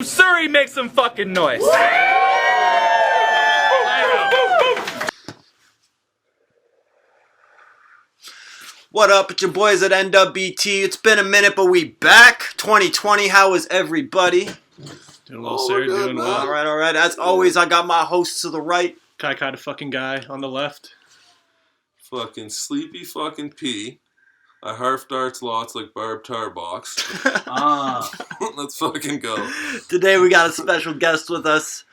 Surrey, make some fucking noise. What up? It's your boys at N.W.B.T. It's been a minute, but we back. 2020. How is everybody? Doing well, sir. Doing well. All right. As always, I got my hosts to the right. Kai the fucking guy on the left. Fucking sleepy fucking pee. I harf darts lots like Barb Tar Box. Let's fucking go. Today we got a special guest with us.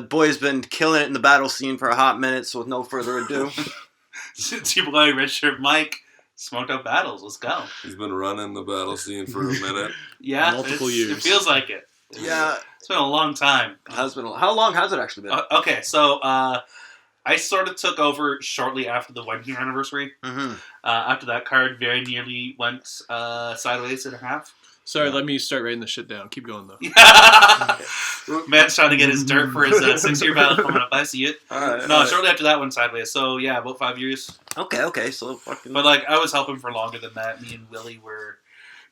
Boy's been killing it in the battle scene for a hot minute, so with no further ado. It's your boy Red Shirt Mike. Smoked Out Battles. Let's go. He's been running the battle scene for a minute. Yeah, multiple years. It feels like it. Yeah. It's been a long time. How long has it actually been? Okay, so I sort of took over shortly after the 1 year anniversary. Mm-hmm. After that card very nearly went sideways and a half. Sorry, let me start writing this shit down. Keep going, though. Man's trying to get his dirt for his 6-year battle coming up. I see it. Shortly after that went sideways. So, yeah, about 5 years. Okay, so fucking... But, I was helping for longer than that. Me and Willie were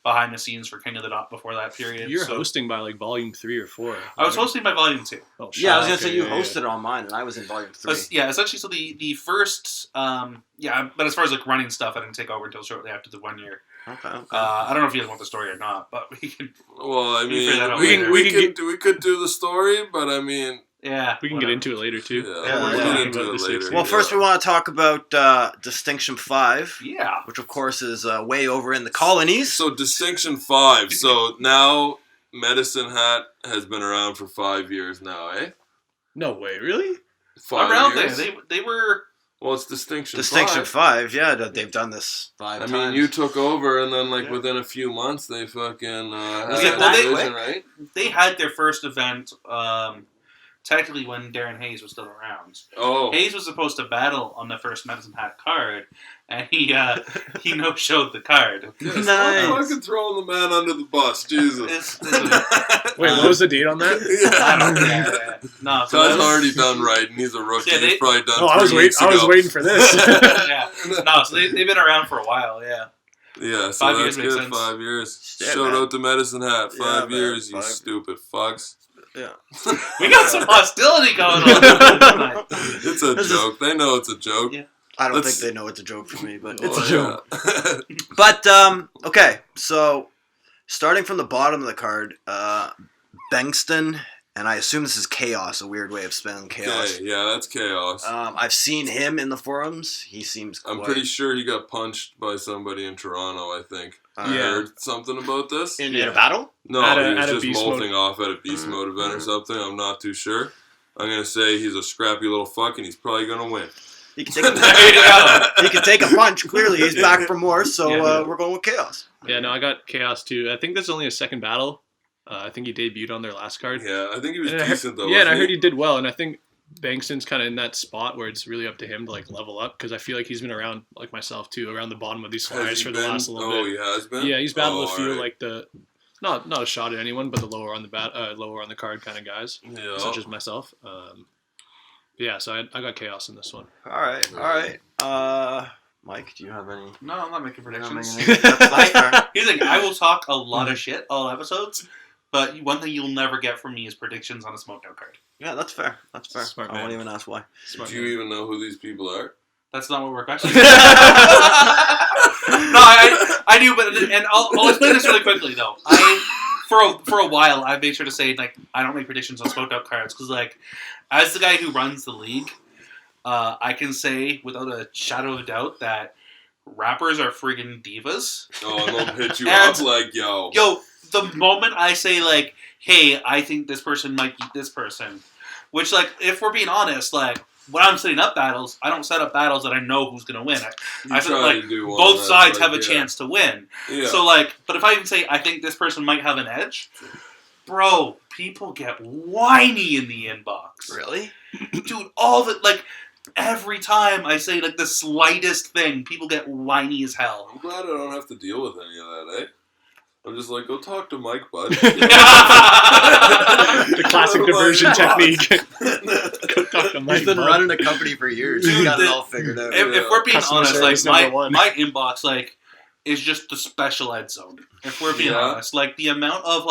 behind the scenes for King of the Dot before that period. You're hosting by, volume 3 or 4. I was hosting by volume 2. Oh, shit. Yeah, I was going to say you hosted on mine, and I was in volume 3. Essentially, so the first... but as far as, running stuff, I didn't take over until shortly after the 1 year. Okay. I don't know if you guys want the story or not, but we can... Well, I mean, we could do the story, but I mean... Yeah. We can get into it later, too. Yeah, we'll get into it later. Well, first we want to talk about Distinction 5. Yeah. Which, of course, is way over in the colonies. So, Distinction 5. So, now, Medicine Hat has been around for 5 years now, eh? No way, really? 5 around years? there. They were... Well, it's Distinction 5. Distinction 5, yeah, they've done this 5 times. I mean, you took over, and then, within a few months, they fucking had it a that division, way? right? They had their first event... technically when Darren Hayes was still around. Oh. Hayes was supposed to battle on the first Medicine Hat card, and he no-showed the card. Yes, Nice. I'm fucking throwing the man under the bus, Jesus. Wait, what was the date on that? I don't know. No, so Todd's already done right, and he's a rookie. Yeah, He's probably done I was waiting for this. yeah. No, so they've been around for a while, yeah. Yeah, so 5 that's years makes good. sense. 5 years. Yeah, Shout man. out to Medicine Hat. 5 man, years, you 5. stupid fucks. Yeah. We got some hostility going on. It's a joke. They know it's a joke. Yeah. I don't think they know it's a joke for me, but it's Oh, a joke. yeah. But, okay, so starting from the bottom of the card, Bengston, and I assume this is Chaos, a weird way of spelling Chaos. Okay, yeah, that's Chaos. I've seen him in the forums. He seems quite... I'm pretty sure he got punched by somebody in Toronto, I think. I heard something about this. In a battle? No, At he a was beast just molting mode. off at a beast mode event or something. I'm not too sure. I'm going to say he's a scrappy little fuck, and he's probably going to win. He can take a, he can take a punch. Clearly, he's back for more, so we're going with Chaos. Yeah, no, I got Chaos, too. I think that's only his second battle. I think he debuted on their last card. Yeah, I think he was And decent, though. Yeah, and I wasn't heard he did well, and I think Bankston's kind of in that spot where it's really up to him to level up, because I feel like he's been around, like myself too, around the bottom of these Has flyers he for the been? last little Oh, bit. he has been? Yeah, he's battled a few alright. not a shot at anyone, but the lower on the lower on the card kind of guys, Yeah. such as myself. Yeah, so I got Chaos in this one. All right. Mike, do you have any? No, I'm not making predictions. That's fair. Here's the thing, I will talk a lot of shit all episodes, but one thing you'll never get from me is predictions on a smoked out card. Yeah, that's fair. Smart I man. won't even ask why. Smart Do you even know who these people are? That's not what we're questioning. No, I do, but I'll explain this really quickly though. For a while, I made sure to say I don't make predictions on smoked out cards because as the guy who runs the league, I can say without a shadow of a doubt that rappers are friggin' divas. Oh, and they'll hit you And- up yo. Yo, the moment I say hey, I think this person might beat this person, which if we're being honest, when I'm setting up battles, I don't set up battles that I know who's gonna win. I set try up to do one both that's sides have a yeah. chance to win. Yeah. So but if I even say I think this person might have an edge, bro, people get whiny in the inbox. Really? Dude, all the every time I say the slightest thing, people get whiny as hell. I'm glad I don't have to deal with any of that, eh? I'm just go talk to Mike, bud. The classic diversion technique. Go talk to Mike, He's been bud. running a company for years. He's got it all figured out. If we're being Customer honest, service my number one. inbox is just the special ed zone. If we're being honest, the amount of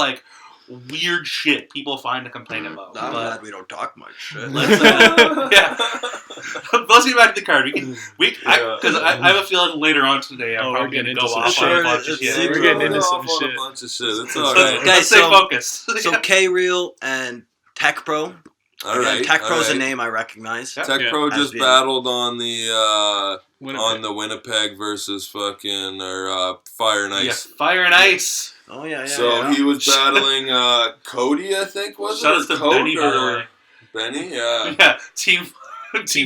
weird shit people find to complain about. I'm but glad we don't talk much shit. let's, yeah. Let's get back to the card. Because I have a feeling later on today I'm probably going to go off on a bunch of shit. We're getting into some off on shit. a bunch of shit. It's all right. Okay, Let's stay focused. So K-Real and Tech Pro. All right. Tech Pro's all right. a name I recognize. Yeah. Tech Pro As just being- battled on the Winnipeg. Winnipeg versus fucking Fire and Yeah, Ice. Fire and Ice. Oh yeah. So he was battling Cody, I think, was Shout it? out to Coat Benny, by the or way. Benny? Yeah. Yeah, Team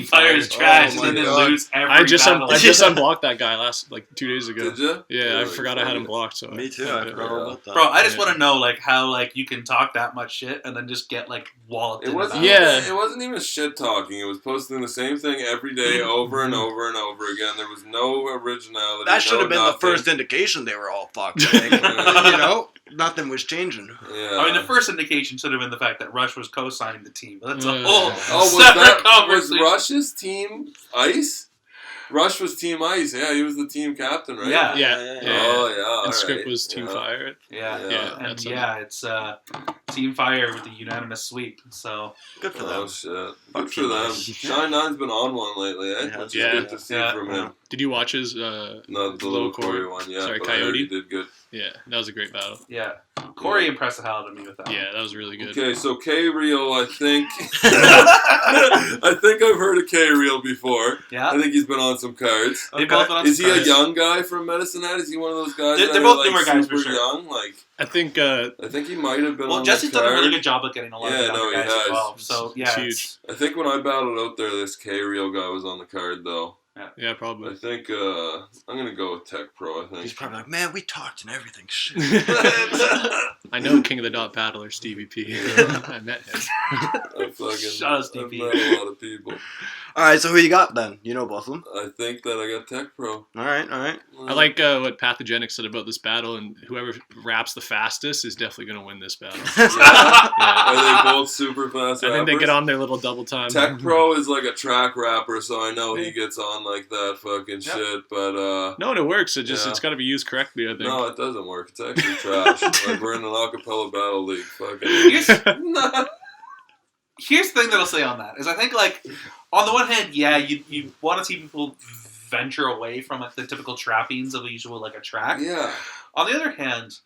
Fire is trash, Oh my and then God. lose every I just battle. unblocked that guy 2 days ago. Did you? Yeah, I forgot I had him blocked. So Me too. I I forgot all about that. Bro, I just Yeah. want to know how you can talk that much shit and then just get walloped. It in wasn't. the Yeah. It wasn't even shit talking. It was posting the same thing every day, over and over and over again. There was no originality. That should no have been the nothing. first indication they were all fucked. I think. Nothing was changing. Yeah. I mean, the first indication should have been the fact that Rush was co-signing the team. That's a Yeah. whole Oh, was separate that conversation. Rush's team Ice? Rush was Team Ice. Yeah, he was the team captain, right? Yeah. Yeah. Oh yeah. And Script alright. was Team Yeah. Fire. Yeah, Yeah. and that's it's Team Fire with the unanimous sweep. So Good for Oh them. shit! Fuck Good for Team them. Ice. Shine Nine's been on one lately, eh? Yeah. Which is Yeah. good to see Yeah. from him. Did you watch his? No, the little Corey one, yeah. Sorry, but I heard Coyote? he did good. Yeah, that was a great battle. yeah, Corey impressed the hell out of me with that. Yeah, that was really good. Okay, so K-Real, I think... I think I've heard of K-Real before. Yeah. I think he's been on some cards. They both went on Is he a cards. young guy from Medicine Hat? Is he one of those guys They're that both are, newer guys for super sure. young? I think I think he might have been Well, on Jesse's the done a card. really good job of getting a lot Yeah, of no, younger he guys has. involved. So yeah, It's it's- huge. I think when I battled out there, this K-Real guy was on the card, though. Yeah, I probably. think I'm gonna go with Tech Pro. I He's think. probably like, man, we talked and everything. Shit. I know King of the Dot Battler, Stevie P. I met him. I fucking. Shut up, I've Stevie. met a lot of people. All right, so who you got then? You know both of them. I think that I got Tech Pro. All right. I like what Pathogenic said about this battle, and whoever raps the fastest is definitely going to win this battle. Are they both super fast I think they rappers? get on their little double time. Tech Pro is like a track rapper, so I know he gets on like that fucking shit. But No, and it works. It's Yeah. got to be used correctly, I think. no, it doesn't work. It's actually trash. Like we're in an acapella battle league. Fucking. Here's the thing that I'll say on that is I think on the one hand, yeah, you want to see people venture away from the typical trappings of a usual a track. Yeah. On the other hand,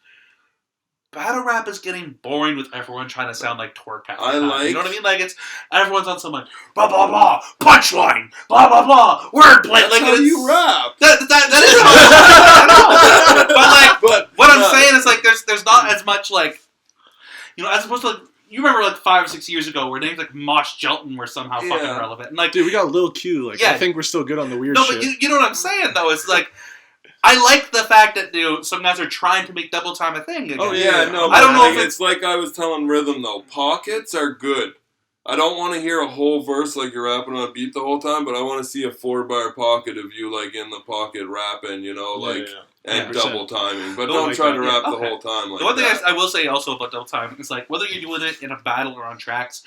battle rap is getting boring with everyone trying to sound like Torque half the time. You know what I mean? It's everyone's on some blah blah blah punchline, blah blah blah wordplay. That's how you rap. That is how I know. But what I'm saying is there's not as much as opposed to you remember 5 or 6 years ago where names like Mosh Jelton were somehow fucking relevant. And Dude, we got Lil Q. I think we're still good on the weird no, shit. but you know what I'm saying though. It's I like the fact that some guys are trying to make double time a thing again. Oh yeah, no. I don't know if it's like I was telling Rhythm though. Pockets are good. I don't want to hear a whole verse like you're rapping on a beat the whole time, but I want to see a 4-bar pocket of you in the pocket rapping, and 100%. double timing. But Oh don't my try God, to yeah. rap the Okay. whole time like The one thing that. I will say also about double time is whether you're doing it in a battle or on tracks,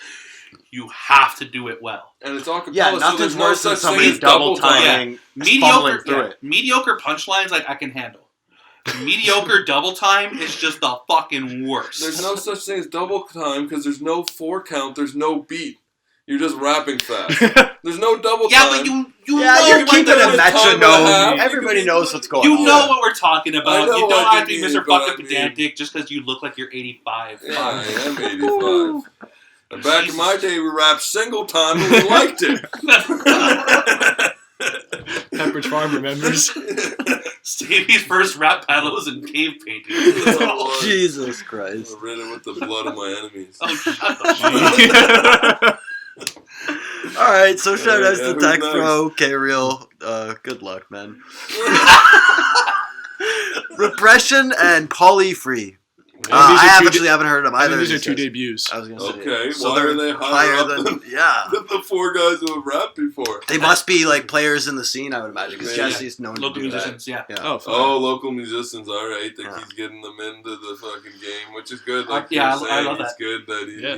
you have to do it well. And it's acapella, Yeah, so nothing's there's no worse than such thing somebody as double time. timing, fumbling through it. Mediocre punchlines I can handle. Mediocre double time is just the fucking worst. There's no such thing as double time because there's no 4 count, there's no beat. You're just rapping fast. There's no double yeah, time. but you Yeah, know you're when keeping the- a time and a half. metronome. Everybody knows what's going on. You know what we're talking I about. know You what don't have to you be mean, Mr. but fucking I mean- pedantic just because you look like you're 85. Yeah, I am 85. And back in my day, we rapped single time and we liked it. Pepperidge Farm remembers. Stevie's first rap battle was in cave painting. That's all it was. Jesus Christ. I rid it with the blood of my enemies. Oh, shut the All right, so shout outs yeah, to who's Tech next? Pro, K-Real. Good luck, man. Repression and Polyfree. These I are two actually haven't heard of I either. think these of are two guys. debuts. I was gonna say. Okay, so why they're are they higher up than than- yeah. The 4 guys who have rapped before. They must be players in the scene, I would imagine, because Yeah. Jesse's known Local to do that. musicians, yeah. Yeah. Oh, fine. Oh, local musicians, alright. Think Yeah. he's getting them into the fucking game, which is good. Yeah, you're I saying, love he's that. good that Yeah.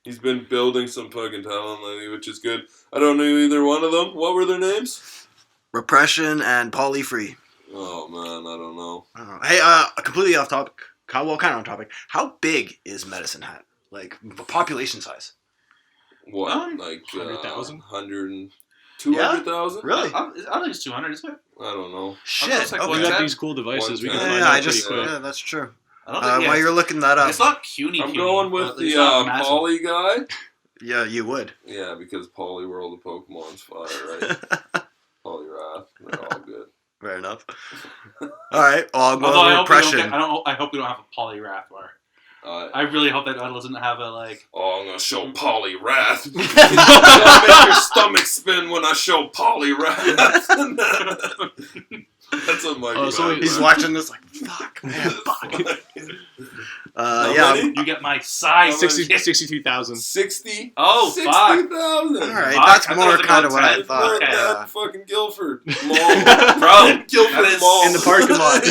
he's been building some fucking talent lately, which is good. I don't know either one of them. What were their names? Repression and Polyfree. Oh man, I don't know. I don't know. Hey, completely off topic. kind of on topic. How big is Medicine Hat? Like population size? What? Like 100,000? 100 200,000? Really? I think it's 200, isn't it? I don't know. Shit. It's like okay. We 110. got these cool devices. We can Yeah, find Yeah, out I pretty just quick. yeah, that's true. I don't think While you're looking that up, it's not puny. I'm going with but the it's not massive. Poly guy. yeah, you would. Yeah, because Poly World of Pokemon's fire, right? Polyrath, they're all good. Fair enough. All right. Well, I'm Although going I with hope, we don't impression. get, I hope we don't have a Polyrath bar. I really hope that doesn't have a like. Oh, I'm gonna show Polyrath. It'll make your stomach spin when I show Polyrath. That's a Mike. Oh, so He's watching this like, fuck, man, fuck. Yeah. many? You get my size. 62,000. 60. Oh, 60,000. All right, Fuck, that's I thought more it was kind of about what I 10. thought. Okay. Yeah. Fucking Guilford Mall. Bro, Guilford that is- Mall in the parking lot.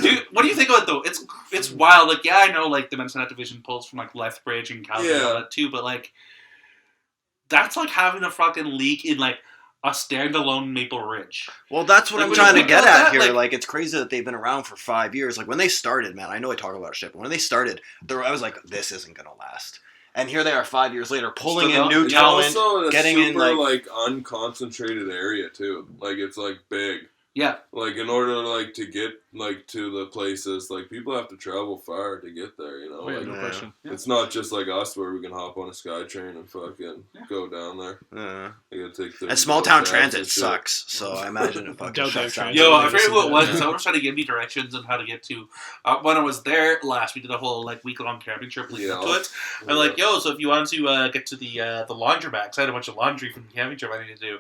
Dude, what do you think of it though? It's wild. Like, yeah, I know like the Medicine Hat division pulls from like Lethbridge and Calgary and all Yeah. that too, but like that's like having a fucking league in like a standalone Maple Ridge. Well, that's what Like, I'm when you trying to think get about at that, here. like- Like, it's crazy that they've been around for 5 years. Like, when they started, man, I know I talk about shit, but when they started, I was like, this isn't going to last. And here they are 5 years later, pulling Still in going. new Yeah, talent, also a getting super, in, like- unconcentrated area too. Like it's like big. Yeah. Like in order like to get like to the places, like people have to travel far to get there. You know, Oh, yeah, like, no Yeah. question. it's not just like us where we can hop on a SkyTrain and fucking go down there. uh, You gotta take 30 and small town cabs transit and shit. sucks, so I imagine it fucking Doubt shuts they're down. trying Yo, I Yeah. forget who it was. Yeah. Someone was trying to give me directions on how to get to. When I was there last, we did a whole like week-long camping trip leading up to it. I'm like, yo, so if you wanted to get to the laundromat, 'cause I had a bunch of laundry from the camping trip I need to do,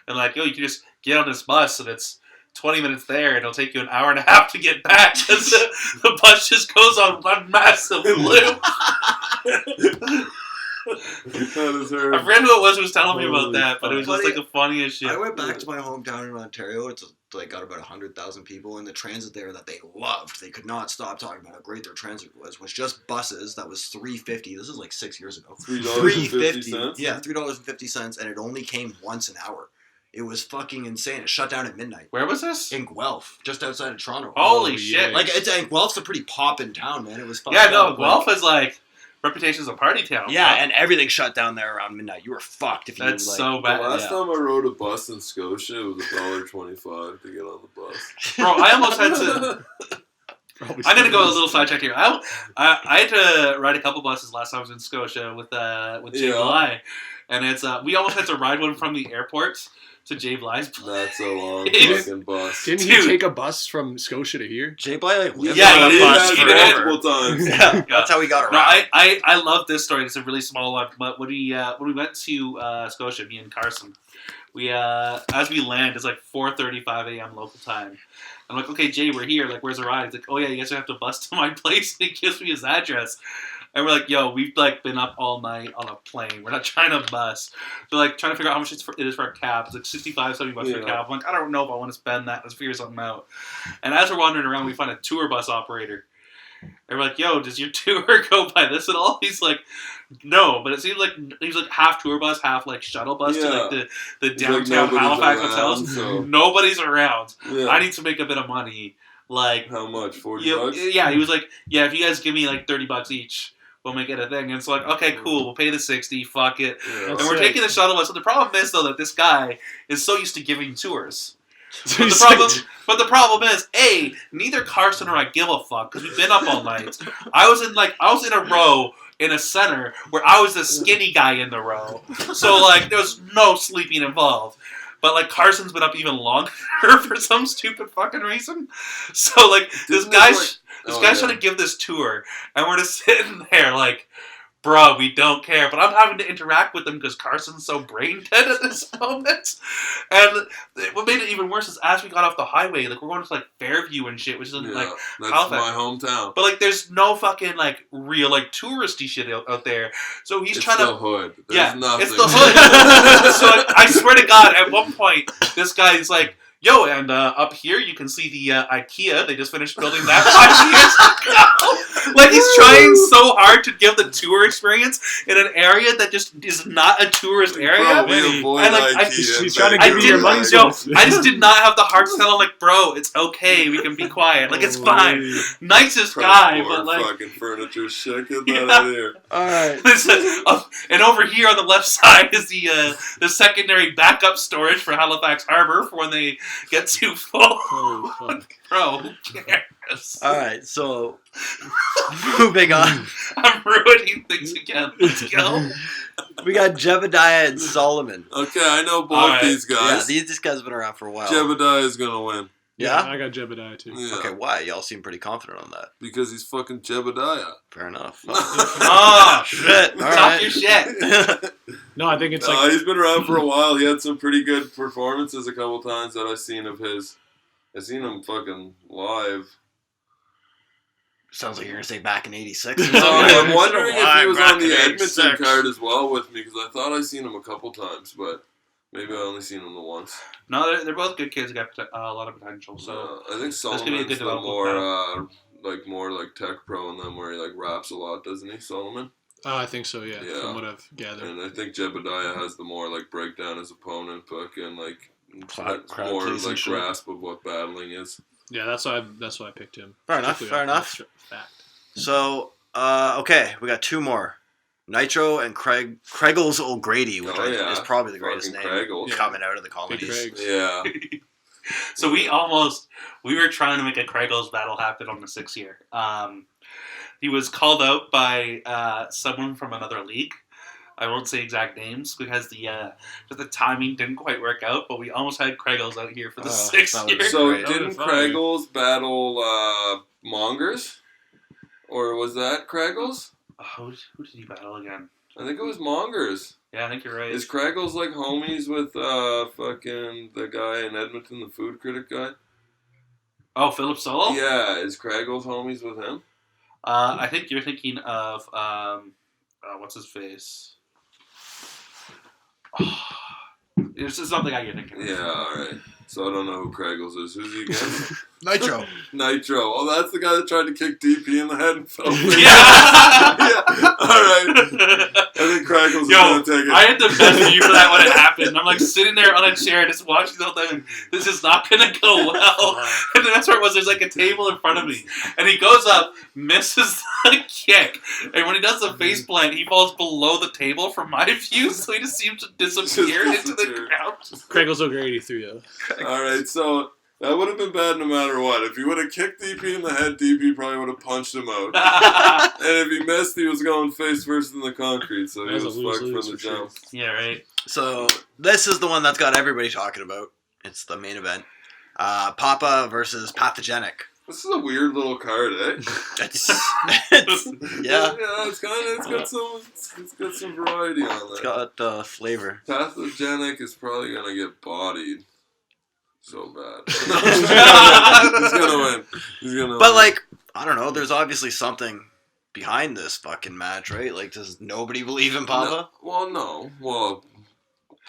and like, yo, you can just get on this bus and it's 20 minutes there, and it'll take you an hour and a half to get back because the bus just goes on one massive loop. That is her. I forget who it was who was telling me about Holy that, but it was just fuck. like the funniest shit. I went back to my hometown in Ontario. It's like got about 100,000 people, and the transit there that they loved. They could not stop talking about how great their transit was just buses. That was $3.50. This is like 6 years ago. $3.50. Yeah, $3.50, and it only came once an hour. It was fucking insane. It shut down at midnight Where was this? in Guelph, just outside of Toronto. Holy Oh, shit! yeah. Like Guelph's a pretty poppin' town, man. It was fucking Yeah, no, up. Guelph is like reputation as a party town. Yeah, bro. and everything shut down there around midnight. You were fucked if you That's like. so The bad. last Yeah. time I rode a bus in Scotia, it was $1.25 to get on the bus. Bro, I almost had to. Probably I'm gonna still go a is. little sidetrack here. I had to ride a couple buses last time I was in Scotia with Jay Yeah. Bly, and it's we almost had to ride one from the airport to Jay Bly's place. That's a long Dude. fucking bus. Didn't Dude. he take a bus from Scotia to here? Jay Bly like lived Yeah, on he a did bus that. He forever. did. multiple times. Yeah, that's how we got around. No, I love this story. It's a really small one, but when we went to Scotia, me and Carson, we as we land, it's like 4:35 a.m. local time. I'm like, okay, Jay, we're here. Like, where's the ride? He's like, oh yeah, you guys have to bus to my place. And he gives me his address. And we're like, yo, we've like been up all night on a plane. We're not trying to bus. So like trying to figure out how much it is for a cab. It's like 65, 70 bucks for a Yeah. cab. I'm like, I don't know if I want to spend that. Let's figure something out. And as we're wandering around, we find a tour bus operator. And we're like, yo, does your tour go by this at all? He's like, no, but it seems like he's like half tour bus, half like shuttle bus to like the He's like, downtown nobody's Halifax around, hotels. so- Nobody's around. Yeah. I need to make a bit of money. Like, How much? 40 yeah, bucks? yeah, he was like, yeah, if you guys give me like 30 bucks each, we'll make it a thing. And it's like, okay, cool, we'll pay the 60, fuck it. Yeah. And we're sick. taking the shuttle bus. So the problem is though that this guy is so used to giving tours. So But the problem is, A, neither Carson or I give a fuck because we've been up all night. I was in a row in a center where I was the skinny guy in the row. So like there was no sleeping involved. But like Carson's been up even longer for some stupid fucking reason. So like this Didn't guy's it, this oh, guy's yeah. trying to give this tour and we're just sitting there like, bro, we don't care. But I'm having to interact with him because Carson's so brain dead at this moment. And what made it even worse is as we got off the highway, like we're going to like Fairview and shit, which is Yeah, like, that's Halifax. my hometown. but like there's no fucking like real like touristy shit out there. So he's It's trying the to. hood. There's Yeah, nothing. it's the hood. So like, I swear to God, at one point, this guy's like, Yo, and up here you can see the IKEA. They just finished building that 5 years ago. Like, he's trying so hard to give the tour experience in an area that just is not a tourist area. Probably avoid And, like, IKEA. he's trying to I give you your money's yo, worth. I just did not have the heart to tell him, like, bro, it's okay. We can be quiet. Like, it's fine. Nicest guy, but, like... fucking furniture shit. Get that out of here. Alright. And over here on the left side is the secondary backup storage for Halifax Harbor for when they get too full. Oh, fuck. Bro, who cares? Alright, so moving on. I'm ruining things again. Let's go. We got Jebediah and Solomon. Okay, I know both Alright. these Yeah, guys. these guys have been around for a while. Jebediah is gonna win. Yeah? I got Jebediah too. Yeah. Okay, why? Y'all seem pretty confident on that. Because he's fucking Jebediah. Fair enough. Oh, Shit. talk Alright. your shit. No, I think it's No, like he's been around for a while. He had some pretty good performances a couple times that I've seen of his. I've seen him fucking live. Sounds like you're gonna say back in '86. So I'm wondering if he was Back on in the Edmonton 86. card as well with me, because I thought I seen him a couple times, but maybe I only seen him the once. No, they're both good kids. Got a lot of potential. So I think gonna be a Solomon's good the development more like tech pro in them, where he like raps a lot, doesn't he, Solomon? I think so, yeah, Yeah. from what I've gathered. And I think Jebediah has the more like breakdown his opponent, fucking like Crowd more pleasing like shit. grasp of what battling is. Yeah, that's why I picked him. Fair enough, Strictly fair off enough. that fact. So, okay, we got two more. Nitro and Craigles O'Grady, which Oh, yeah. is probably the greatest Fucking name Craigles. coming out of the Big colonies. Craigs. Yeah. So we were trying to make a Craigles battle happen on the 6th year. He was called out by someone from another league. I won't say exact names because the timing didn't quite work out, but we almost had Craigles out here for the 6th that was year. So Great. didn't Fine. Craigles battle Mongers? Or was that Craigles? Who did he battle again? I think it was Mongers. Yeah, I think you're right. Is Craigles like homies with fucking the guy in Edmonton, the food critic guy? Oh, Philip Solo? Yeah, is Craigles homies with him? I think you're thinking of what's his face? It's not the guy you're thinking of. Yeah, alright. So I don't know who Craigles is. Who's he again? Nitro. Nitro. Oh, that's the guy that tried to kick DP in the head and fell. Yeah. Yeah. Alright. I think Craigles is Yo, gonna take it. I had the best view for that when it happened. I'm like sitting there on a chair just watching the whole thing. This is not gonna go well. And the best part was there's like a table in front of me, and he goes up, misses the kick, and when he does the face plant, he falls below the table from my view, so he just seems to disappear Just into the disappear. ground. Craigles O'Grady threw you. Alright, so that would have been bad no matter what. If he would have kicked DP in the head, DP probably would have punched him out. And if he missed, he was going face first in the concrete, so he That was was a fucked lose-lose from the for sure. jump. Yeah, right. So, this is the one that's got everybody talking about. It's the main event. Papa versus Pathogenic. This is a weird little card, eh? It's yeah, It's got some variety on it's there. got flavor. Pathogenic is probably gonna get bodied so bad. He's gonna win. He's gonna But win. like, I don't know. There's obviously something behind this fucking match, right? Like, does nobody believe in Papa? No. Well,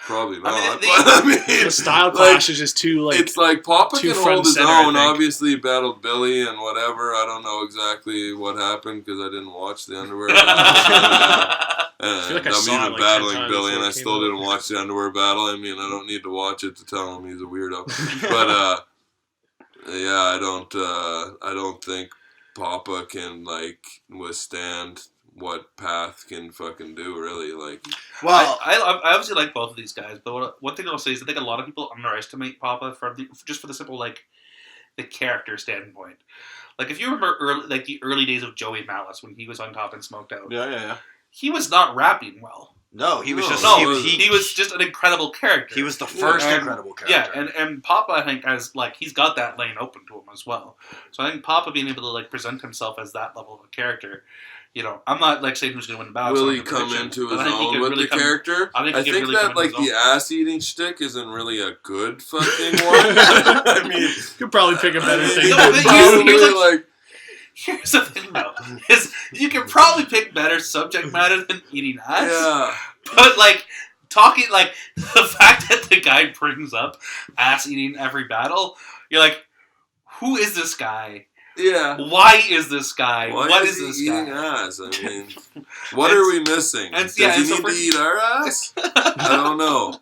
probably not. I mean, but I mean, The style like, clash is just too like. it's like Papa too can front hold his center, I own. think. Obviously, he battled Billy and whatever. I don't know exactly what happened because I didn't watch the underwear. I feel like I I'm saw it even like 10 battling times Billy, and before I it came still out. didn't watch the underwear battle. I mean, I don't need to watch it to tell him he's a weirdo. But yeah, I don't think Papa can like withstand what Path can fucking do. Really, like Well, I obviously like both of these guys, but one thing I'll say is I think a lot of people underestimate Papa just for the simple like the character standpoint. Like if you remember the early days of Joey Malice when he was on top and smoked out, yeah. he was not rapping well. No, he was No. just No, he he was just an incredible character. was the first And- incredible character. Yeah, and Papa, I think, as like he's got that lane open to him as well. So I think Papa being able to like present himself as that level of a character, you know, I'm not like saying who's going to win the battle. will it's he not a come prediction, into but his I think he own could with really the come- character? I think I he could think really that come into like his the own. ass eating shtick isn't really a good fucking one. I mean, You could probably pick a better I mean, thing. No, than but Papa. here's probably like Here's the thing, though, is you can probably pick better subject matter than eating ass. yeah. But like talking like the fact that the guy brings up ass eating every battle, you're like, who is this guy? Yeah. Why is this guy? Why What is is he this eating guy? ass? I mean, what are we missing? and- Does yeah, he and so need for- to eat our ass? I don't know.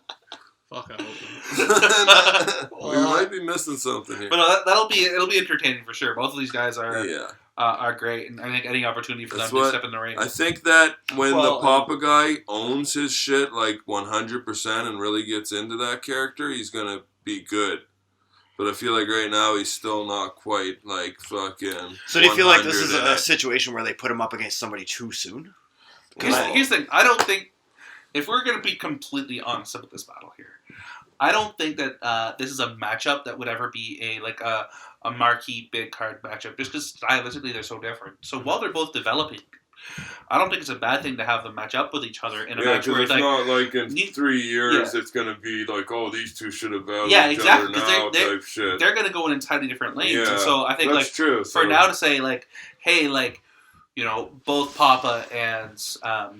Fuck, I hope not. We might be missing something here. But it'll be entertaining for sure. Both of these guys are great, and I think any opportunity for That's them to what- step in the ring. I think that when Well, the Papa guy owns his shit like 100% and really gets into that character, he's gonna be good. But I feel like right now he's still not quite like fucking. So do you feel like this is 100 in a it. situation where they put him up against somebody too soon? Here's the thing. I don't think, if we're going to be completely honest about this battle here, I don't think that this is a matchup that would ever be a marquee big card matchup, just because stylistically they're so different. So while they're both developing, I don't think it's a bad thing to have them match up with each other in a Yeah, match because where it's like, not like in you- 3 years Yeah. it's gonna be like, oh, these two should have battled Yeah, each exactly, other 'cause now they're- type shit. they're going to go in entirely different lanes. Yeah, And so I think that's like true. for now to say like, hey, like, you know, both Papa and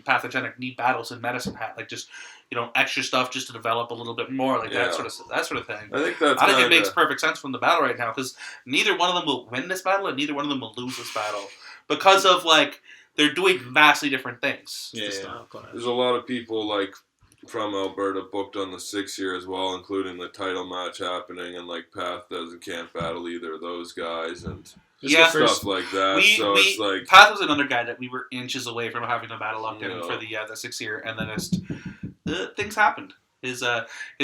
Pathogenic need battles in Medicine Hat, like just, you know, extra stuff just to develop a little bit more, like Yeah. that sort of thing. I think that's I think it kinda- makes perfect sense from the battle right now, because neither one of them will win this battle and neither one of them will lose this battle, because of like they're doing vastly different things. Yeah. Style class. There's a lot of people like from Alberta booked on the 6 year as well, including the title match happening, and like Path can't battle either of those guys and Just Yeah. the first, stuff like that. We, so we it's like Path was another guy that we were inches away from having a battle locked in Yeah. for the 6 year, and then just things happened. His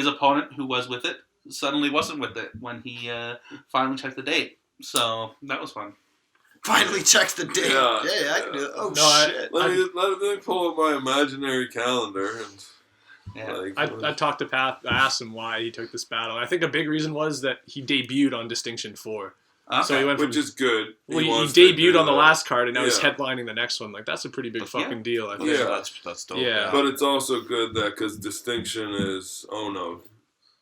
opponent, who was with it, suddenly wasn't with it when he finally checked the date. So that was fun. Finally checked the date. Yeah. Yeah, I can do it. Oh, No, shit. let me pull up my imaginary calendar and Yeah. like I talked to Pat. I asked him why he took this battle. I think a big reason was that he debuted on Distinction 4. Okay. So he went from which is good. well, he wants to debuted do on the that. last card, and now he's Yeah. headlining the next one. Like that's a pretty big Yeah. fucking deal. I think. Yeah. That's dope. Yeah. But it's also good that because Distinction is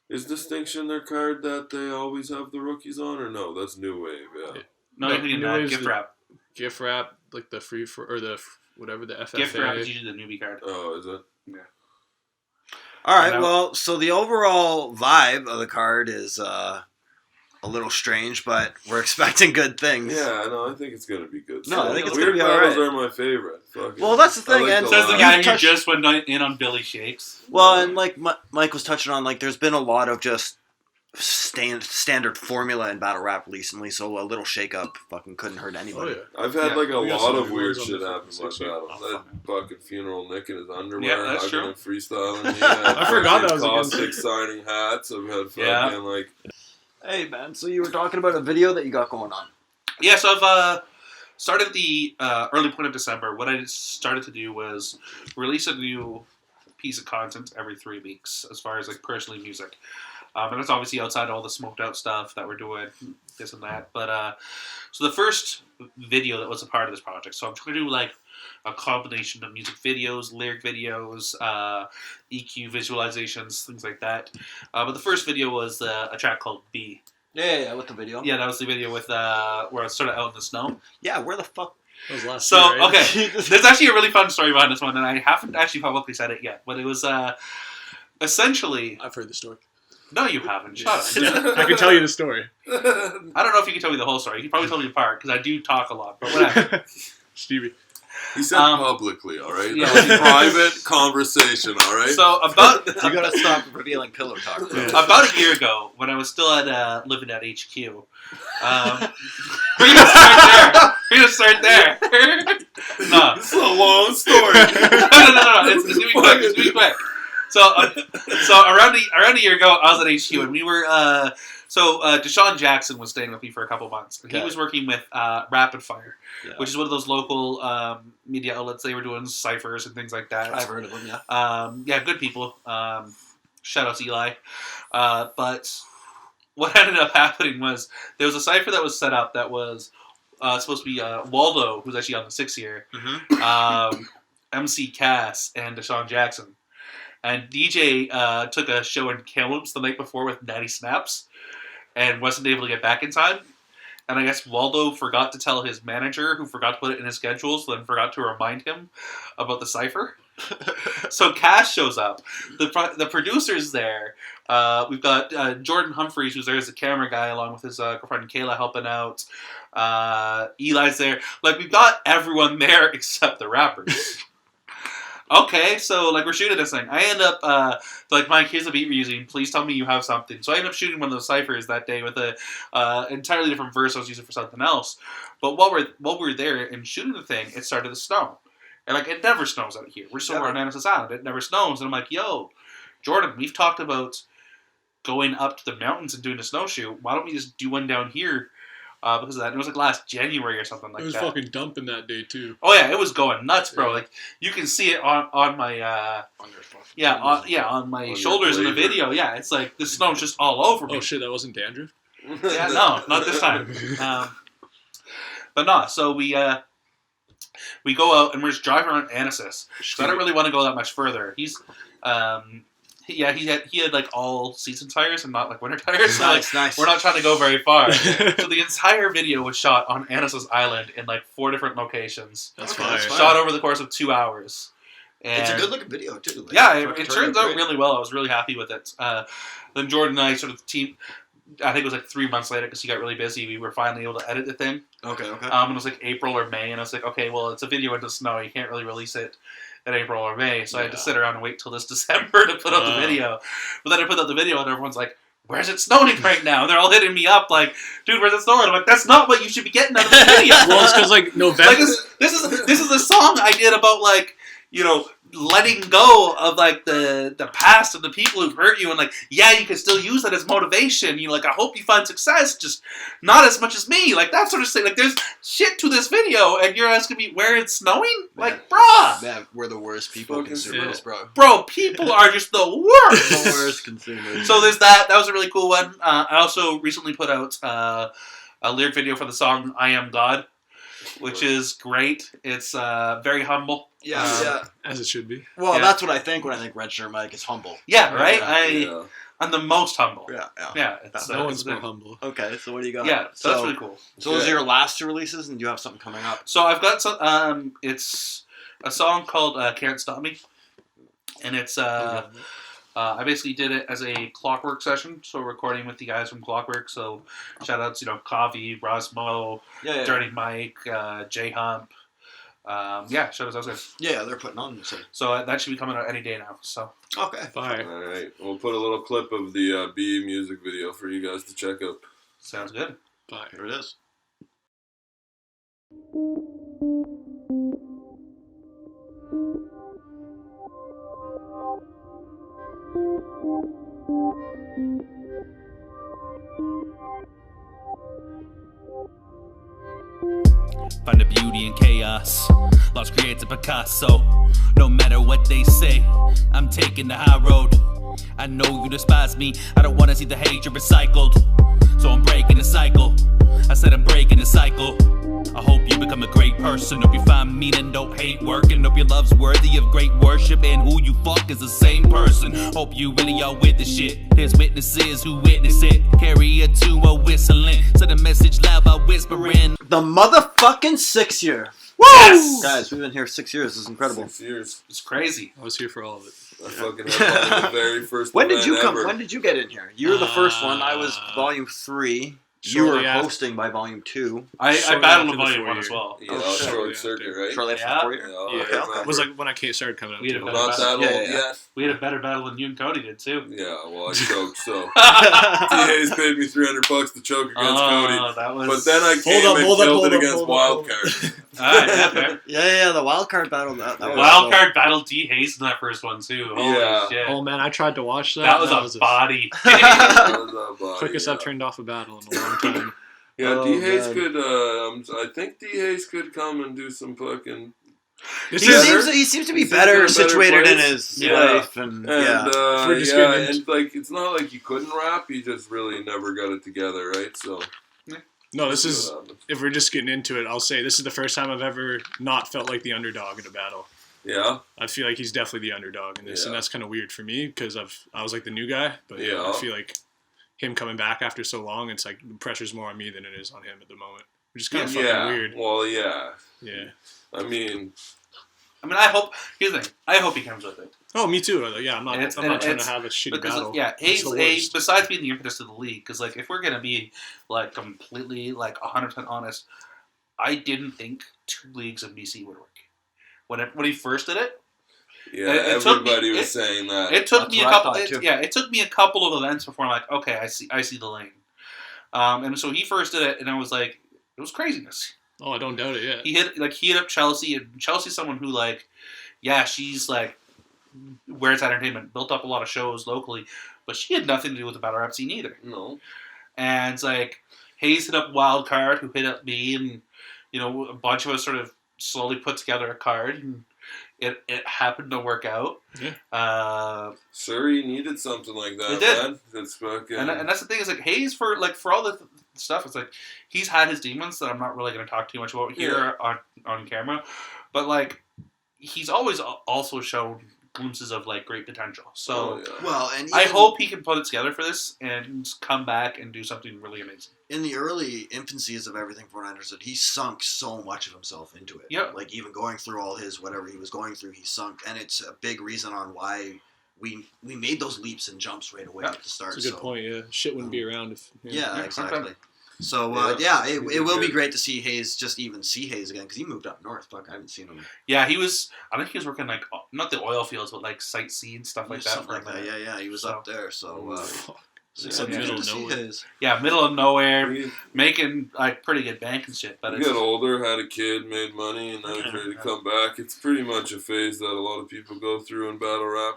is Distinction their card that they always have the rookies on, or no? That's New Wave. Yeah. no, No, you're thinking New that Wave's gift the- wrap. Gift wrap, like the free for or the whatever the FFA. Gift wrap is usually the newbie card. Oh, is it? All right, And well, so the overall vibe of the card is a little strange, but we're expecting good things. Yeah, no, I think it's gonna be good. No, I think it's Weird gonna be battles alright. are my favorite. Fucking- Well, that's the I thing, like and the Says the line. guy You who touched- just went in on Billy Shakes. Well, and like Mike was touching on, like there's been a lot of just standard formula in battle rap recently, so a little shake up fucking couldn't hurt Oh anybody. yeah. I've had Yeah, like a we got lot some of good weird ones on shit the happen in my 6 year. battles. Oh, That fucking funeral Nick in his underwear, Yeah, that's hugging true. and freestyling. Yeah, I forgot that was a good Caustic signing hats. I've had fucking Yeah. like Hey man, so you were talking about a video that you got going on. Yeah, so I've started the early point of December. What I started to do was release a new piece of content every 3 weeks, as far as like personally music. And that's obviously outside all the smoked out stuff that we're doing, this and that. But so the first video that was a part of this project. So I'm trying to do like a combination of music videos, lyric videos, EQ visualizations, things like that. But the first video was a track called B. Yeah, with the video. Yeah, that was the video with where I was sort of out in the snow. Yeah, where the fuck? That was last So year, right? okay, there's actually a really fun story behind this one, and I haven't actually publicly said it yet. But it was essentially I've heard the story. no, you haven't. Shut up. Yeah, I can tell you the story. I don't know if you can tell me the whole story. You can probably tell me the part because I do talk a lot. But whatever. Stevie. he said publicly. All right, yeah. that was private conversation. All right. So about You gotta stop revealing pillow talk. Bro. about a year ago, when I was still at living at HQ, we're gonna start there. We're gonna start there. No. This is a long story. no. It's gonna be quick. It's gonna be quick. So around a year ago, I was at HQ, and we were Deshaun Jackson was staying with me for a couple months. And he Okay. was working with Rapid Fire, Yeah. which is one of those local media outlets. They were doing ciphers and things like that. I've heard of them, yeah. Yeah, good people. Shout out to Eli. But what ended up happening was there was a cipher that was set up that was supposed to be Waldo, who's actually on the 6th year, MC Cass, and Deshaun Jackson. And DJ took a show in Kamloops the night before with Natty Snaps and wasn't able to get back in time. And I guess Waldo forgot to tell his manager, who forgot to put it in his schedule, so then forgot to remind him about the cipher. So Cash shows up. The producer's there. We've got Jordan Humphreys, who's there as a camera guy, along with his girlfriend Kayla helping out. Eli's there. Like, we've got everyone there except the rappers. Okay, so, like, we're shooting this thing. I end up, like, Mike, here's the beat we're using. Please tell me you have something. So I end up shooting one of those ciphers that day with a entirely different verse I was using for something else. But while we're there and shooting the thing, it started to snow. And, like, it never snows out here. We're somewhere on Annacis Island. It never snows. And I'm like, yo, Jordan, we've talked about going up to the mountains and doing a snowshoe. Why don't we just do one down here? Because of that. And it was like last January or something like that. It was fucking dumping that day too. Oh yeah, it was going nuts, bro. Yeah. Like you can see it on my on my shoulders in the video. Yeah, it's like the snow's just all over me. Oh shit, that wasn't dandruff? Yeah, no, not this time. But no, so we go out and we're just driving around Anasis. So I don't really want to go that much further. He's he had like all season tires and not like winter tires. So nice. We're not trying to go very far. So the entire video was shot on Anasis Island in like 4 different locations. That's fine. Shot over the course of 2 hours. And it's a good looking video too. Like, yeah, it turns out really well. I was really happy with it. Then Jordan and I sort of team. I think it was like 3 months later because he got really busy. We were finally able to edit the thing. Okay. And it was like April or May, and I was like, okay, well, it's a video in the snow. You can't really release it in April or May, so I had to sit around and wait till this December to put out the video. But then I put out the video, and everyone's like, "Where's it snowing right now?" And they're all hitting me up like, "Dude, where's it snowing?" I'm like, "That's not what you should be getting out of the video." Well, it's because like November. Like this is a song I did about like letting go of like the past and the people who've hurt you, and like you can still use that as motivation. Like I hope you find success, just not as much as me. Like that sort of thing. Like there's shit to this video, and you're asking me where it's snowing? Like, bruh, man, we're the worst people consumers, bro. Bro, people are just the worst. The worst consumers. So there's that. That was a really cool one. I also recently put out a lyric video for the song "I Am God," which is great. It's very humble. Yeah. As it should be. Well, that's what I think when I think Red Shirt Mike is humble. Yeah, right? I'm the most humble. Yeah. No one's more humble. Okay, so what do you got? Yeah, so that's really cool. So those are your last 2 releases, and do you have something coming up? So I've got some, it's a song called Can't Stop Me. And it's, I basically did it as a Clockwork session, so recording with the guys from Clockwork. So shout outs, Coffee, Rosmo, Dirty Mike, J Hump. Shout out to those guys. Yeah, they're putting on this. So that should be coming out any day now. So okay, fire. All right, we'll put a little clip of the BE music video for you guys to check out. Sounds good. Fire. Here it is. Find the beauty in chaos. Lost creates a Picasso. No matter what they say, I'm taking the high road. I know you despise me. I don't want to see the hatred recycled. So I'm breaking the cycle. I said I'm breaking the cycle. I hope you become a great person. Hope you find meaning, don't hate working. Hope your love's worthy of great worship, and who you fuck is the same person. Hope you really are with the shit. There's witnesses who witness it. Carry it to a whistling. Send a message loud by whispering. The motherfucking 6 year. Woo! Yes! Guys, we've been here 6 years. This is incredible. 6 years. It's crazy. I was here for all of it. I fucking had the very first When did event you come? ever. When did you get in here? You were the first one. I was volume 3. You were hosting by volume 2. I battled a volume 1 as well. Yeah, short circuit, right? Shortly after 4 years. Yeah. It was like when I started coming out. We had too. Not that old yet. We had a better battle than you and Cody did too. Yeah, well, I choked, so. DA's paid me $300 to choke against Cody. That was... But then I came and killed it against Wildcard. Alright, yeah, fair. Yeah, the wildcard battle. That was Wildcard battled D Hayes in that first one too. Holy shit. Oh man, I tried to watch that. That was a body. Quickest I've turned off a battle in a long time. Yeah, D Hayes could. I think D Hayes could come and do some fucking. He seems to be better situated in his life, and like it's not like he couldn't rap. He just really never got it together, right? So. No, this is, if we're just getting into it, I'll say this is the first time I've ever not felt like the underdog in a battle. Yeah. I feel like he's definitely the underdog in this, and that's kind of weird for me because I was like the new guy, but I feel like him coming back after so long. It's like the pressure's more on me than it is on him at the moment, which is kind of fucking weird. Well, yeah. Yeah. I mean, I hope. Here's the thing. I hope he comes with it. Oh, me too. Yeah, I'm not trying to have a shitty Because, battle. yeah, It's the worst. besides being the impetus of the league, because like if we're gonna be like completely like 100% honest, I didn't think 2 leagues in BC would work. When he first did it, yeah, it took everybody me- was saying that. it took That's me a what I couple. thought, too. It took me a couple of events before I'm like, okay, I see the lane. And so he first did it, and I was like, it was craziness. Oh, I don't doubt it. Yeah. He hit up Chelsea, and Chelsea's someone who like, yeah, she's like, where's entertainment, built up a lot of shows locally, but she had nothing to do with the battle rap scene either. No. And it's like Hayes hit up Wildcard, who hit up me, and a bunch of us sort of slowly put together a card, and it happened to work out. Yeah. Surrey needed something like that, It did. man. It's fucking... And that's the thing is like Hayes for all the stuff. It's like he's had his demons that I'm not really going to talk too much about here on camera, but like he's always also shown glimpses of like great potential. So Oh, yeah. Well, and I even hope he can put it together for this and come back and do something really amazing. in the early infancies of everything from what I understood, he sunk so much of himself into it. Yeah. Like even going through all his whatever he was going through, he sunk, and it's a big reason on why we made those leaps and jumps right away Yeah. at the start. That's a good point. Yeah. Shit wouldn't be around if. Yeah, Yeah, exactly. So it will be great to see Hayes, just even see Hayes again, because he moved up north. Fuck, I haven't seen him. Yeah, I think he was working like not the oil fields, but like sightseeing stuff like that. Something like that. Yeah, he was So- up there. So It's yeah, in the middle good of to see nowhere. Hayes. Yeah, middle of nowhere, He making like pretty good bank and shit. But it's got older, had a kid, made money, and now he's ready to come back. It's pretty much a phase that a lot of people go through in battle rap,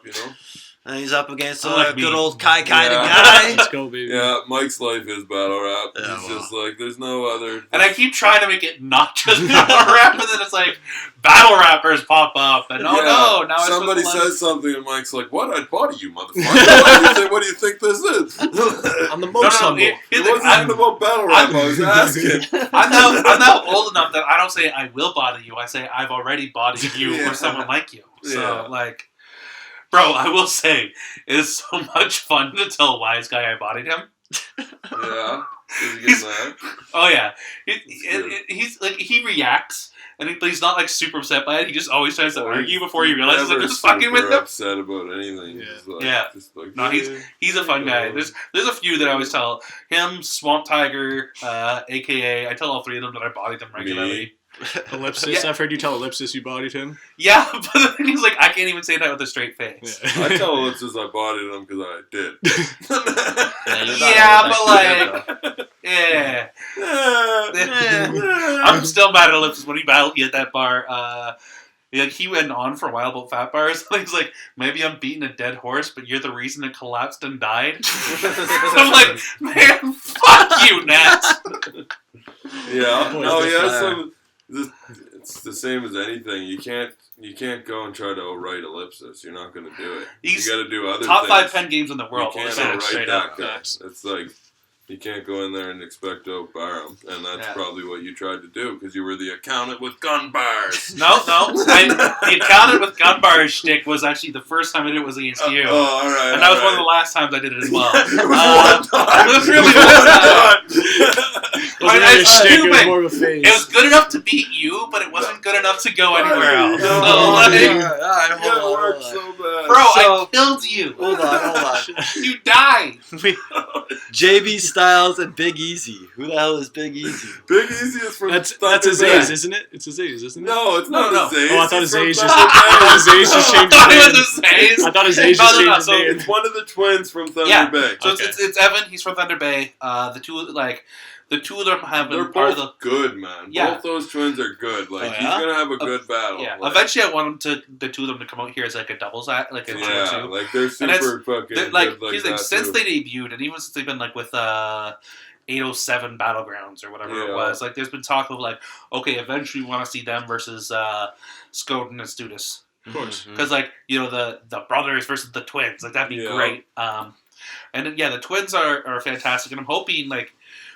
And he's up against a Unlike good me. old Kai kind of Yeah. guy. Let's go, baby. Yeah, Mike's life is battle rap. Yeah, He's well. just like, there's no other... And I keep trying to make it not just battle rap, and then it's like battle rappers pop up, and now somebody it's says something, and Mike's like, "What? I'd body you, motherfucker! What do you think this is?" I'm the most humble. It wasn't even about battle rap. I was asking. I'm now old enough that I don't say I will body you. I say I've already bodied you Yeah. or someone like you. So Yeah. like, bro, I will say it is so much fun to tell Wise Guy I bodied him. Yeah, did you He's- get mad? Oh yeah, good. he's like he reacts, but he's not like super upset by it. He just always tries to Well, argue before he realizes I'm Never just fucking with super him. upset about anything. Yeah. Just like, Yeah. Just like, No, he's a fun guy. There's a few that I always tell him, Swamp Tiger, aka I tell all 3 of them that I bodied them regularly. Ellipsis. Yeah. I've heard you tell Ellipsis you bodied him. Yeah, but the thing is, like, I can't even say that with a straight face. I tell Ellipsis I bodied him because I did. Yeah, but like, yeah. I'm still mad at Ellipsis when he battled. He had that bar. He went on for a while about fat bars. He's like, maybe I'm beating a dead horse, but you're the reason it collapsed and died. I'm like, man, fuck you, Nat. Yeah. Boys, No, that's yeah. It's the same as anything. You can't go and try to write Ellipsis. You're not going to do it. He's you got to do other Top things. 5 pen games in the world. You I'll can't say it write straight that up. guy. It's like you can't go in there and expect to outbar him, and that's Yeah. probably what you tried to do because you were the accountant with gun bars. No. The accountant with gun bar shtick was actually the first time I did it was against you. Oh, all right. And that was one of the last times I did it as well. It was one time. It was really It was one time. It wasn't I- really a shtick, it was stupid. more of a phase. It was good enough to beat you, but it wasn't good enough to go anywhere else. No, So, like, Alright, Yeah, it hold worked on. so bad. bro, I So- killed you. Hold on. You died. JB Styles and Big Easy. Who the hell is Big Easy? Big Easy is from That's Thunder his Bay. A's, isn't it? It's his A's, isn't it? No, it's not No. his A's. Oh, I thought his He's A's from just. Thunder I thought his Bay. A's just I changed thought it his was name. his A's. I thought his A's just No, changed his so name. It's one of the twins from Thunder Yeah. Bay. So Okay. it's Evan. He's from Thunder Bay. The two of them have They're been part of both the. good, man. Yeah. Both those twins are good. Like Oh, he's yeah? gonna have a good battle. Yeah. Like, Eventually, I want the 2 of them to come out here as like a doubles act, like a 2 yeah, and 2. like they're And it's- super fucking They're, like, good like here's that the thing, since too. they debuted, and even since they've been like with 807 Battlegrounds or whatever it Yeah. was, like there's been talk of like, okay, eventually we want to see them versus Skoden and Studis. Of course. Because like the brothers versus the twins, like that'd be Yeah. great. And then, yeah, the twins are fantastic, and I'm hoping like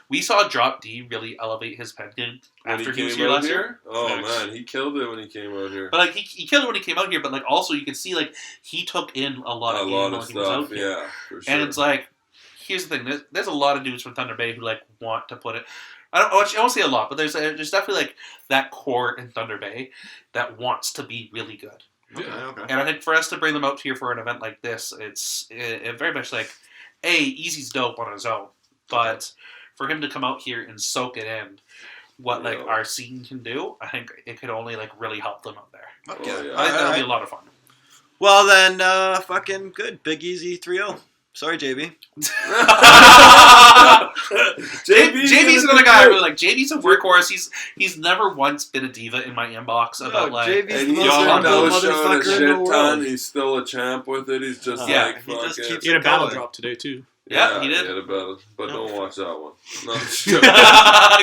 we saw Drop D really elevate his pen game When after he was came here out last year. Oh Facts. man, he killed it when he came out here. But like he killed it when he came out here, but like also you can see like he took in a lot A of game lot when of he was stuff, out here. yeah, for sure. And it's like here's the thing. There's a lot of dudes from Thunder Bay who like want to put it. I won't say a lot, but there's definitely like that core in Thunder Bay that wants to be really good. Okay. And I think for us to bring them out here for an event like this, it very much like, Easy's dope on his own, but for him to come out here and soak it in, what like our scene can do, I think it could only like really help them out there. Okay. Oh, yeah. I think that'll be a lot of fun. Well then, fucking good. Big Easy 3-0. Sorry, JB. JB's another guy I really like. JB's a workhorse. He's never once been a diva in my inbox about like. JB's And the he's most humble no showing a motherfucker in shit the ton. world. He's still a champ with it. He's just Yeah, like he just fucking. keeps He had a battle going. drop today too. Yeah, he did. He had a battle, but don't watch that one. No,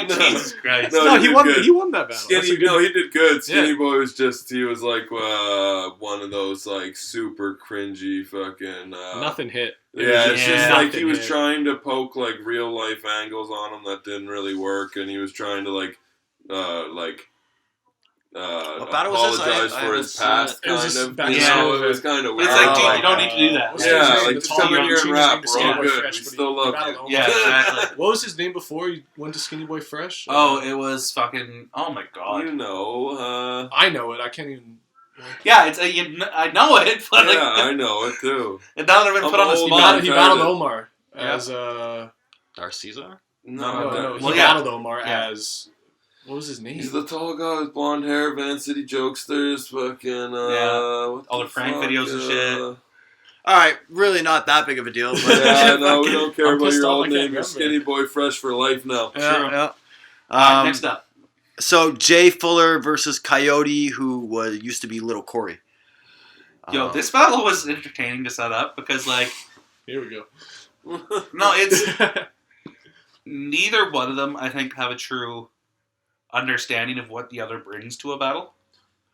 Jesus Christ. No, No, he he did won. good. He won that battle. That's Skinny, a good- no, he did good. Skinny Yeah. Boy was he was like one of those like super cringy fucking. Nothing hit. Yeah, it's just like he nothing was hit. trying to poke like real life angles on him that didn't really work, and he was trying to What battle was this? apologize I for his haven't past, seen it. It was kind just of. back You in know, school. it was kind of It's weird. like, dude, Oh, you don't need to do that. What's Yeah, his name? like The just tall come in young here and kid, rap. his We're name all was good. Fresh, We but still he love battled you. Omar. Yeah, exactly. What was his name before he went to Skinny Boy Fresh? Oh, it was fucking. Oh my god. You know, I know it. I can't even. Yeah, it's I know it, but yeah, like, I know it too. and now that I've been I'm put on the old, spot. He kinda. battled Omar Yeah. as Darth Caesar? no. He Well, yeah. battled Omar Yeah. as what was his name? He's the tall guy with blonde hair, Van City Jokesters, fucking, what All the Frank videos and shit. Alright, really not that big of a deal. But Yeah, no, we don't care I'm about pissed your off I old can't name. You're remember. Skinny Boy Fresh for life now. Yeah. Alright, next up. So Jay Fuller versus Coyote, who used to be Little Corey. Yo, this battle was entertaining to set up because like, Here we go. no, it's neither one of them I think have a true understanding of what the other brings to a battle.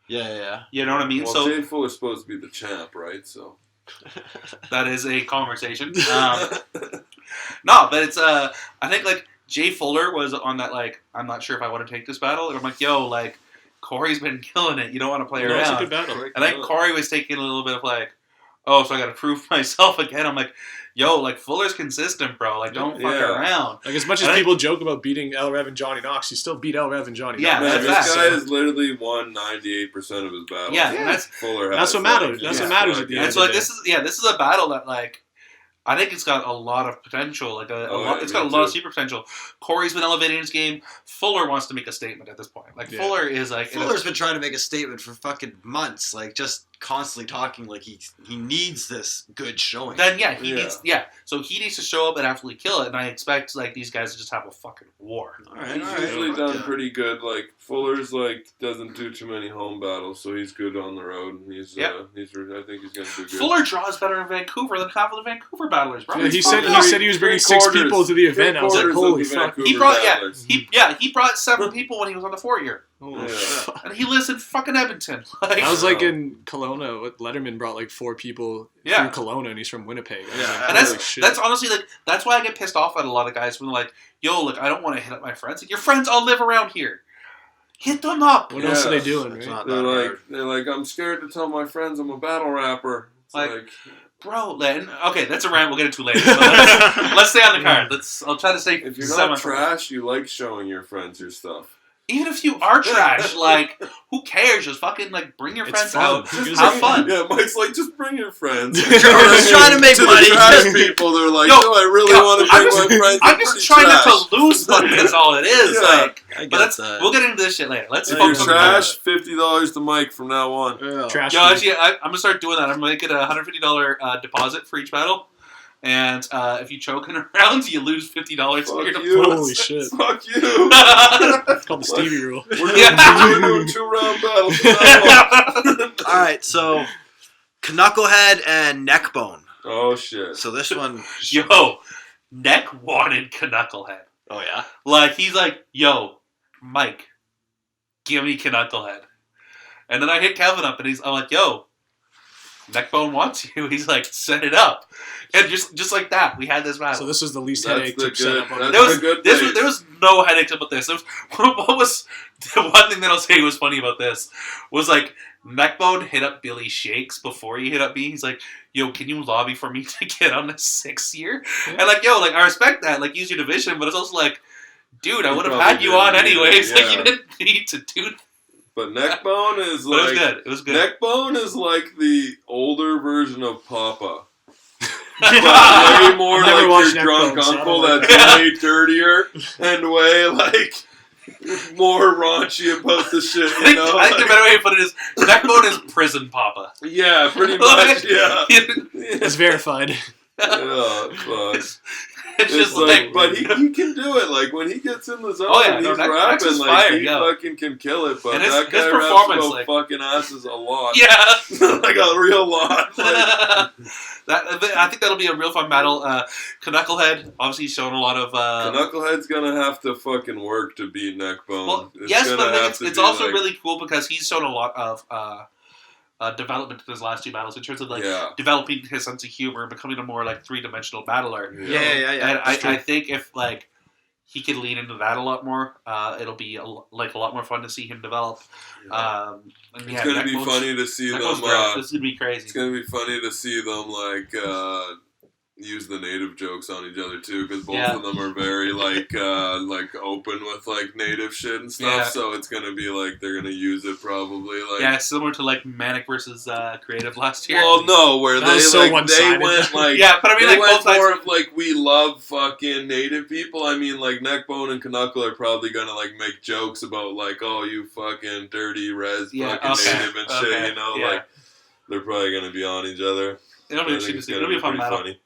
Yeah. You know what I mean? Well, So Jay Fuller's supposed to be the champ, right? So. that is a conversation. No, but it's I think like Jay Fuller was on that like I'm not sure if I want to take this battle, and I'm like, yo, like Corey's been killing it. You don't want to play No, it's a around. good battle. And I think Corey was taking a little bit of like, oh, so I got to prove myself again. I'm like, yo, like Fuller's consistent, bro. Like don't fuck Yeah. around. Like as much as And I- people joke about beating El Rev and Johnny Knox, he still beat El Rev and Johnny Yeah, Knox. Man, that's this that. guy has literally won 98% of his battles. Yeah, and that's Fuller has. That's what matters. That's what matters at the and end so of like the this is a battle that like I think it's got a lot of potential. Like a Oh, lot, yeah, it's got a me lot of too. super potential. Corey's been elevating his game. Fuller wants to make a statement at this point. Like Yeah. Fuller is like Fuller's been trying to make a statement for fucking months, like just constantly talking like he needs this good showing. then yeah, he Yeah. needs so he needs to show up and absolutely kill it. And I expect like these guys to just have a fucking war. Alright, He's usually fuck done yeah. pretty good. Like Fuller's like doesn't do too many home battles, so he's good on the road. And he's Yep. I think he's gonna do good. Fuller draws better in Vancouver than half of the Vancouver battlers, bro. Yeah, he It's said fucked up. he said he was bringing 6 Three-quarters- people to the event. I was like, three-quarters of holy the fuck. Vancouver He brought battlers. he brought 7 people when he was on the 4-year, Holy Yeah. fuck. and he lives in fucking Edmonton. Like, I was like in Kelowna. What Letterman brought like 4 people Yeah. through Kelowna, and he's from Winnipeg. I was Yeah. like, and holy shit. that's honestly like that's why I get pissed off at a lot of guys when they're like, yo, like I don't want to hit up my friends. Like your friends all live around here. Hit them up. What else are Yeah. they doing? It's Right? not They're that like hard. I'm scared to tell my friends I'm a battle rapper. It's Like- Bro, then okay, that's a rant we'll get into later. So let's stay on the card. I'll try to stay if you're semi- not trash, you like showing your friends your stuff. Even if you are trash, like who cares? Just fucking like bring your It's friends fun. out. Who gives Have a fun. Yeah, Mike's like, just bring your friends. We're just trying to make To money. the trash people, they're like, Yo, no, I really yo, want to I'm bring just- my friends. I'm They're just pretty trying trash. not to lose money. That's all it is. Yeah. Like, I but get that's that. we'll get into this shit later. Let's If you're focus on the trash, $50 to Mike from now on. Yeah. Trash. Yo, food. actually, I'm gonna start doing that. I'm gonna make it a $150 deposit for each battle, and if you choke in a round, you lose $50 for your Fuck you. deposit. Holy shit. Fuck you. It's called the Stevie rule. We're doing, Yeah. we're doing 2-round battles from now on. Alright, so Knucklehead and Neckbone. Oh, shit. So this one. Yo, Neck wanted Knucklehead. Oh yeah. Like he's like, yo, Mike, give me Knucklehead. And then I hit Kevin up, and I'm like, yo, Neckbone wants you. He's like, set it up. And just like that, we had this battle. So this was the least That's headache the to set up. good- On that's the the good there was no headaches about this. What was the one thing that I'll say was funny about this was like Neckbone hit up Billy Shakes before he hit up me. He's like, yo, can you lobby for me to get on the 6th year? Yeah. And like, yo, like I respect that. Like, use your division, but it's also like, dude, I You would have probably had you on didn't need it, anyways. Like, yeah. you didn't need to do that. But Neckbone is But like... it was good. It was good. Neckbone is like the older version of Papa. But way more I've never like watched your drunk Neckbone, so I uncle don't like that's way dirtier and way like more raunchy about the shit, I think, I think the Like, better way to put it is Neckbone is prison Papa. yeah, pretty much, yeah. It's verified. Yeah, fuck. It's just like, like, but he can do it. Like when he gets in the zone, Oh, yeah, and no, he's Nex rapping, is like fire, he yeah. fucking can kill it. But And his that guy raps performance, about like- fucking asses a lot, yeah. like a real lot. Like, I think that'll be a real fun battle. Knucklehead, obviously, showing a lot of. Knucklehead's gonna have to fucking work to beat Neckbone. Well, It's yes, gonna but I think have it's, to it's be also like- really cool because he's shown a lot of development in his last two battles in terms of like yeah. developing his sense of humor, becoming a more like 3-dimensional battler. Yeah. And That's I true. think if like he could lean into that a lot more, it'll be a lot more fun to see him develop. And It's yeah, gonna be Neckbone's- funny to see Neckbone's them. great. This is gonna be crazy. It's gonna be funny to see them like use the native jokes on each other too, because both Yeah. of them are very like open with like native shit and stuff. Yeah. So it's gonna be like they're gonna use it probably like. Yeah, similar to like Manic versus Creative last year. Well, no, where That they was so like they one-sided. went like yeah, but I mean they like went both sides. more of like we love fucking native people. I mean like Neckbone and Knuckle are probably gonna like make jokes about like oh you fucking dirty res Yeah, fucking okay, native and shit. okay, You know yeah. like they're probably gonna be on each other. It'll I be think interesting to it's see. gonna It'll be a fun pretty battle. funny.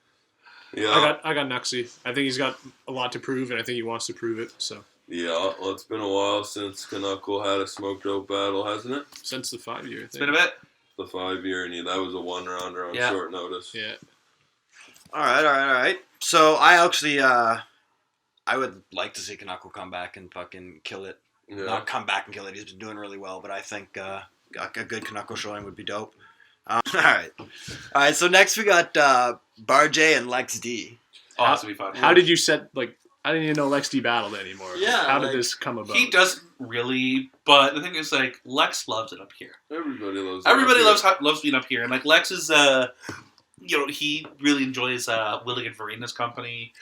Yeah. I got Nuxie. I think he's got a lot to prove, and I think he wants to prove it. So Yeah, well, it's been a while since Knuckle had a smoke dope battle, hasn't it? since the 5-year, I It's think. been a bit. The 5-year, and that was a one-rounder on Yeah. short notice. Yeah. All right. So I actually, I would like to see Knuckle come back and fucking kill it. Yeah. Not come back and kill it. He's been doing really well, but I think a good Knuckle showing would be dope. All right. So next we got Bar J and Lex D. Oh, this will be fun. How did you set like? I didn't even know Lex D battled anymore. Yeah, How did like, this come about? He doesn't really, but the thing is, like, Lex loves it up here. Everybody loves. Everybody Rocky. loves being up here, and like Lex is, he really enjoys Willie and Verina's company.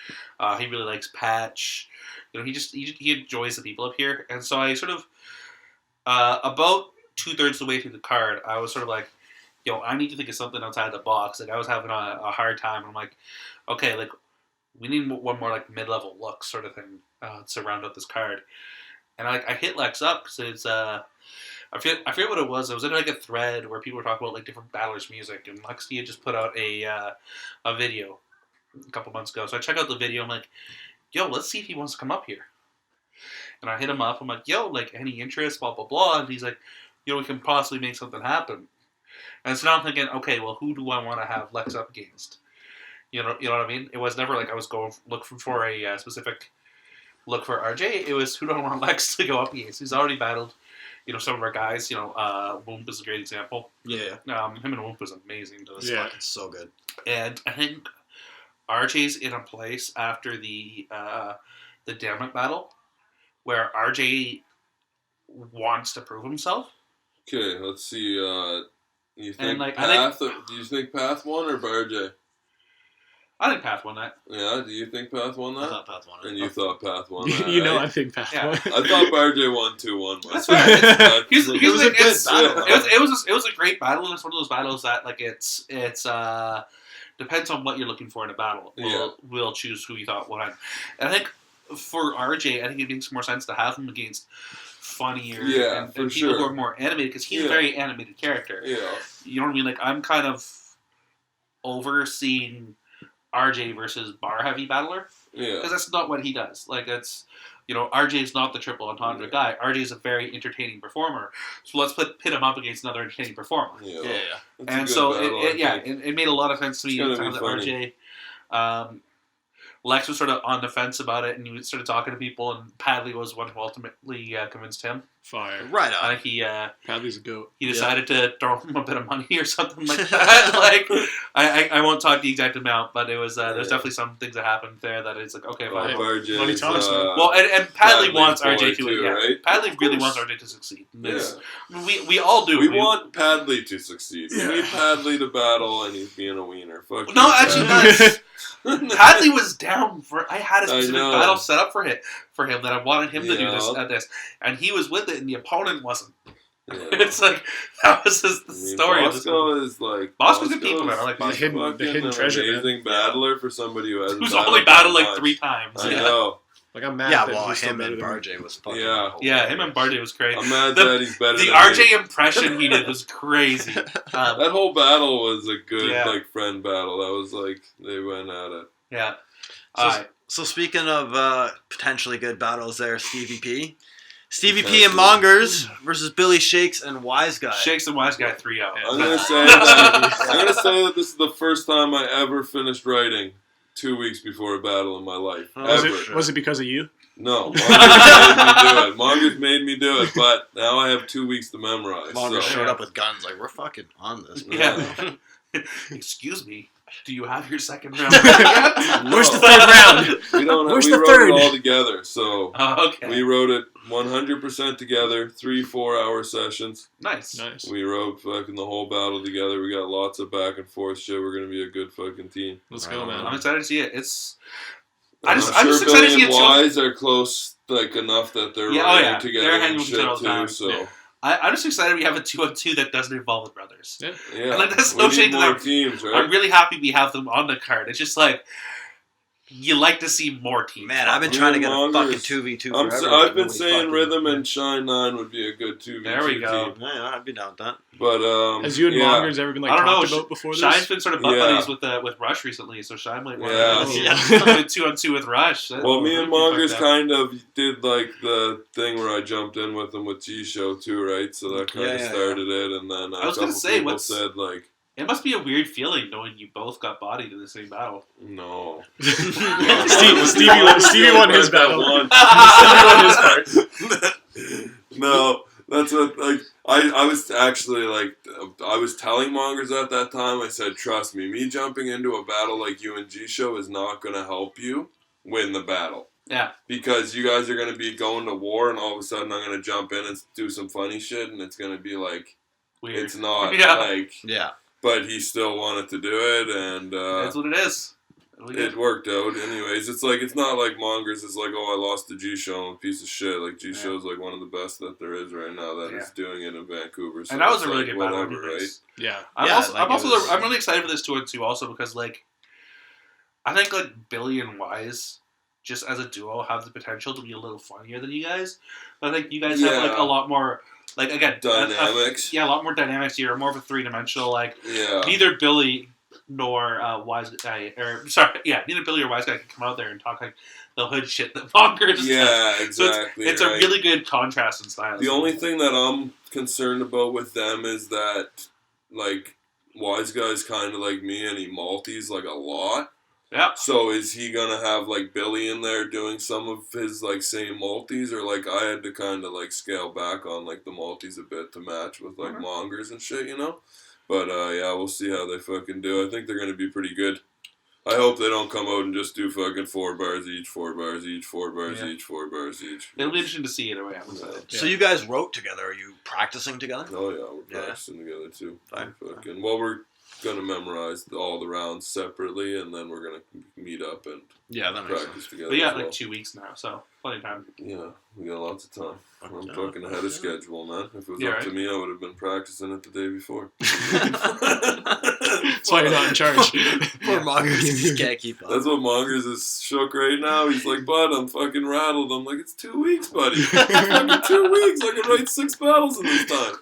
He really likes Patch. He enjoys the people up here, and so I sort of about 2/3 of the way through the card, I was sort of like, I need to think of something outside the box. Like I was having a hard time, and I'm like, okay, like we need one more like mid-level look sort of thing to round out this card. And I hit Lex up because it's I forget what it was. It was in like a thread where people were talking about like different battlers' music, and Lex D had just put out a video a couple months ago. So I check out the video. I'm like, let's see if he wants to come up here. And I hit him up. I'm like, like any interest? Blah blah blah. And he's like, we can possibly make something happen. And so now I'm thinking, okay, well, who do I want to have Lex up against? You know what I mean? It was never like I was going looking for a specific look for RJ. It was who do I want Lex to go up against? He's already battled, some of our guys. Whoomp is a great example. Yeah. Him and Whoomp was amazing to this. Yeah. It's so good. And I think RJ's in a place after the Damn It battle where RJ wants to prove himself. Okay, let's see. You think And, like, I Path? Do you think Path won or Bar J? I think Path won that. Yeah, do you think Path won I that? thought Path won it. And you thought Path won that? you know, right? I think Pat. Yeah. won. I thought Bar J won 2-1 That's myself. right. That's- Here's It the was a thing, good it's- battle. It was a great battle, and it's one of those battles that like it's depends on what you're looking for in a battle. We'll choose who you thought won. And I think for RJ, I think it makes more sense to have him against funnier and for people who sure. are more animated because he's a Yeah. very animated character. Yeah. You know what I mean? Like I'm kind of overseeing RJ versus bar heavy battler Yeah. because that's not what he does. Like it's. RJ is not the triple entendre guy. RJ is a very entertaining performer. So let's pit him up against another entertaining performer. Yeah. Yeah. It's a And good so battle, I think. it made a lot of sense to me It's to gonna have be the funny. RJ. Lex was sort of on the fence about it, and he started talking to people, and Padley was one who ultimately convinced him. Fire. Right on. Padley's a goat. He decided to throw him a bit of money or something like that. Like, I won't talk the exact amount, but it was there's definitely some things that happened there that it's like, okay, fine. RJ's, Money talks, man. Well, and Padley wants boy RJ to too, yeah. right? Padley Of really course. wants RJ to succeed. Yeah. We all do. We want Padley to succeed. We need Padley to battle, and he's being a wiener. Fuck No, you, actually, Padley. Padley was down for. I had a specific know. battle set up for him that I wanted him to do Yeah. this, and he was with it, and the opponent wasn't. Yeah. It's like that was the story of this. Bosco is like Bosco's good people, man. I like He's Bosco. The hidden fucking treasure, man. amazing battler for somebody who hasn't Who's battled only that battled like much. 3 times. I Yeah. know. Like I'm mad. Yeah, that well, he's still him better and than me. RJ was fucking. Yeah. Yeah, him and Barty was great. I'm mad The- that he's better The than RJ me. impression he did was crazy. That whole battle was a good Yeah. like friend battle. That was like they went at it. Yeah. So speaking of potentially good battles there, Stevie P and Potentially. Mongers versus Billy Shakes and Wise Guy. Shakes and Wise Guy 3-0. I'm gonna say that this is the first time I ever finished writing 2 weeks before a battle in my life. Ever. Was it because of you? No, Mongers made me do it, but now I have 2 weeks to memorize. Mongers so. showed up with guns like, we're fucking on this. Yeah. Excuse me. Do you have your second round? Where's the third round? We don't. Where's we the wrote third? it all together, so Oh, okay. we wrote it 100% together. 3-4 hour sessions. Nice. We wrote fucking the whole battle together. We got lots of back and forth shit. We're gonna be a good fucking team. Let's go, man. I'm excited to see it. It's. I'm I'm sure just excited Billy to see and it. Wise are close, like enough that they're Yeah, writing together They're and hanging with each other all shit the time. too. So Yeah. I'm just excited we have a 2-on-2 that doesn't involve the brothers. Yeah. yeah, Like, that's we no need shade to more them. teams, right? I'm really happy we have them on the card. It's just like you like to see more teams. Man, I've been Me trying to and get a Mongers. fucking 2v2 I've forever. been saying Rhythm and Shine 9 would be a good 2v2 There we go. team. Yeah, I'd be down with that. But Has you and yeah. Mongers ever been like I don't know. talked about before this? Shine's been sort of butt Yeah. buddies with Rush recently, so Shine might want Yeah. to Yeah. 2-on-2 with Rush. Well, me and Fuck Mongers that. kind of did like the thing where I jumped in with him with G-Show too, right? So that kind of Yeah. started it, and then I was a gonna couple say, people said like, It must be a weird feeling knowing you both got bodied in the same battle. no. Stevie won his battle. No, that's what like I was actually like I was telling Mongers at that time. I said, trust me jumping into a battle like you and G-Show is not going to help you win the battle. Yeah. Because you guys are going to be going to war, and all of a sudden I'm going to jump in and do some funny shit, and it's going to be like Weird. it's not Yeah. like. Yeah. But he still wanted to do it, and That's what it is. it worked out. Anyways, it's like it's not like Mongers is like, oh, I lost to G-Show, I'm a piece of shit. Like G-Show's like one of the best that there is right now that is doing it in Vancouver. So And that was it's a really like, good battle. whatever, right? Yeah. I'm really excited for this 2-on-2 also because like I think like Billy and Wise just as a duo have the potential to be a little funnier than you guys. I think you guys have like a lot more like again Dynamics. a lot more dynamics here, more of a 3-dimensional like Yeah. neither Billy nor Wise Guy neither Billy or Wise Guy can come out there and talk like the hood shit that Mongers does. Yeah, exactly. So it's right. a really good contrast in style. The only thing that I'm concerned about with them is that, like, Wise Guy's kind of like me and he multis, like, a lot. Yeah. So is he going to have, like, Billy in there doing some of his, like, same multis? Or, like, I had to kind of, like, scale back on, like, the multis a bit to match with, like, Mongers and shit, you know? But, yeah, we'll see how they fucking do. I think they're going to be pretty good. I hope they don't come out and just do fucking 4 bars each, 4 bars each, 4 bars each, 4 bars each. It'll be interesting to see either way. I'm excited. So you guys wrote together. Are you practicing together? Oh yeah, we're practicing together too. Fine. Fucking, well, we're gonna memorize all the rounds separately, and then we're gonna meet up and Yeah, that makes practice together. But yeah, as well. like 2 weeks now, so plenty of time. Yeah, we got lots of time. I'm Yeah. fucking ahead of schedule, man. If it was Yeah, up right. to me, I would have been practicing it the day before. That's why you're not in charge. Poor Mongers, he just can't keep up. That's what Mongers is shook right now. He's like, bud, I'm fucking rattled. I'm like, it's 2 weeks, buddy. It's fucking 2 weeks. I can write 6 battles in this time.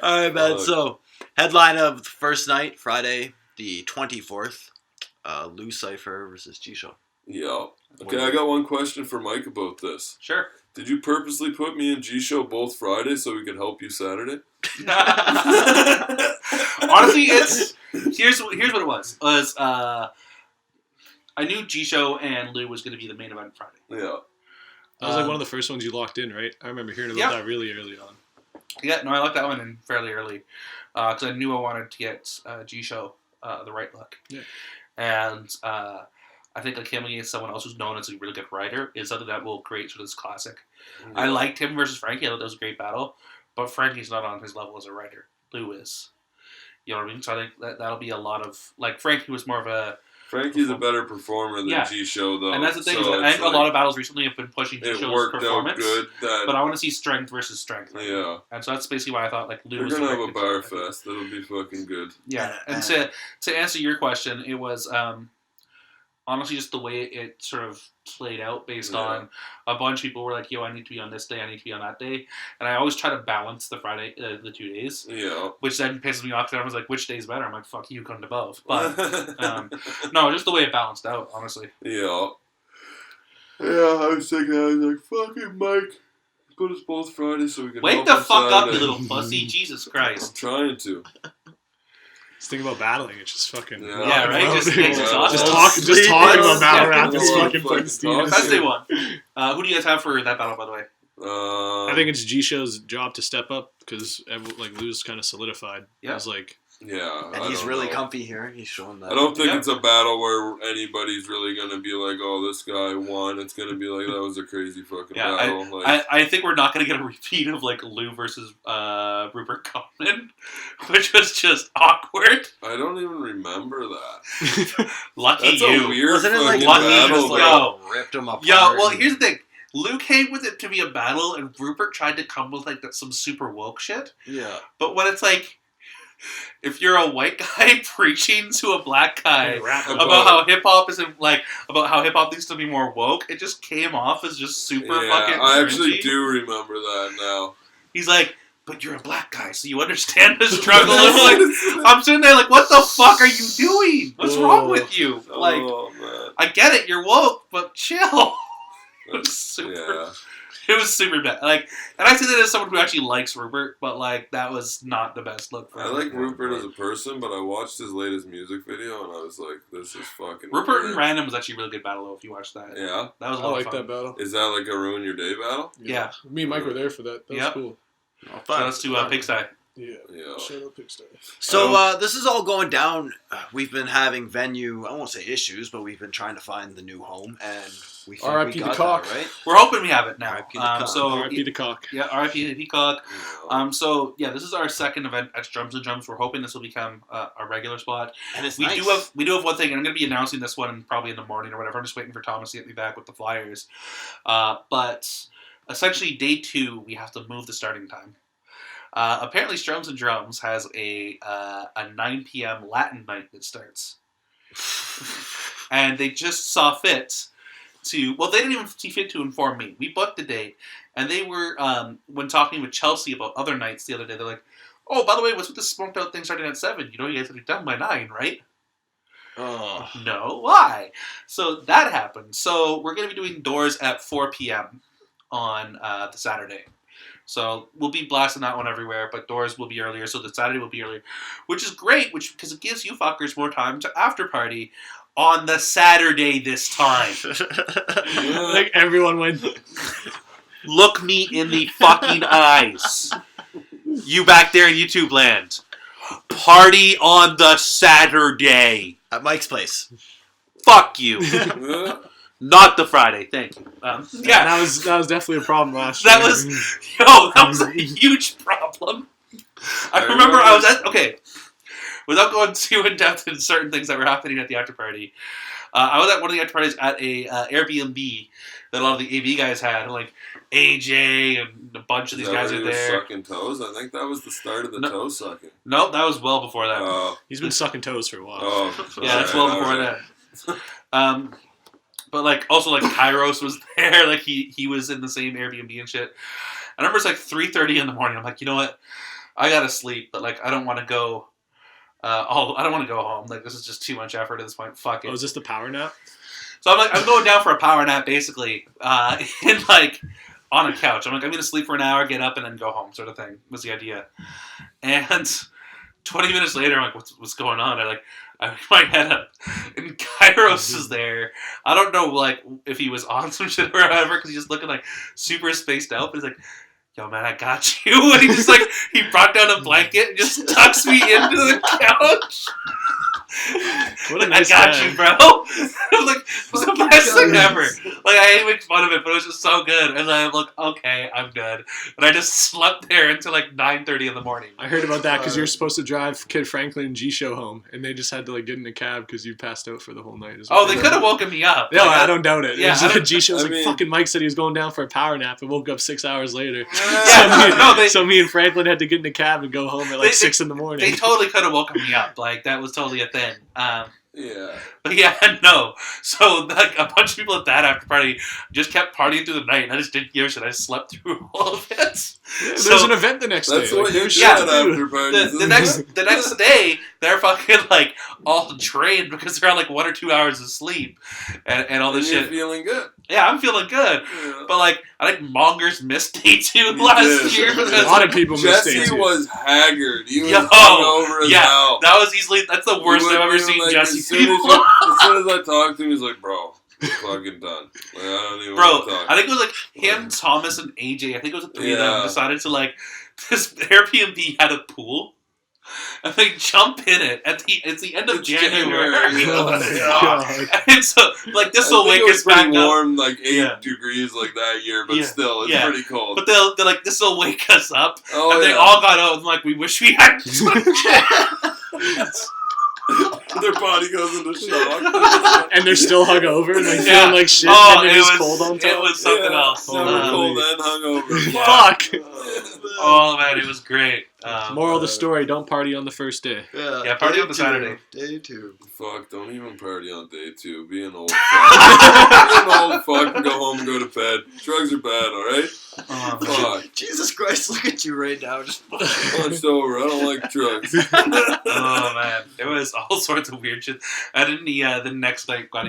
All right, man. So, headline of the first night, Friday, the 24th, Lou Cypher versus G-Show. Yeah. Okay, I got one question for Mike about this. Sure. Did you purposely put me and G-Show both Fridays so we could help you Saturday? Honestly, here's what it was. I knew G-Show and Lou was going to be the main event Friday. Yeah. That was like one of the first ones you locked in, right? I remember hearing about that really early on. Yeah, no, I locked that one in fairly early because I knew I wanted to get G-Show the right look. Yeah. And I think like him against someone else who's known as a really good rider is something that will create sort of this classic. Yeah. I liked him versus Frankie. I thought that was a great battle, but Frankie's not on his level as a rider. Lou is. You know what I mean? So I think that'll be a lot of like Frankie was more of a. Frankie's a better performer than G-Show, though. And that's the thing. So I think a lot of battles recently have been pushing it G-Show's worked performance. out good. But I want to see strength versus strength. Right? Yeah. And so that's basically why I thought like Lou We're was gonna have a the bar right fest. That'll be fucking good. Yeah. And to answer your question, it was honestly just the way it sort of played out based on a bunch of people were like, yo, I need to be on this day, I need to be on that day. And I always try to balance the Friday, the 2 days. Yeah. Which then pisses me off because I was like, which day's better? I'm like, fuck you, come to both. But, no, just the way it balanced out, honestly. Yeah. Yeah, I was thinking, I was like, fucking Mike, put us both Friday so we can Wake help the us fuck up, Saturday. you little pussy. Jesus I'm Christ. trying to. Just think about battling. It's just fucking. Yeah, right? Just Just talking about battle rap is fucking putting Steve. That's day one. Who do you guys have for that battle, by the way? I think it's G-Show's job to step up because like Lou's kind of solidified. Yeah. It was like. Yeah. And he's really comfy here. He's showing that. I don't think it's a battle where anybody's really going to be like, oh, this guy won. It's going to be like, that was a crazy fucking battle. I think we're not going to get a repeat of like Lou versus Rupert Coleman, which was just awkward. I don't even remember that. Lucky That's you. a weird Wasn't it like fucking Lucky battle. just like ripped him apart? Well, here's the thing. Lou came with it to be a battle, and Rupert tried to come with like some super woke shit. Yeah. But when it's like, if you're a white guy preaching to a black guy about how hip hop isn't like about how hip hop needs to be more woke, it just came off as just super fucking. I actually cringy. do remember that now. He's like, but you're a black guy, so you understand the struggle. I'm sitting there like, what the fuck are you doing? What's wrong with you? Like, man. I get it, you're woke, but chill. It was super. Yeah. It was super bad. Like, and I say that as someone who actually likes Rupert, but like that was not the best look for I him. like Rupert as a person, but I watched his latest music video and I was like, this is fucking Rupert weird. and Random was actually a really good battle though, if you watched that. Yeah? That was a I lot like of fun. that battle. Is that like a Ruin Your Day battle? Yeah. Me and Mike were there for that. That was cool. Shout outs to Pigsty. Yeah. Yeah. Shout out Pigsty. So this is all going down. We've been having venue, I won't say issues, but we've been trying to find the new home, and we think R.I.P. we the got Cock. that, right? We're hoping we have it now. R.I.P. the Cock. So R.I.P. the Cock. Yeah, R.I.P. the Peacock. Yeah. So yeah, this is our second event at Drums and Jumps. We're hoping this will become a regular spot. And it's We nice. do have one thing, and I'm going to be announcing this one probably in the morning or whatever. I'm just waiting for Thomas to get me back with the flyers. But essentially, day 2, we have to move the starting time. Apparently, Strums and Drums has a 9 p.m. Latin night that starts. And they just saw fit to... Well, they didn't even see fit to inform me. We booked the date, and they were, when talking with Chelsea about other nights the other day, they're like, oh, by the way, what's with this smoked out thing starting at 7? You know you guys have to be done by 9, right? Oh. No, why? So that happened. So we're going to be doing doors at 4 p.m. on the Saturday. So we'll be blasting that one everywhere, but doors will be earlier, so the Saturday will be earlier, which is great, because it gives you fuckers more time to after party on the Saturday this time. Like everyone went. Look me in the fucking eyes. You back there in YouTube land. Party on the Saturday. At Mike's place. Fuck you. Yeah. Not the Friday. Thank you. Yeah. That was definitely a problem last That year. that was a huge problem. I remember I was at, without going too in depth in certain things that were happening at the after party, I was at one of the after parties at a Airbnb that a lot of the AV guys had, and like AJ and a bunch of these guys are there. Sucking toes? I think that was the start of the toe sucking. Nope, that was well before that. Oh. He's been sucking toes for a while. Oh. Yeah, that's well before that. But like also like Kairos was there, like he was in the same Airbnb and shit. I remember it's like 3:30 in the morning. I'm like, you know what? I gotta sleep, but like I don't want to go. I don't want to go home. Like this is just too much effort at this point. Fuck it. Oh, is this the power nap? So I'm going down for a power nap basically, in like on a couch. I'm like I'm gonna sleep for an hour, get up, and then go home, sort of thing. Was the idea. And 20 minutes later, I'm like, what's going on? I pick my head up, and Kairos is there. I don't know, like, if he was on some shit or whatever, because he's just looking, like, super spaced out, but he's like, yo, man, I got you. And he just, like, he brought down a blanket and just tucks me into the couch. What a nice I got guy. you, bro. Like, it was the best thing ever. Like, I hate making fun of it, but it was just so good. And I'm like, okay, I'm good. And I just slept there until like 9:30 in the morning. I heard about that because you were supposed to drive Kid Franklin and G-Show home, and they just had to like get in a cab because you passed out for the whole night. Oh, they could have woken me up. No, Like, I don't doubt it. Yeah, Yeah, G-Show was I like, mean- fucking Mike said he was going down for a power nap and woke up 6 hours later. Yeah, So me and Franklin had to get in the cab and go home at like 6 in the morning. They totally could have woken me up. Like, that was totally a thing. Yeah. But yeah, no. So, like, a bunch of people at that after party just kept partying through the night, and I just didn't give a shit. I just slept through all of it. Yeah, So- there's an event the next That's day. what Like, you there's did shit to do. after parties. The next day, they're fucking, like, all drained because they're on, like, 1 or 2 hours of sleep and all this You're shit. feeling good. Yeah, I'm feeling good. Yeah. But, like, I think Mongers missed day 2 He last did. year A because lot of people missed day Jesse two. was haggard. He was Yo, hungover as yeah, hell. that was easily, that's the worst He I've would ever be seen like, Jesse as soon as feel. as soon as I talked to him, he's like, bro, I'm fucking done. Like, I don't even Bro, want to talk. I think it was like him, Thomas, and AJ. I think it was the three of them Yeah. decided to like this Airbnb had a pool, and they jump in it it's the end of It's January. January. Oh my God. And so like this will I think wake it was us back pretty up. warm, like 8 Yeah. degrees like that year, but Yeah. still, it's Yeah. pretty cold. But they're like this will wake us up, oh, and they yeah. all got out and like we wish we had. Their body goes into shock. And they're still hungover and like Yeah. feeling like shit. Oh, and it it is was cold on it top. was something Yeah, else. Never cold and hungover. Fuck. Oh man, it was great. Moral of the story: don't party on the first day. Yeah, party day on the 2, Saturday. Day 2. Fuck, don't even party on day 2. Be an old fuck. Be an old fuck and go home and go to bed. Drugs are bad, alright? Oh, man. Fuck. Jesus Christ, look at you right now. Just Punched over. I don't like drugs. Oh man, it was all sorts of weird shit. And then the next night got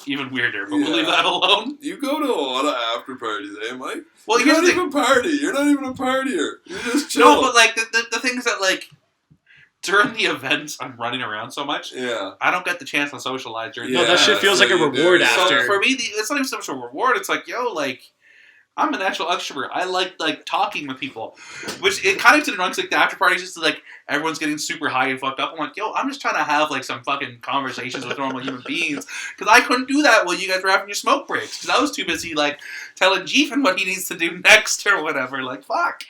even weirder. But we'll leave Yeah. that alone. You go to a lot of after parties, eh, Mike? Well, You're here's not the thing. even party. You're not even a partier. You're just chill. No, but like the thing is that like during the events, I'm running around so much. Yeah. I don't get the chance to socialize during. No, the that shit events. feels like a so you do. reward So after. So for me, it's not even so much a reward. It's like, yo, like, I'm a natural extrovert. I like talking with people, which it kind of to the wrong. Like the after parties, just like everyone's getting super high and fucked up. I'm like, yo, I'm just trying to have like some fucking conversations with normal human beings because I couldn't do that while you guys were having your smoke breaks because I was too busy like telling Jeefin what he needs to do next or whatever. Like, fuck.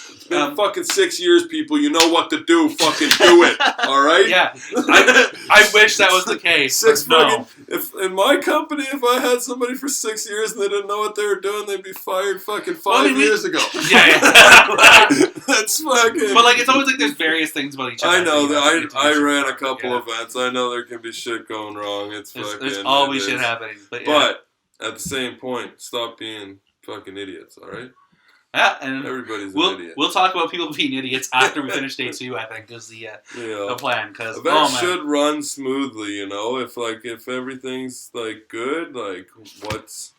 It's been fucking 6 years, people. You know what to do. Fucking do it. All right? Yeah, I wish that was the case. Six but no. fucking. If in my company, if I had somebody for 6 years and they didn't know what they were doing, they'd be fired fucking 5 Well, I mean, years ago. Yeah. That's fucking. But like, it's always like there's various things about each other. I know you that have to do I shit ran for. a couple Yeah. events. I know there can be shit going wrong. It's fucking. There's always it shit is. happening. But yeah. But at the same point, stop being fucking idiots. All right. Yeah, and Everybody's an we'll idiot. we'll talk about people being idiots after we finish day 2. I think is the Yeah. plan because Events should run smoothly, you know. If everything's like good, like what's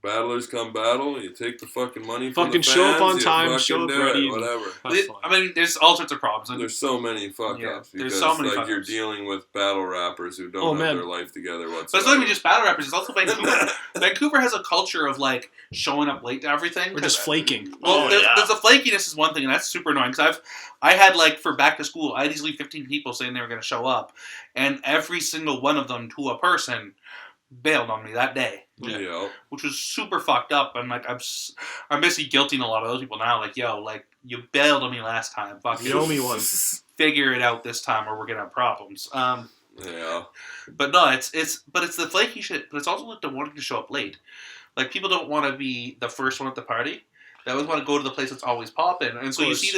battlers come battle, you take the fucking money from Fucking the show up fans, on you time, fucking show up do ready, it, and- whatever. Have fun. I mean, there's all sorts of problems. And There's so many fuck Yeah, ups there's because so many like fuck you're ups. dealing with battle rappers who don't Oh, have man. their life together whatsoever. but it's not even just battle rappers. It's also Vancouver. Vancouver has a culture of like showing up late to everything. We're just flaking. Well, there's a flakiness is one thing, and that's super annoying. Because I had like for back to school, I had easily 15 people saying they were going to show up, and every single one of them to a person bailed on me that day, Yeah. which was super fucked up. And like I'm basically guilting a lot of those people now. Like, yo, like you bailed on me last time. Fuck You owe me one. Figure it out this time, or we're gonna have problems. Yeah. But no, it's the flaky shit. But it's also like the wanting to show up late. Like people don't want to be the first one at the party. They always want to go to the place that's always popping. And so you see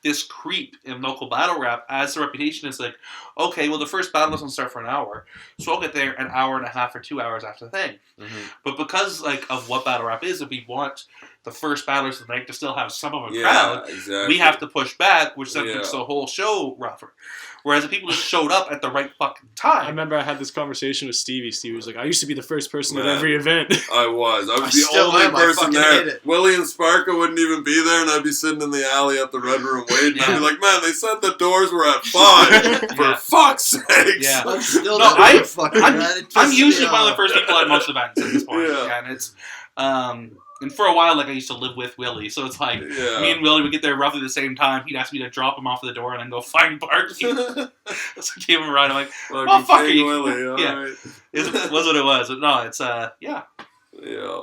this creep in local battle rap as the reputation is like, okay, well the first battle doesn't start for an hour, so I'll get there an hour and a half or 2 hours after the thing. Mm-hmm. But because like of what battle rap is, if we want the first battlers of the night to still have some of a Yeah, crowd. exactly. We have to push back, which then Yeah. makes the whole show rougher. Whereas if people just showed up at the right fucking I time. remember I had this conversation with Stevie. Stevie was like, I used to be the first person at Man. every event. I was I the still only am. I person fucking hate there. it. Willie and Sparka wouldn't even be there, and I'd be sitting in the alley at the Red Room waiting. I'd be like, man, they said the doors were at 5. For Yeah. fuck's sakes. Yeah. I'm still No, not I- a fucking I'm, man. It I'm pisses usually me one of the off. first people at most events at this point. Yeah. And it's, and for a while, like I used to live with Willie, so it's like Yeah. me and Willie would get there roughly the same time. He'd ask me to drop him off at the door and then go find parking. So I gave him a ride. I'm like, Fucking fuck King you. Willie, all Yeah. right. it was what it was. But no, it's yeah. Yeah.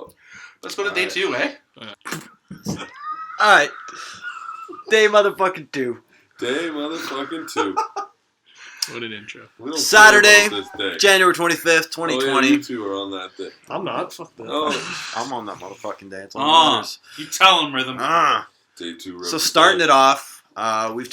Let's go to day Alright. 2, eh? Alright. Day motherfucking 2. Day motherfucking 2. What an intro. We don't care Saturday, about this day. January 25th, 2020. Oh, yeah, you two are on that day. I'm not. Fuck that. Oh, I'm on that motherfucking day. It's all Oh. that matters. You tell him, Rhythm. day 2. So starting it off, we've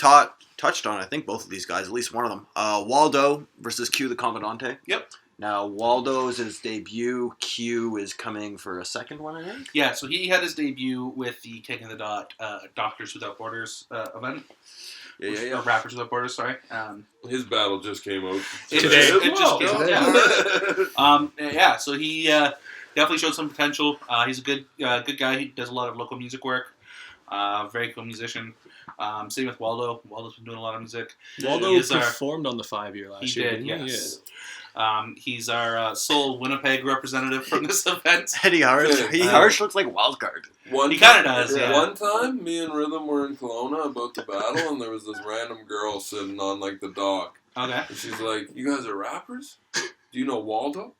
touched on, I think, both of these guys, at least one of them. Waldo versus Q the Commandante. Yep. Now, Waldo's his debut. Q is coming for a second one, I think. Yeah, so he had his debut with the King of the Dot Doctors Without Borders event. Or Rappers Without Borders, sorry. His battle just came out. Today. It just came out, Yeah. yeah, so he definitely showed some potential. He's a good guy. He does a lot of local music work. Very cool musician. Same with Waldo. Waldo's been doing a lot of music. Waldo He is our- performed on the 5-year last He year. did, didn't he? yes. He's our sole Winnipeg representative from this event. Eddie Harsh. Okay. Harsh looks like wild card. One He kinda does, yeah. One time, me and Rhythm were in Kelowna about the battle, and there was this random girl sitting on, like, the dock. Okay. And she's like, you guys are rappers? Do you know Waldo?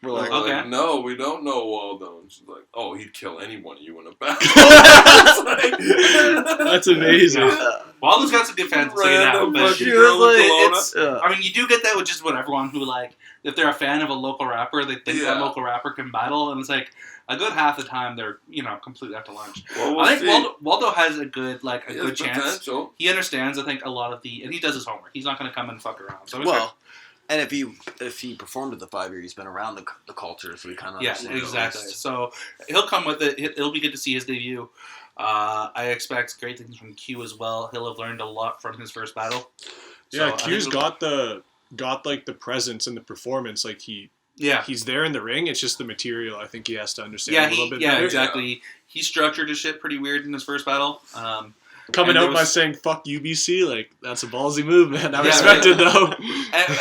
We're like, We're Okay. like, no, we don't know Waldo. And she's like, oh, he'd kill any one of you in a battle. It's like- That's amazing. Yeah. Waldo's got some good fans, I'll say that. Random But fucking she girl was in like, Kelowna. it's, I mean, you do get that with just about everyone who, like, if they're a fan of a local rapper, they think that Yeah. local rapper can battle, and it's like a good half the time they're, completely out to lunch. Well, we'll I think see. Waldo has a good, He good has chance. potential. He understands, I think, a lot of and he does his homework. He's not going to come and fuck around. So I'm well, and if he performed at the 5-year, he's been around the culture, so he kind of yeah, understands. exactly. the rest. So he'll come with it. It'll be good to see his debut. I expect great things from Q as well. He'll have learned a lot from his first battle. So Yeah, I Q's think got the presence and the performance. Like yeah. he's there in the ring. It's just the material. I think he has to understand Yeah, a little bit yeah, better. exactly. He structured his shit pretty weird in his first battle. Coming And out there by was- saying "fuck UBC," like that's a ballsy move, man. I Yeah, respect right. it though.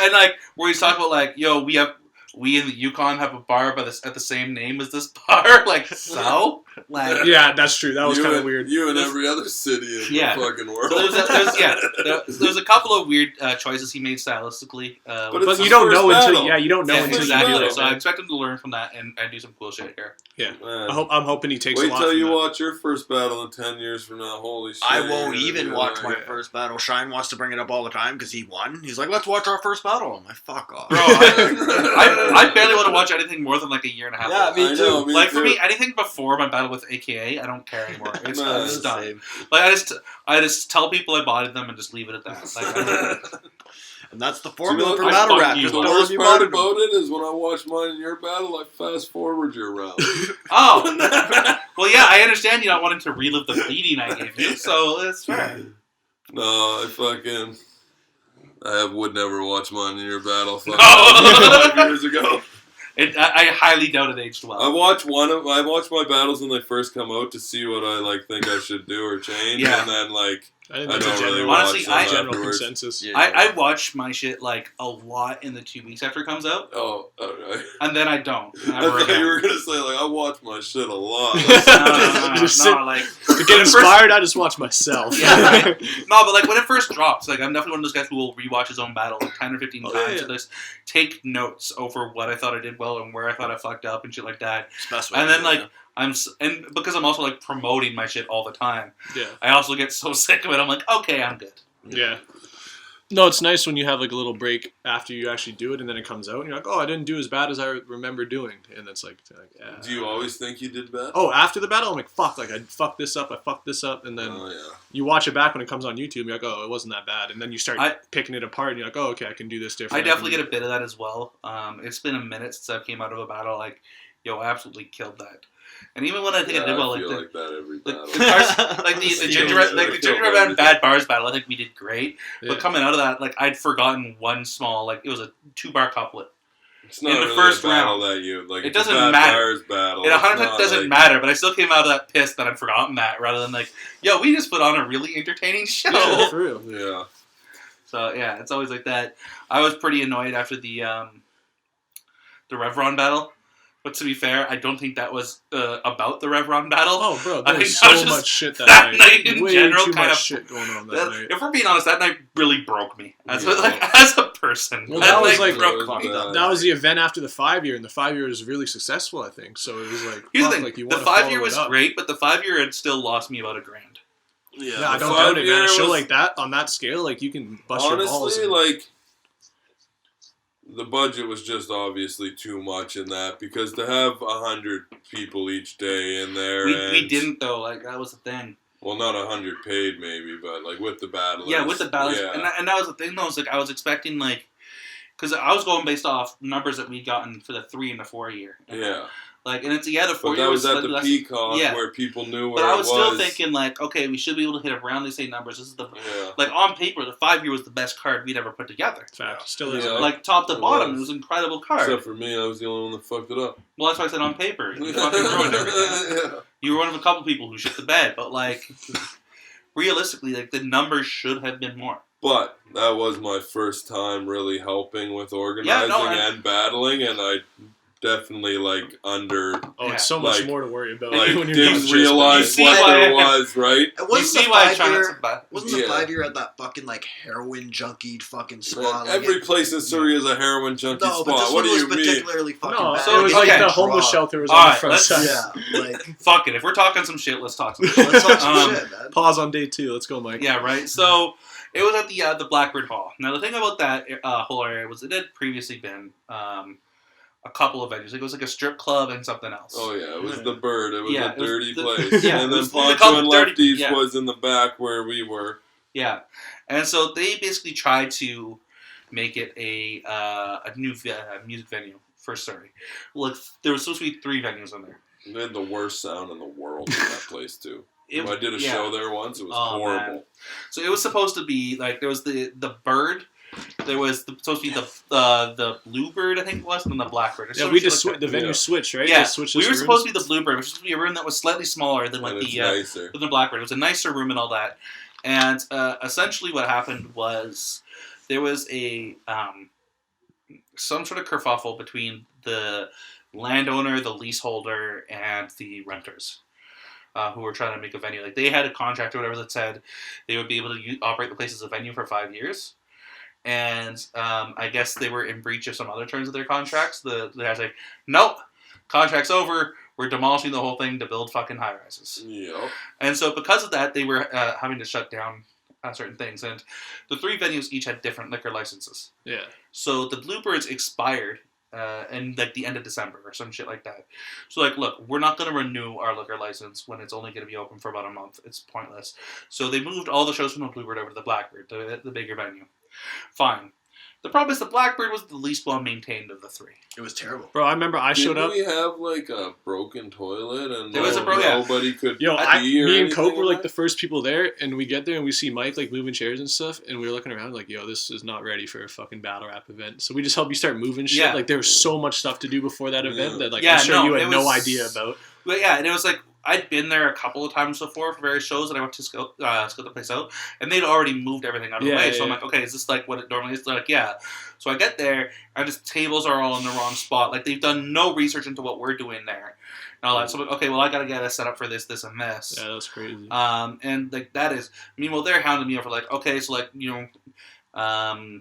and like where he's talking about like, yo, we in the Yukon have a bar at the same name as this bar, like so, like Yeah, that's true. That was You kind of and- weird. You and every other city in Yeah. the fucking world. So there's a couple of weird choices he made stylistically. But But it's you his don't first know until battle. you don't know Yeah, until exactly. you do it. So I man. expect him to learn from that and do some cool shit here. Yeah, Man. I'm hoping he takes a Wait lot. till from you that. watch your first battle in 10 years from now. Holy shit. I you're won't gonna even be watch like- my first battle. Shine wants to bring it up all the time because he won. He's like, let's watch our first battle. I'm like, fuck off. Bro, I barely want to watch anything more than like a year and a half. Yeah, old. me I know, too. Like for too. me, anything before my battle with AKA, I don't care anymore. It's Man, it's done. Same. Like I just tell people I bought them and just leave it at that. Like, I don't- And that's the Do formula you for know- battle I rap. fuck Just you. The tell them worst you part wanted them. about it is when I watch mine in your battle, I fast forward your round. oh, well, yeah, I understand you not wanting to relive the beating I gave you, so it's fair. No, I would never watch mine in your battle. Fucking No. 5 years ago. I highly doubt it aged well. I watch my battles when they first come out to see what I think I should do or change, Yeah. and then I think I that's don't a really general, watch Honestly, them I- general afterwards. consensus. Yeah. I watch my shit like a lot in the 2 weeks after it comes out, Oh, alright. and then I don't. I Ever thought again. you were gonna say I watch my shit a lot. No, Just sit- like To when get it first- inspired, I just watch myself. Yeah. No, but like when it first drops, like I'm definitely one of those guys who will rewatch his own battle like 10 or 15 Oh, times yeah. and just take notes over what I thought I did well and where I thought I fucked up and shit like that. It's the best way And to then do it, like and because I'm also like promoting my shit all the time, yeah. I also get so sick of it. I'm like, okay, I'm good. Yeah. No, it's nice when you have like a little break after you actually do it, and then it comes out, and you're like, "Oh, I didn't do as bad as I remember doing," and it's like yeah. Do you always think you did bad? Oh, after the battle, I'm like, "Fuck!" Like I fucked this up, and then Oh, yeah. you watch it back when it comes on YouTube. You're like, "Oh, it wasn't that bad," and then you start I- picking it apart, and you're like, "Oh, okay, I can do this different." I definitely get a bit of that as well. It's been a minute since I came out of a battle. Like, yo, I absolutely killed that. And even when I think I did well, I like feel like that every the battle. cars, like the gingerbread man bad bars battle, I think we did great. Yeah. But coming out of that, like I'd forgotten one small, like it was a 2-bar couplet. It's not in the really first a battle round. that you like. It it's a doesn't bad matter. bars battle. It It's 100% not doesn't like- matter, but I still came out of that pissed that I'd forgotten that, rather than like, yo, we just put on a really entertaining show. Yeah, for real. Yeah. So yeah, it's always like that. I was pretty annoyed after the Revron battle, but to be fair, I don't think that was about the Revron battle. Oh, bro, I there was think that was so just much shit that, that night. night in Way general too kind much of- shit going on that night. If we're being honest, that night really broke me as Yeah. as a person. Well, that was like- broke me. Yeah. That was the event after the 5-year, and the 5-year was really successful, I think. So it was like, Here's fuck, the thing: like you the want 5-year to was great, but the 5-year had still lost me about $1,000. Yeah, I the don't doubt it, man. 5-year A show was- like that on that scale, like you can bust your balls. Honestly, and- like the budget was just obviously too much in that because to have 100 people each day in there, We and, didn't though. Like that was the thing. Well, not 100 paid maybe, but like with the battle. Yeah, with the balance, Yeah. and that was the thing though. Was like I was expecting like, because I was going based off numbers that we'd gotten for the 3 and the 4 year. Yeah. Like, and it's the 4 But year that was at slightly the less. Peacock Yeah. where people knew where But I it was still thinking like, okay, we should be able to hit around the same numbers. This is the Yeah. like on paper, the 5-year was the best card we'd ever put together. fact, still is. Yeah. Like top to It bottom, was. it was an incredible card. Except for me, I was the only one that fucked it up. Well, that's why I said on paper. You fucking ruined everything. Yeah. You were one of a couple people who shit the bed, but like realistically, like the numbers should have been more. But that was my first time really helping with organizing and battling, and I definitely like under Oh, Yeah. it's so much Like- more to worry about. like when you're didn't not realize You see what why- there was, right? It You wasn't see the why I try not 5-year. to buy. Wasn't the Yeah. 5-year at that fucking like heroin junkie fucking spot? Like, Every it- place in Surrey is a heroin junkie No, but spot. this What one do was you mean? particularly fucking No, bad. so it was okay. like the homeless Raw. shelter was All on the right, front let's- side. Yeah, like Fuck it. If we're talking some shit, let's talk some shit. let's talk some Um, shit, man. Pause on day 2. Let's go, Mike. Yeah, right. So it was at the Blackbird Hall. Now the thing about that whole area was it had previously been a couple of venues. Like, it was like a strip club and something else. Oh yeah, it was the Bird. It was Yeah, a it was dirty the- place. yeah, it And then was- they Poncho called and it dirty, Lefties yeah. was in the back where we were. Yeah, and so they basically tried to make it a new music venue for Surrey. Like there was supposed to be 3 venues in there. They had the worst sound in the world in that place too. It- I did a yeah. show there once. It was Oh, horrible. man. So it was supposed to be like there was the Bird, there was supposed to be the Bluebird, I think it was, and then the Blackbird. Yeah, we just the venue Yeah. switched, right? Yeah, They switched we us were rooms. supposed to be the Bluebird, which was supposed to be a room that was slightly smaller than like And it's the nicer. than the Blackbird. It was a nicer room and all that. And essentially, what happened was there was a some sort of kerfuffle between the landowner, the leaseholder, and the renters. Who were trying to make a venue. Like, they had a contract or whatever that said they would be able to operate the place as a venue for 5 years. And I guess they were in breach of some other terms of their contracts. The guy's like, nope, contract's over. We're demolishing the whole thing to build fucking high-rises. Yep. And so because of that, they were having to shut down certain things. And the 3 venues each had different liquor licenses. Yeah. So the Bluebirds expired in like the end of December or some shit like that. So like, look, we're not going to renew our liquor license when it's only going to be open for about a month. It's pointless. So they moved all the shows from the Bluebird over to the Blackbird, the bigger venue. Fine. The problem is the Blackbird was the least well maintained of the 3. It was terrible. Bro, I remember I showed Didn't up. we have like a broken toilet and There was a yeah. nobody could Yo, pee or me and anything Cope were in like that? the first people there, and we get there and we see Mike like moving chairs and stuff, and we were looking around like, yo, this is not ready for a fucking battle rap event. So we just helped you start moving shit. Yeah. Like there was so much stuff to do before that event Yeah. that like Yeah, I'm sure no, you it had no was- idea about. But yeah, and it was like, I'd been there a couple of times before for various shows that I went to scope the place out, and they'd already moved everything out of the Yeah, way. yeah, So I'm yeah. like, okay, is this like what it normally is? They're like, yeah. So I get there, and just tables are all in the wrong spot. Like, they've done no research into what we're doing there. And all that. So I'm like, okay, well, I gotta get us set up for this, this, and this. Yeah, that was crazy. And like that is, meanwhile, they're hounding me over like, okay, so like, you know,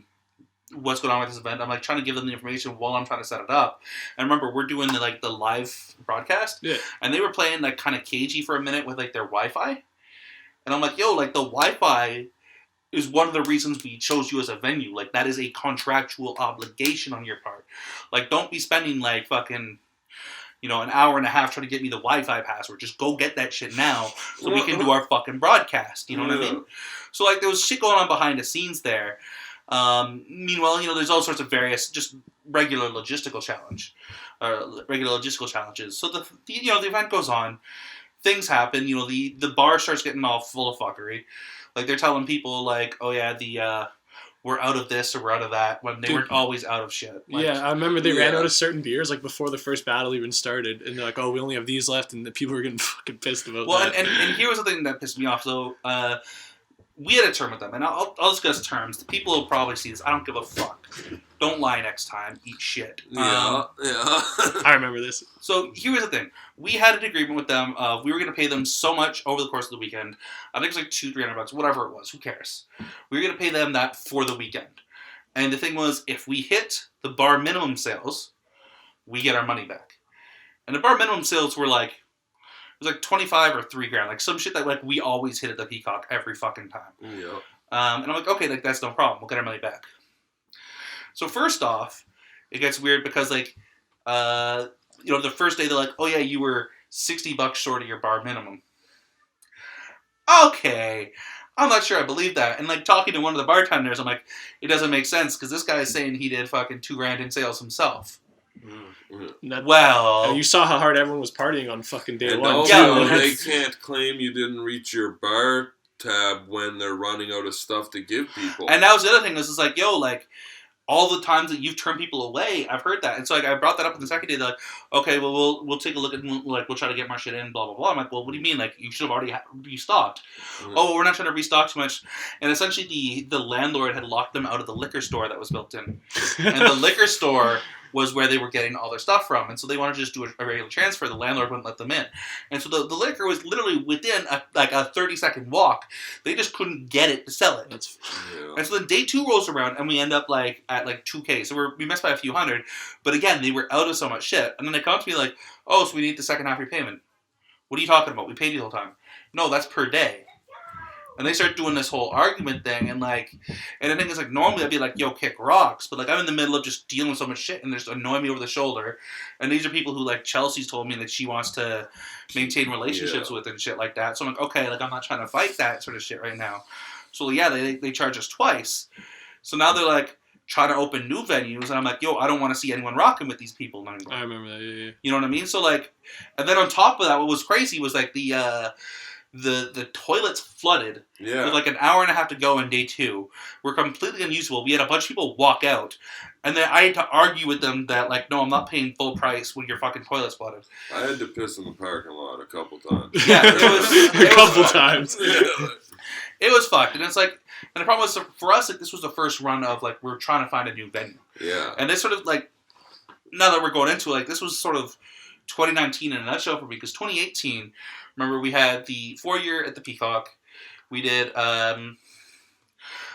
what's going on with this event? I'm like trying to give them the information while I'm trying to set it up. And remember, we're doing the live broadcast, Yeah. and they were playing like kind of cagey for a minute with like their Wi-Fi, and I'm like, yo, like the Wi-Fi is one of the reasons we chose you as a venue. Like, that is a contractual obligation on your part. Like, don't be spending like fucking, you know, an hour and a half trying to get me the Wi-Fi password. Just go get that shit now so we can do our fucking broadcast. You know what I mean? So, like, there was shit going on behind the scenes there. Meanwhile, there's all sorts of various just regular logistical challenges. So the event goes on, things happen. The bar starts getting all full of fuckery. Like they're telling people like, oh yeah, we're out of this or we're out of that when they weren't always out of shit. Like, yeah, I remember they ran out of certain beers like before the first battle even started, and they're like, "Oh, we only have these left," and the people were getting fucking pissed about that. Well, and here was the thing that pissed me off. So we had a term with them, and I'll discuss terms. The people will probably see this. I don't give a fuck. Don't lie next time. Eat shit. Yeah. I remember this. So here was the thing. We had an agreement with them. We were going to pay them so much over the course of the weekend. I think it was like $200-300, whatever it was. Who cares? We were going to pay them that for the weekend. And the thing was, if we hit the bar minimum sales, we get our money back. And the bar minimum sales were like, it was like 25 or $3,000, like some shit that like we always hit at the Peacock every fucking time. Yeah. And I'm like, okay, like that's no problem. We'll get our money back. So first off, it gets weird because like, the first day they're like, oh yeah, you were $60 short of your bar minimum. Okay, I'm not sure I believe that. And like talking to one of the bartenders, I'm like, it doesn't make sense because this guy is saying he did fucking $2,000 in sales himself. Well, you saw how hard everyone was partying on fucking day and one. Also, they can't claim you didn't reach your bar tab when they're running out of stuff to give people. And that was the other thing. This is like, yo, like all the times that you've turned people away, I've heard that. And so like I brought that up in the second day. They're like, okay, well we'll take a look at we'll try to get more shit in, blah blah blah. I'm like, well, what do you mean? Like you should have already restocked. Mm-hmm. Oh, we're not trying to restock too much. And essentially the landlord had locked them out of the liquor store that was built in, and the liquor store was where they were getting all their stuff from. And so they wanted to just do a regular transfer. The landlord wouldn't let them in. And so the liquor was literally within a 30-second walk. They just couldn't get it to sell it. And so then day 2 rolls around and we end up like at like $2,000. So we missed by a few hundred. But again, they were out of so much shit. And then they come up to me like, oh, so we need the second half of your payment. What are you talking about? We paid you the whole time. No, that's per day. And they start doing this whole argument thing, and the thing is, like, normally I'd be like, yo, kick rocks, but, like, I'm in the middle of just dealing with so much shit, and they're just annoying me over the shoulder, and these are people who, like, Chelsea's told me that she wants to maintain relationships with and shit like that, so I'm like, okay, like, I'm not trying to fight that sort of shit right now. So, yeah, they charge us twice. So now they're, like, trying to open new venues, and I'm like, yo, I don't want to see anyone rocking with these people anymore. I remember that, yeah. You know what I mean? So, like, and then on top of that, what was crazy was, like, the toilets flooded with like an hour and a half to go on day 2. Were completely unusable. We had a bunch of people walk out, and then I had to argue with them that like, no, I'm not paying full price when your fucking toilet's flooded. I had to piss in the parking lot a couple times. Yeah, it was times. It was fucked, and it's like, and the problem was for us, like this was the first run of like we're trying to find a new venue. Yeah, and this sort of like now that we're going into it, like this was sort of 2019 in a nutshell for me because 2018. Remember, we had the 4-year at the Peacock. We did HQ. I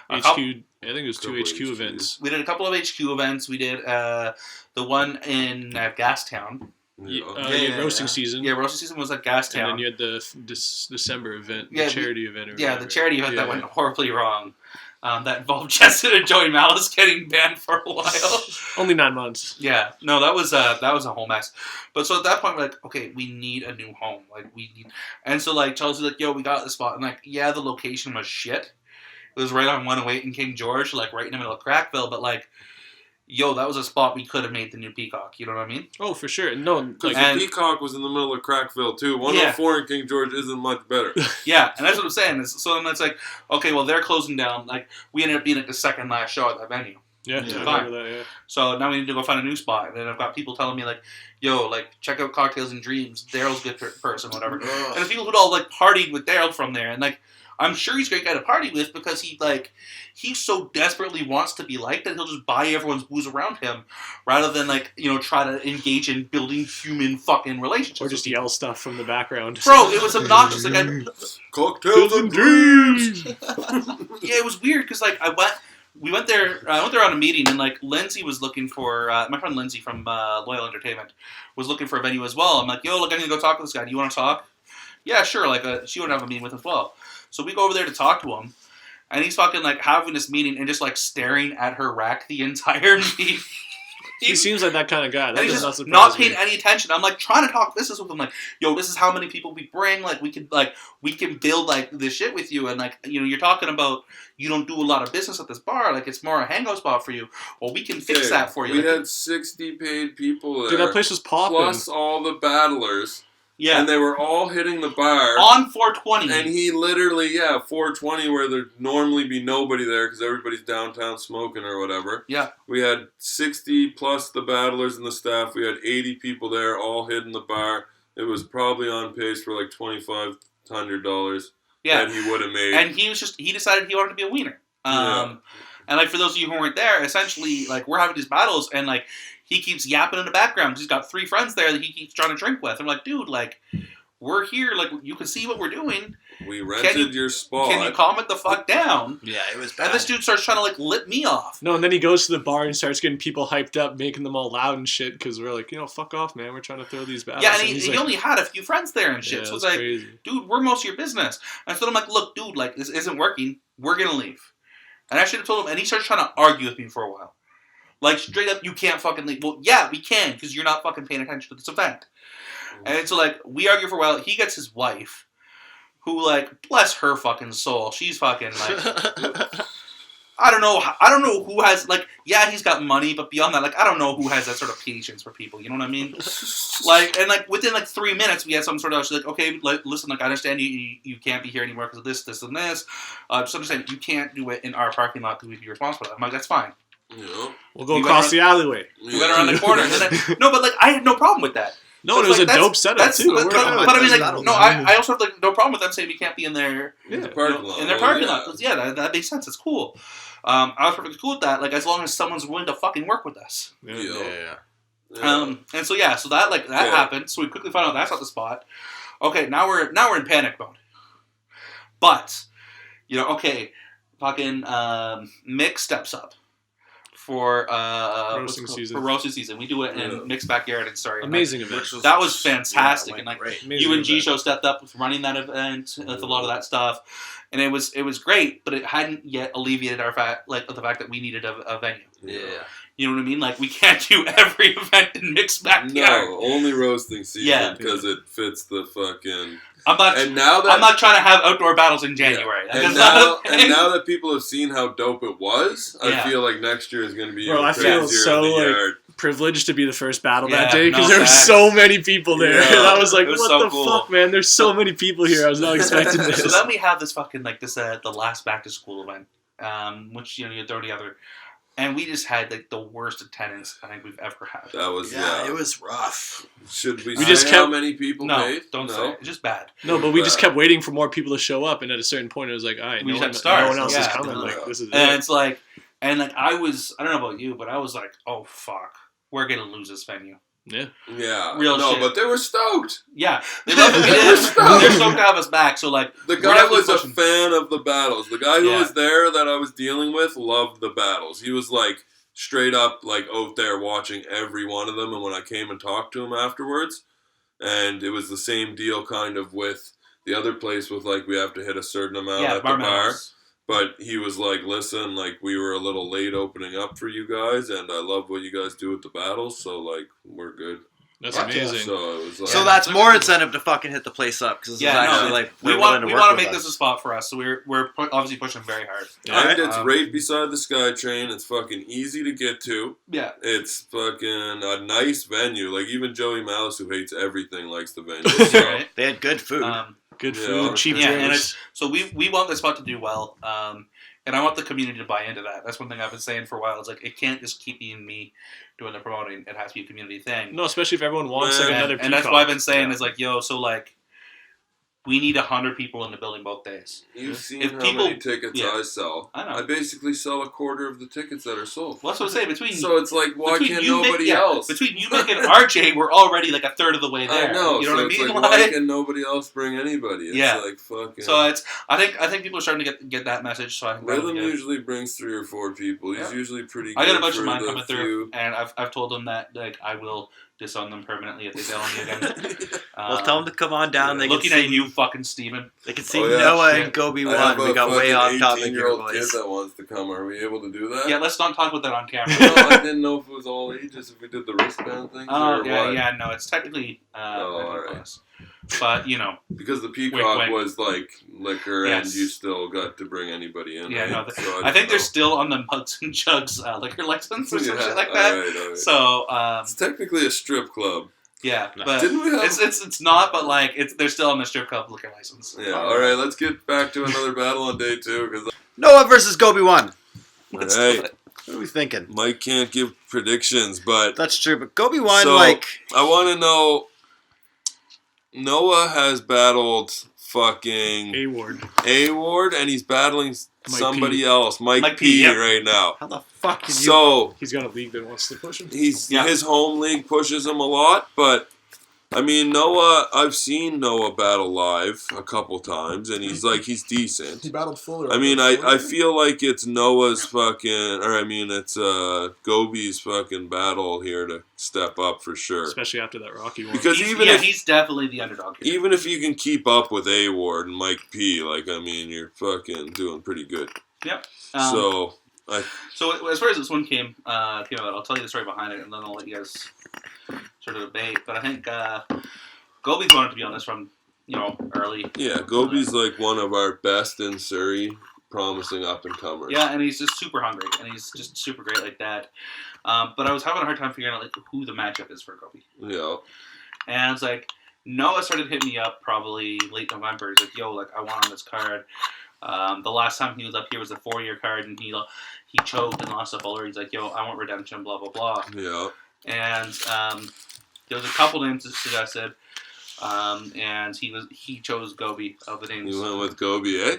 think it was 2 HQ events. We did a couple of HQ events. We did the one in Gastown. Roasting season. Yeah, roasting season was at Gastown. And then you had the December event, the charity event. The charity event that went horribly wrong. That involved Justin and Joey Malice getting banned for a while. Only 9 months. Yeah, no, that was a whole mess. But so at that point, we're like, okay, we need a new home. And so like Chelsea's like, yo, we got the spot. And like, yeah, the location was shit. It was right on 108 in King George, like right in the middle of Crackville. But like, yo, that was a spot we could have made the new Peacock. You know what I mean? Oh, for sure. No, because the Peacock was in the middle of Crackville too. 104 in King George isn't much better. Yeah, and that's what I'm saying. So then it's like, okay, well they're closing down. Like we ended up being like the second last show at that venue. Yeah, I remember that. Yeah. So now we need to go find a new spot. And then I've got people telling me like, yo, like check out Cocktails and Dreams. Daryl's a good person, whatever. And the people who'd all like partied with Daryl from there, and like. I'm sure he's a great guy to party with because he so desperately wants to be liked that he'll just buy everyone's booze around him rather than try to engage in building human fucking relationships. Or just yell stuff from the background. Bro, it was obnoxious. Cocktails and Dreams! Yeah, it was weird because we went there on a meeting and like Lindsay was looking for, my friend Lindsay from Loyal Entertainment was looking for a venue as well. I'm like, yo, look, I'm going to go talk to this guy. Do you want to talk? Yeah, sure. She would have a meeting with him as well. So we go over there to talk to him, and he's fucking, having this meeting and just, staring at her rack the entire meeting. He seems like that kind of guy. That And he's does not just surprise not me. paying any attention. I'm like trying to talk business with him, like, yo, this is how many people we bring. Like, we can build like this shit with you. And like, you're talking about you don't do a lot of business at this bar. Like, it's more a hangout spot for you. Well, we can fix that for you. We like, had 60 paid people there. Dude, that place was popping. Plus all the battlers. yeah, And they were all hitting the bar. on 420. And he literally, 420 where there'd normally be nobody there because everybody's downtown smoking or whatever. Yeah. We had 60 plus the battlers and the staff. We had 80 people there all hitting the bar. It was probably on pace for like $2,500 yeah, that he would have made. and he decided he wanted to be a wiener. And like for those of you who weren't there, essentially like we're having these battles and like he keeps yapping in the background. He's got 3 friends there that he keeps trying to drink with. I'm like, dude, like we're here, like you can see what we're doing. We rented your spot. Can you calm it the fuck down? Yeah, it was bad. And this dude starts trying to like lip me off. No, and then he goes to the bar and starts getting people hyped up, making them all loud and shit, because we're like, fuck off, man. We're trying to throw these battles. Yeah, and he's he like, only had a few friends there and shit. yeah, So it's that's like, crazy. dude, we're most of your business. And so I'm like, look, dude, like this isn't working. We're gonna leave. And I should have told him, and he starts trying to argue with me for a while. Like, straight up, you can't fucking leave. Well, yeah, we can, because you're not fucking paying attention to this event. And so, like, we argue for a while. He gets his wife, who, like, bless her fucking soul. She's fucking, like, I don't know who has, like, yeah, he's got money, but beyond that, like, I don't know who has that sort of patience for people, you know what I mean? Like, and, like, within, like, 3 minutes, we had some sort of, she's like, okay, like, listen, like, I understand you can't be here anymore because of this, and this. Just understand, you can't do it in our parking lot because we'd be responsible for that. I'm like, that's fine. Yeah. We'll go We across went the alleyway. We went around the corner. And then no, but, like, I had no problem with that. No, So it it's was like, a dope setup, too. But, We're but, not- but I mean, like, That'll no, do. I also have, like, no problem with them saying we can't be in their Parking lot. in their parking lot. Yeah, that makes sense. It's cool. I was perfectly cool with that. Like, as long as someone's willing to fucking work with us. Yeah. And so yeah, so that Yeah. happened. So we quickly found out that's not the spot. Okay, now we're in panic mode. But okay, fucking Mick steps up for Roasting season. For roasting season. We do it in Mick's backyard in Surrey. Amazing event. That was fantastic, Yeah, and like great. Amazing UNG event. show stepped up with running that event with a lot of that stuff, and it was great, but it hadn't yet alleviated the fact that we needed a venue. Yeah. You know what I mean? Like we can't do every event in Mick's backyard. No, only roasting season Yeah. because it fits the fucking. I'm not. And now that I'm not trying to have outdoor battles in January. And That's now, not a thing. and now that people have seen how dope it was, I Yeah. feel like next year is going to be Bro, even I feel crazier so, in the like, yard. Privileged to be the first battle Yeah, that day because no, there were facts. so many people there. Yeah. I was like, It was what so the cool. fuck, man? There's so many people here. I was not expecting this. So then we have this fucking like this the last back to school event, which you throw together, and we just had like the worst attendance I think we've ever had. That was Yeah, it was rough. Should we, We say just how kept- many people No, paid? don't say it. It's just bad. No, but we just kept waiting for more people to show up, and at a certain point, it was like, all right, We no just one, had to start. no one else is Yeah. coming. Yeah. Like, this is And it. it's like, I don't know about you, but I was like, oh fuck, we're gonna lose this venue. Yeah. Yeah. Real no, shit. but they were stoked. Yeah, they love what we did. They're stoked to have us back. So like, The we're guy definitely was a pushing. fan of the battles. The guy who Yeah. was there that I was dealing with loved the battles. He was like straight up like out there watching every one of them. And when I came and talked to him afterwards, and it was the same deal kind of with the other place with like we have to hit a certain amount Yeah, at the bar. barmanos. But he was like, listen, like we were a little late opening up for you guys, and I love what you guys do with the battles, so like we're good. That's Fuck yeah. amazing. So it was like, So that's more incentive to fucking hit the place up because it's Yeah, actually no, like we they're want willing to work with make us. this a spot for us. So we're obviously pushing very hard. and it's Um, right beside the SkyTrain. It's fucking easy to get to. Yeah. It's fucking a nice venue. Like even Joey Malice, who hates everything, likes the venue. So, Right. They had good food. Good Yeah. food, cheap Yeah, and drinks. it's so we want this spot to do well, and I want the community to buy into that. That's one thing I've been saying for a while. It's like it can't just keep being me doing the promoting. It has to be a community thing. No, especially if everyone wants like Man, another and that's peacock. why I've been saying Yeah. is like, yo, so like we need 100 people in the building both days. You've seen If how people- many tickets yeah. I sell. I know. I basically sell a quarter of the tickets that are sold. Well, that's what I'm saying. Between So it's like, why between can't you, Mick- nobody yeah, else? Between you, Mick, and RJ, we're already like a third of the way there. I know. You so know what I it's mean? like, why can nobody else bring anybody? It's Yeah. like fucking. So it's I think people are starting to get that message. So I think that'll Rhythm be good. usually brings 3 or 4 people. He's Yeah. usually pretty good. I got a bunch for of mine the coming through, few. and I've told them that like I will disown them permanently if they fail on me again. Well, tell them to come on down. They looking can at sing, you. fucking Steven. I can see Oh, yeah, Noah shit. and Gobi I have won. We a got way off fucking topic here, 18-year-old kid boys. that wants to come. Are we able to do that? Yeah, let's not talk about that on camera. Well, I didn't know if it was all ages, if we did the wristband thing. Oh, or yeah, what. yeah, no, it's technically alright. ridiculous. But, you know, Because the Peacock wink. was like liquor, and Yes. you still got to bring anybody in. yeah, right? no, So I think they're they're still on the Mugs and Chugs liquor license or some shit like that. Alright. So, It's technically a strip club. yeah, but Didn't we have? it's not, but like they're still on the strip club liquor license. Yeah. All right. Let's get back to another battle on day 2 because. Noah versus Gobi won. Let's Hey. do it. What are we thinking? Mike can't give predictions, but That's true, but Gobi won, So- like... I want to know. Noah has battled fucking A-Ward. A-Ward, and he's battling somebody P. else, Mike Mike P, P, yep. right now. How the fuck did you... So He's got a league that wants to push him. Yeah. his home league pushes him a lot, but I mean Noah. I've seen Noah battle live a couple times, and he's decent. He battled Fuller. I mean, I feel like it's Noah's fucking, or I mean, it's Gobi's fucking battle here to step up for sure. especially after that Rocky one. Because He's definitely the underdog here. even if you can keep up with A Ward and Mike P, like I mean, you're fucking doing pretty good. Yep. So So as far as this one came out, I'll tell you the story behind it, and then I'll let you guys sort of debate. But I think Gobi's wanted to be on this from early. yeah, Gobi's like one of our best in Surrey, promising up and comers. Yeah, and he's just super hungry, and he's just super great like that. But I was having a hard time figuring out like who the matchup is for Gobi. Yeah. And it's like Noah started hitting me up probably late November. He's like, "Yo, like I want on this card." The last time he was up here was a 4-year card, and he choked and lost to Fuller. He's like, "Yo, I want redemption." Blah blah blah. Yeah. And there was a couple names suggested, and he chose Gobi of the names. You went with Gobi, eh?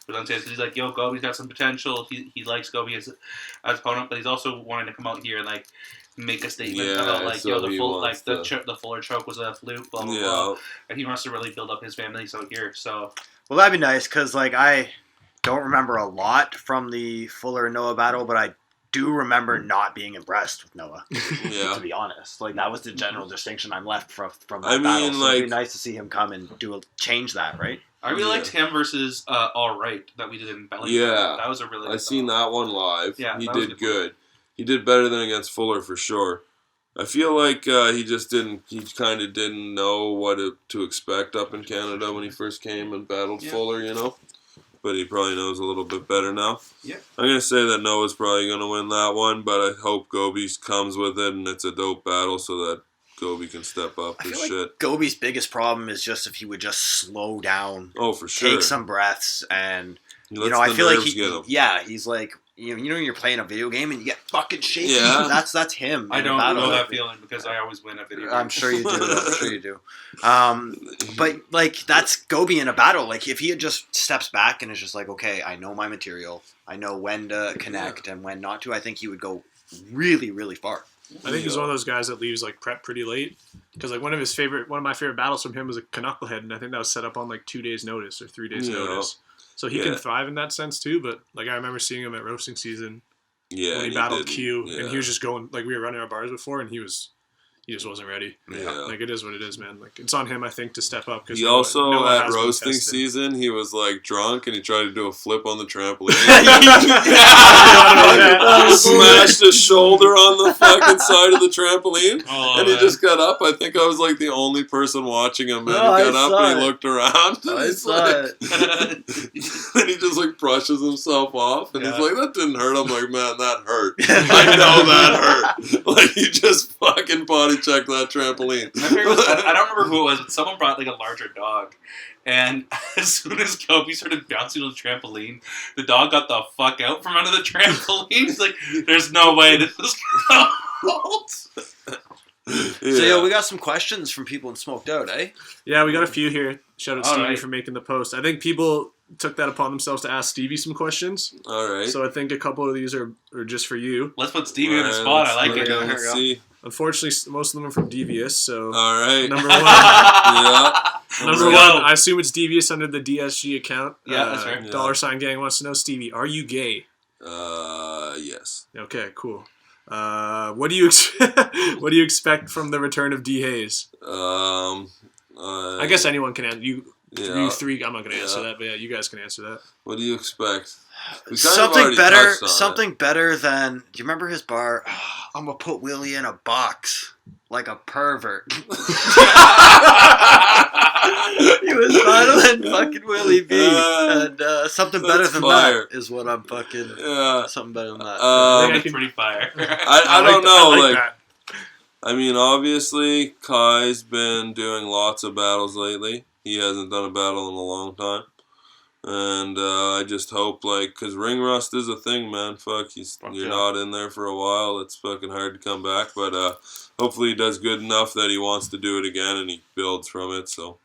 But he's like, "Yo, Gobi's got some potential. He likes Gobi as opponent, but he's also wanting to come out here and like make a statement Yeah, about like, so yo, the he full wants like to- the Fuller choke was a fluke, blah blah Yeah. blah." And he wants to really build up his family out here. So Well, that'd be nice, because, like, I don't remember a lot from the Fuller and Noah battle, but I do remember not being impressed with Noah, Yeah. to be honest. Like, that was the general distinction I'm left from that I mean, battle. So it'd be like- nice to see him come and change that, right? I really Yeah. liked him versus All Right that we did in Bellingham. Yeah. That was a really. I good seen battle. that one live. Yeah, he that was a did good one. good. He did better than against Fuller for sure. I feel like he just didn't. He kind of didn't know what to expect up in Canada when he first came and battled Yeah. Fuller, But he probably knows a little bit better now. Yeah. I'm gonna say that Noah's probably gonna win that one, but I hope Gobi comes with it and it's a dope battle so that Gobi can step up I his feel like shit. Gobi's biggest problem is just if he would just slow down, Oh, for sure. take some breaths, and, He lets I the feel like nerves get him. he's like, when you're playing a video game and you get fucking shaky. Yeah. That's him. I in a don't battle. know that feeling because I always win a video. I'm sure you do. I'm sure you do. But like that's Gobi in a battle. Like if he had just steps back and is just like, okay, I know my material. I know when to connect and when not to. I think he would go really, really far. I think he's one of those guys that leaves like prep pretty late because like one of my favorite battles from him was a Knucklehead, and I think that was set up on like 2 days notice or 3 days Yeah. notice. So he Yeah. can thrive in that sense too. But like I remember seeing him at roasting season Yeah, when he and battled didn't. Q, Yeah. and he was just going like we were running our bars before, and he just wasn't ready. Yeah. Like it is what it is, man. Like it's on him, I think, to step up. Because He also at roasting season, he was like drunk and he tried to do a flip on the trampoline. Smashed his shoulder on the fucking side of the trampoline, Oh, and he man. just got up. I think I was like the only person watching him. And No, he I got up saw and he it. looked around. And I he's saw like, it. and he just like brushes himself off, and Yeah. he's like, "That didn't hurt." I'm like, "Man, that hurt. I know that hurt." Like he just fucking body checked that trampoline. My favorite was, I don't remember who it was, but someone brought like a larger dog. And as soon as Kobe started bouncing on the trampoline, the dog got the fuck out from under the trampoline. He's like, there's no way this is going to hold. So yeah, we got some questions from people in Smoked Out, eh? Yeah, we got a few here. Shout out All Stevie right. for making the post. I think people took that upon themselves to ask Stevie some questions. All right. So I think a couple of these are just for you. Let's put Stevie on the Alright, spot. I like let's- it. Here we go. Let's see. Unfortunately, most of them are from Devious. So All right. number one, Yeah. number Let's one. go. I assume it's Devious under the DSG account. Yeah, that's right. Yeah. $$ Gang wants to know, Stevie, are you gay? Yes. Okay, cool. What do you what do you expect from the return of D Hayes? I guess anyone can answer. You Yeah. You three, I'm not going to answer that, but yeah, you guys can answer that. What do you expect? We kind of Something already better. touched on Something better than. Do you remember his bar? I'm gonna put Willie in a box like a pervert. He was fondling fucking Willie B. And something better That's than fire. that is what I'm fucking. Yeah. Something better than that. I think it's pretty fire. I don't know. I Like, that. I mean, obviously, Kai's been doing lots of battles lately. He hasn't done a battle in a long time. And I just hope, like, because ring rust is a thing, man. Fuck, you're not in there for a while. It's fucking hard to come back. But hopefully he does good enough that he wants to do it again and he builds from it. So.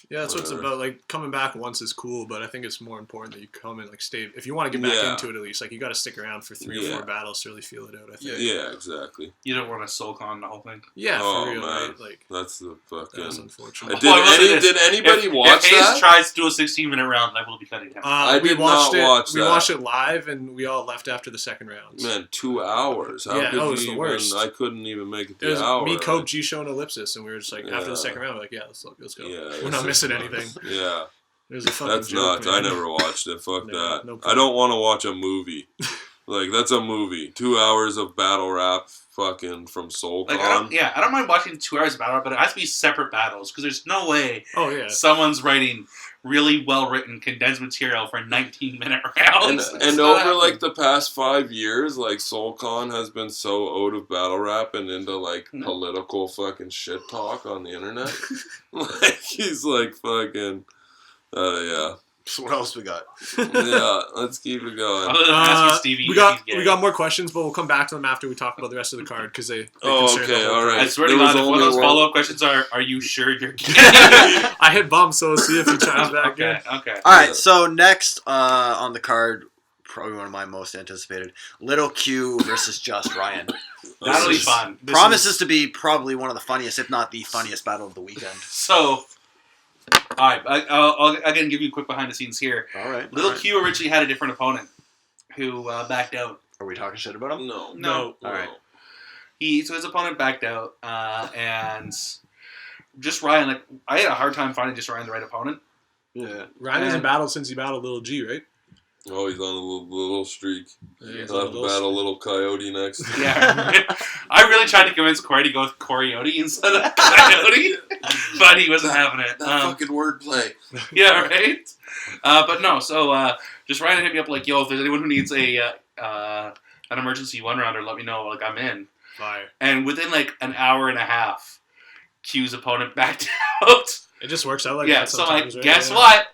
Yeah, that's what it's about. Like, coming back once is cool, but I think it's more important that you come and, like, stay. If you want to get back into it, at least, like, you got to stick around for 3 or 4 battles to really feel it out, I think. Yeah, exactly. You don't want to soak on the whole thing. Yeah, Oh, for real, man. right? Like, That's the fucking. that's unfortunate. Did anybody watch if that? Hayes tries to do a 16-minute round, I will be cutting him. I we did watched not it. watch we that. watched it live, and we all left after the second round. Man, 2 hours. How Yeah, could it was you the even? worst. I couldn't even make it It the was hour. me, Cope, G-Show, and Ellipsis, and we were just like, after Yeah. the second round, we're like, yeah, let's go. Yeah, We're not missing anything. Yeah, It was a fucking that's joke, nuts. man. I never watched it. Fuck No, that. no I don't want to watch a movie. Like, that's a movie. 2 hours of battle rap fucking from SoulCon. Like, I don't mind watching 2 hours of battle, but it has to be separate battles because there's no way Oh, yeah. someone's writing really well written condensed material for 19-minute rounds. And over like the past 5 years, like SoulCon has been so out of battle rap and into like political fucking shit talk on the internet. Like he's like fucking, yeah. So what else we got? Yeah, let's keep it going. Other than asking Stevie, we got more questions, but we'll come back to them after we talk about the rest of the card because they Oh, concern the okay, whole all card. right. I swear to There was God, if one of only those one- follow-up questions are you sure you're gay? I hit bump, so we'll see if he chimes back Okay, in. okay. All right. So next on the card, probably one of my most anticipated, Little Q versus Just Ryan. That'll be This is- fun. this Promises is- to be probably one of the funniest, if not the funniest battle of the weekend. So, all right, I'll again give you a quick behind the scenes here. All right. Little all right. Q originally had a different opponent who backed out. Are we talking shit about him? No. No. All right. So his opponent backed out, and Just Ryan, like, I had a hard time finding Just Ryan the right opponent. Yeah. Ryan hasn't And- battled since he battled Little G, right? Oh, he's on a little streak. Yeah, he's He'll have on to a little battle Little Coyote next. Yeah. I really tried to convince Corey to go with Coyote instead of Coyote, but he wasn't having it. That fucking wordplay. Yeah, right? But no, so Just Ryan hit me up like, yo, if there's anyone who needs an emergency one-rounder, let me know. Like, I'm in. Fire. And within like an hour and a half, Q's opponent backed out. It just works out like Yeah, that so sometimes, like, right? guess Yeah. what?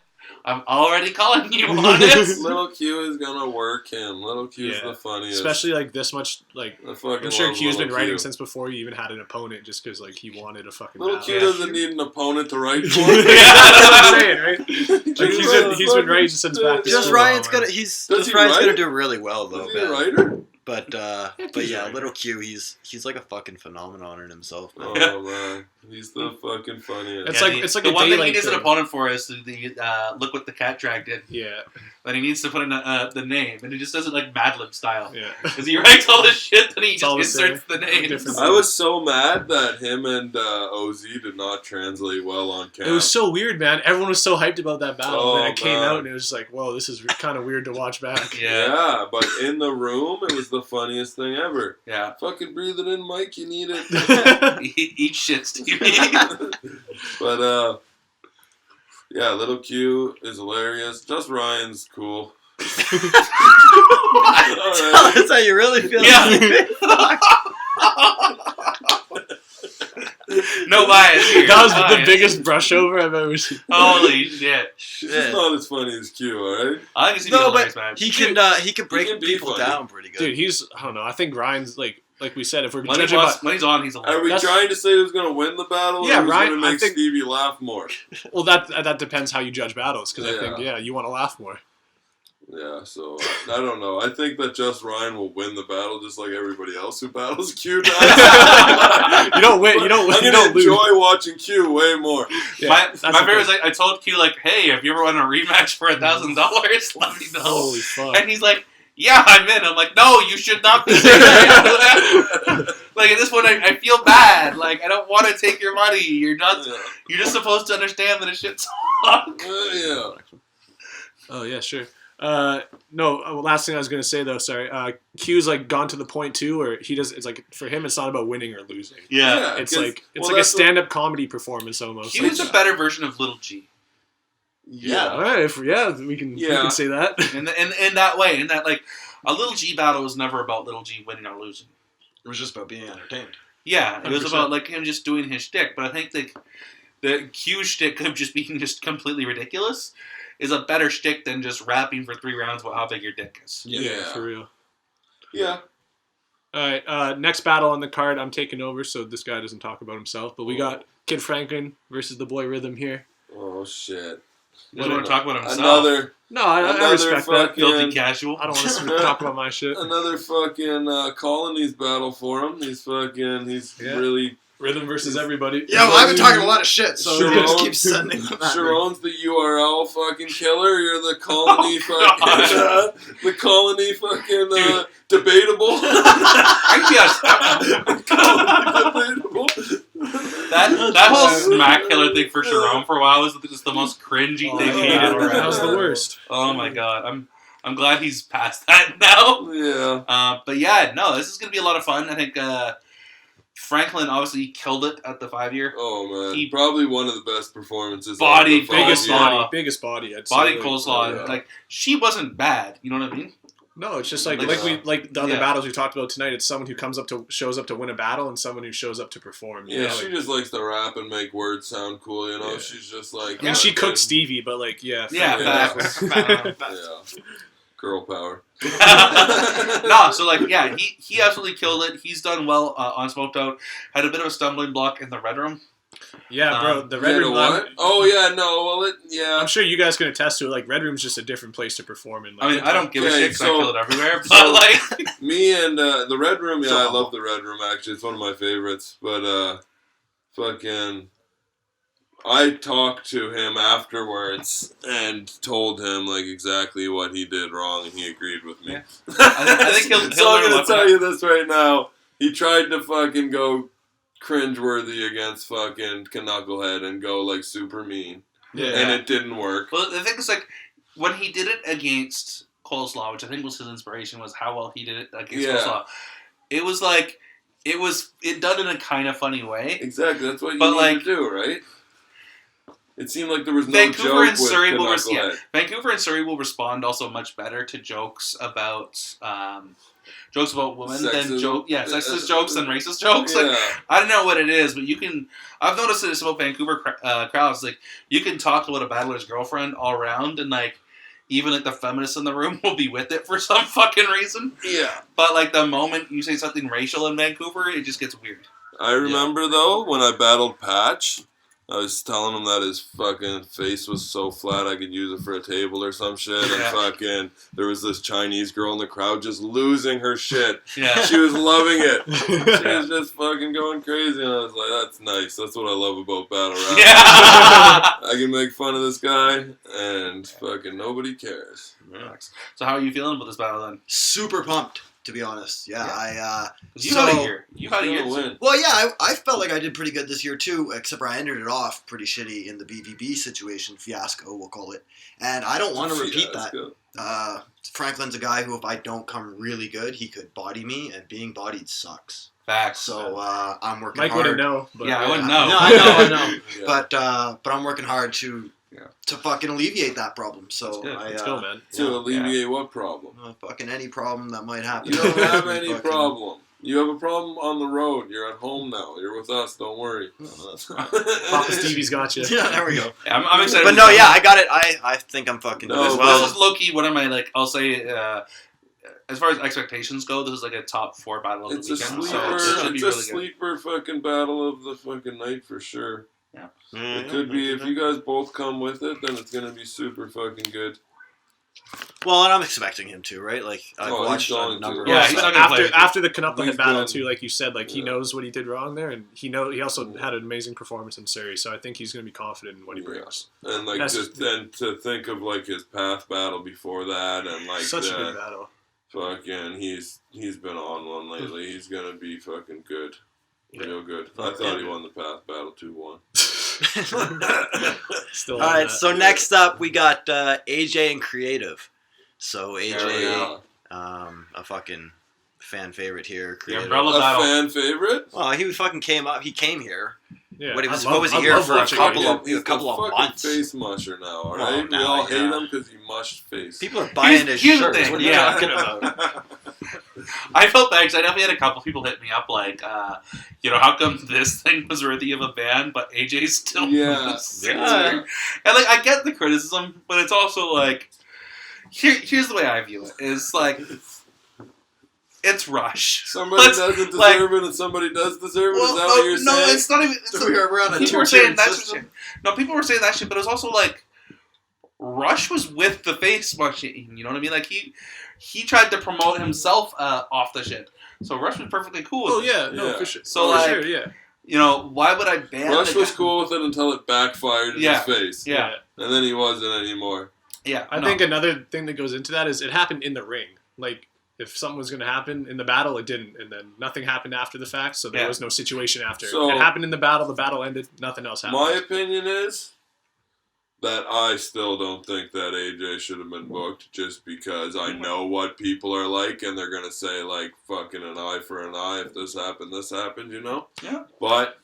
I'm already calling you on it. Little Q is gonna work him. Little Q's Yeah. the funniest. Especially like this much, like I fucking I'm sure love Q's been Little writing Q. since before he even had an opponent, just because like he wanted a fucking Little battle. Q doesn't need an opponent to write for. Yeah, that's what I'm saying, right? Like Just he's been writing since back. to Just school, Ryan's man. gonna Does Just he Ryan's write? gonna do really well though, Is he a man. writer? But he's yeah, right. Little Q, he's like a fucking phenomenon in himself, man. Oh man, he's the fucking funniest. It's like the a one thing daylight he needs an thing. opponent for is the look what the cat dragged in. Yeah, But he needs to put in the name, and he just does it like Mad Lib style. yeah. Because he writes all this shit, then he It's all just the inserts the names. Different- I was so mad that him and OZ did not translate well on camera. It was so weird, man. Everyone was so hyped about that battle, Oh, and then it came man. out, and it was just like, whoa, this is kind of weird to watch back. Yeah, but in the room, it was the funniest thing ever. Yeah. Fucking breathe it in, Mike. You need it. Eat shit, Stevie. But yeah, Little Q is hilarious. Just Ryan's cool. Alright. That's how you really feel. Yeah. No bias here. That was no the bias. biggest brush over I've ever seen. Holy shit. It's just not as funny as Q, alright? I think it's No, hilarious, but man. he can break can be people funny. down pretty good. Dude, he's, I don't know, I think Ryan's, like we said, if we're When, judging by, when he's on, he's Are hilarious. we That's- trying to say who's going to win the battle? Yeah, or who's Ryan, going to I make think- Stevie laugh more? well, that depends how you judge battles, because I think, Yeah. you want to laugh more. Yeah, so I don't know. I think that Just Ryan will win the battle just like everybody else who battles Q does. You don't win, you don't I'm you gonna don't lose. enjoy watching Q way more. Yeah, my that's my the favorite is thing. I told Q, like, hey, if you ever want a rematch for $1,000, let me know. Holy fuck. And he's like, yeah, I'm in. I'm like, no, you should not be saying that. Like, at this point, I feel bad. Like, I don't want to take your money. You're not. Yeah. You're just supposed to understand that it's shit's fuck? Yeah. Oh yeah, sure. No. Last thing I was gonna say though, sorry. Q's like gone to the point too, where he does. It's like for him, it's not about winning or losing. Yeah. It's like a stand-up comedy performance almost. He was a better version of Little G. Yeah. All right. We can say that. In that way, in that like a Little G battle was never about Little G winning or losing. It was just about being entertained. Yeah, it was 100%. about like him just doing his shtick. But I think the Q shtick of just being just completely ridiculous is a better shtick than just rapping for 3 rounds about how big your dick is. Yeah. For real. Yeah. All right. Next battle on the card, I'm taking over, so this guy doesn't talk about himself. But we got Kid Franklin versus the boy Rhythm here. Oh shit. He doesn't want to talk about himself. No, I respect that. Filthy casual. I don't want to talk about my shit. Another fucking colonies battle for him. He's really Rhythm versus everybody. Yeah, well, I've been talking a lot of shit, so Sharon- you just keep sending them at me. Sharon's the URL fucking killer. You're the colony fucking the colony fucking debatable. Debatable. That whole smack killer thing for Sharon for a while was just the most cringy thing he yeah, did around. that was the worst. Oh my god, I'm glad he's past that now. Yeah. But yeah, no, this is gonna be a lot of fun. I think Franklin obviously killed it at the 5-year. Oh man, probably one of the best performances. Body, of the 5 Biggest years. body. Biggest body. I'd say. Body Like, coleslaw. yeah. Like she wasn't bad. You know what I mean? No, it's just like Like, the other yeah. battles we talked about tonight. It's someone who shows up to win a battle and someone who shows up to perform. You Yeah, know? she Like, just likes to rap and make words sound cool. You know, Yeah. she's just like. I mean, she cooked Stevie, but like, yeah. Yeah, fuck facts. Yeah. Girl power. No, so like, yeah, he absolutely killed it. He's done well on Smoked Out. Had a bit of a stumbling block in the Red Room. Yeah, bro. The Red Yeah, Room. what? Oh yeah, no. Well, I'm sure you guys can attest to it. Like, Red Room's just a different place to perform in. Like, I mean, I don't give a Okay, shit because I so- kill it everywhere. But like, me and the Red Room. Yeah, So I humble. love the Red Room. Actually, it's one of my favorites. But fucking, I talked to him afterwards and told him like exactly what he did wrong, and he agreed with me. Yeah. I think he'll So I'm learn gonna what- tell you this right now. He tried to fucking go cringeworthy against fucking Knucklehead and go like super mean, Yeah. and it didn't work. Well, the thing is, like, when he did it against Coleslaw, which I think was his inspiration, was how well he did it against Yeah. Coleslaw. It was like, it done in a kind of funny way. Exactly, that's what you But, need like, to do, right? It seemed like there was no Vancouver joke and with Surrey will Knucklehead. Vancouver and Surrey will respond also much better to jokes about women than Sexism. sexist jokes than racist jokes. Like, Yeah. I don't know what it is, but I've noticed this about Vancouver crowds. Like, you can talk about a battler's girlfriend all around, and like, even like the feminists in the room will be with it for some fucking reason. Yeah. But like the moment you say something racial in Vancouver, it just gets weird. I remember though when I battled Patch, I was telling him that his fucking face was so flat I could use it for a table or some shit, and Yeah. fucking there was this Chinese girl in the crowd just losing her shit. Yeah. She was loving it. She was just fucking going crazy, and I was like, "That's nice. That's what I love about battle rap. Yeah. I can make fun of this guy, and fucking nobody cares." So how are you feeling about this battle then? Super pumped, to be honest. Yeah. 'Cause you So- had a year. You had a He's year. gonna win. Well, yeah, I felt like I did pretty good this year too, except for I ended it off pretty shitty in the BVB situation, fiasco, we'll call it. And I don't want to repeat that. Fiasco. Franklin's a guy who, if I don't come really good, he could body me, and being bodied sucks. Facts. So I'm working Mike hard. wouldn't know. But Yeah, I wouldn't know. No, I know. Yeah. But I'm working hard to fucking alleviate that problem. So That's good. Let's go, man. To alleviate what problem? fucking any problem that might happen. You don't have any Fucking- problem. You have a problem on the road. You're at home now. You're with us. Don't worry. Oh, that's fine. Papa Stevie's got you. Yeah, there we go. Yeah, I'm excited. But no, yeah, I got it. I think I'm fucking No, good as This, well. this is low key one of my I'll say as far as expectations go, this is like a top 4 battle of It's the a weekend. sleeper. So it should be It's a really good. sleeper fucking battle of the fucking night for sure. It could be if you guys both come with it, then it's gonna be super fucking good. Well, and I'm expecting him to, right? Like I've Oh, he's watched going a to. number. Yeah, of he's stuff. not gonna play After with the Knucklehead He's battle done. too, like you said, like he Yeah. knows what he did wrong there, and he also had an amazing performance in Surrey. So I think he's going to be confident in what he Yeah. brings. And like That's- just then to think of like his path battle before that, and like Such a the good battle. fucking he's been on one lately. He's gonna be fucking good, real good. I Yeah. thought he won the path battle 2-1. Still All on right, that. so next up we got AJ and Creative. So AJ, a fucking fan favorite here. Creative. umbrella- A battle. fan favorite? Well, he fucking came up. He came here. Yeah, What, he was- I what was he I here love for? A watching couple AJ. of- He's a couple the of fucking months. face musher now, Well, alright? We now, all hate yeah. him because he mushed face. People are buying his Here's the shirts. thing, What are you yeah. talking about? I felt bad because I definitely had a couple people hit me up like, how come this thing was worthy of a ban, but AJ's still Yeah. Yeah. And like, I get the criticism, but it's also like, here's the way I view it. It's like, it's Rush. Somebody Let's- doesn't like- deserve it and somebody does deserve it? Well, Is that what you're no, saying? it's not even. It's So we're on a people were saying two-tiered that system. shit. No, people were saying that shit, but it was also like, Rush was with the face machine. You know what I mean? Like he tried to promote himself off the shit. So Rush was perfectly cool with Oh it. yeah, no, Yeah. for sure. So, for like, sure, yeah. Why would I ban Rush the was guy? cool with it until it backfired in Yeah. his face. Yeah. And then he wasn't anymore. Yeah. I no. think another thing that goes into that is it happened in the ring. Like, if something was going to happen in the battle, it didn't, and then nothing happened after the fact, so there Yeah. was no situation after. So- it happened in the battle ended, nothing else happened. My opinion is that I still don't think that AJ should have been booked just because I know what people are like and they're going to say, like, fucking an eye for an eye. If this happened, you know? Yeah. But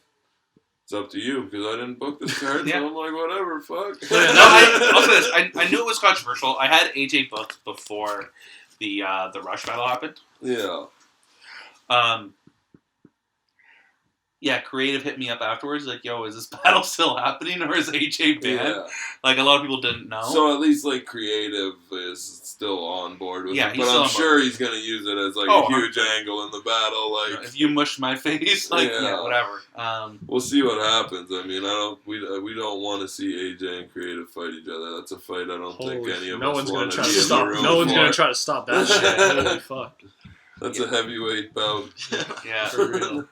it's up to you because I didn't book this card, Yeah. so I'm like, whatever, fuck. No, I'll say this. I knew it was controversial. I had AJ booked before the Rush battle happened. Yeah. Yeah, Creative hit me up afterwards, like, yo, is this battle still happening or is AJ banned? Yeah. Like, a lot of people didn't know. So at least, like, Creative is still on board with Yeah, it. he's But still I'm on board. sure he's going to use it as, like, Oh, a huge angle in the battle. Like, if you mush my face, like, yeah, whatever. we'll see what happens. I mean, we don't want to see AJ and Creative fight each other. That's a fight I don't think any of no us one's want gonna try to to be in the stop. room No one's for. gonna try to stop that shit. Holy fuck. That's a heavyweight bout. Yeah. For real.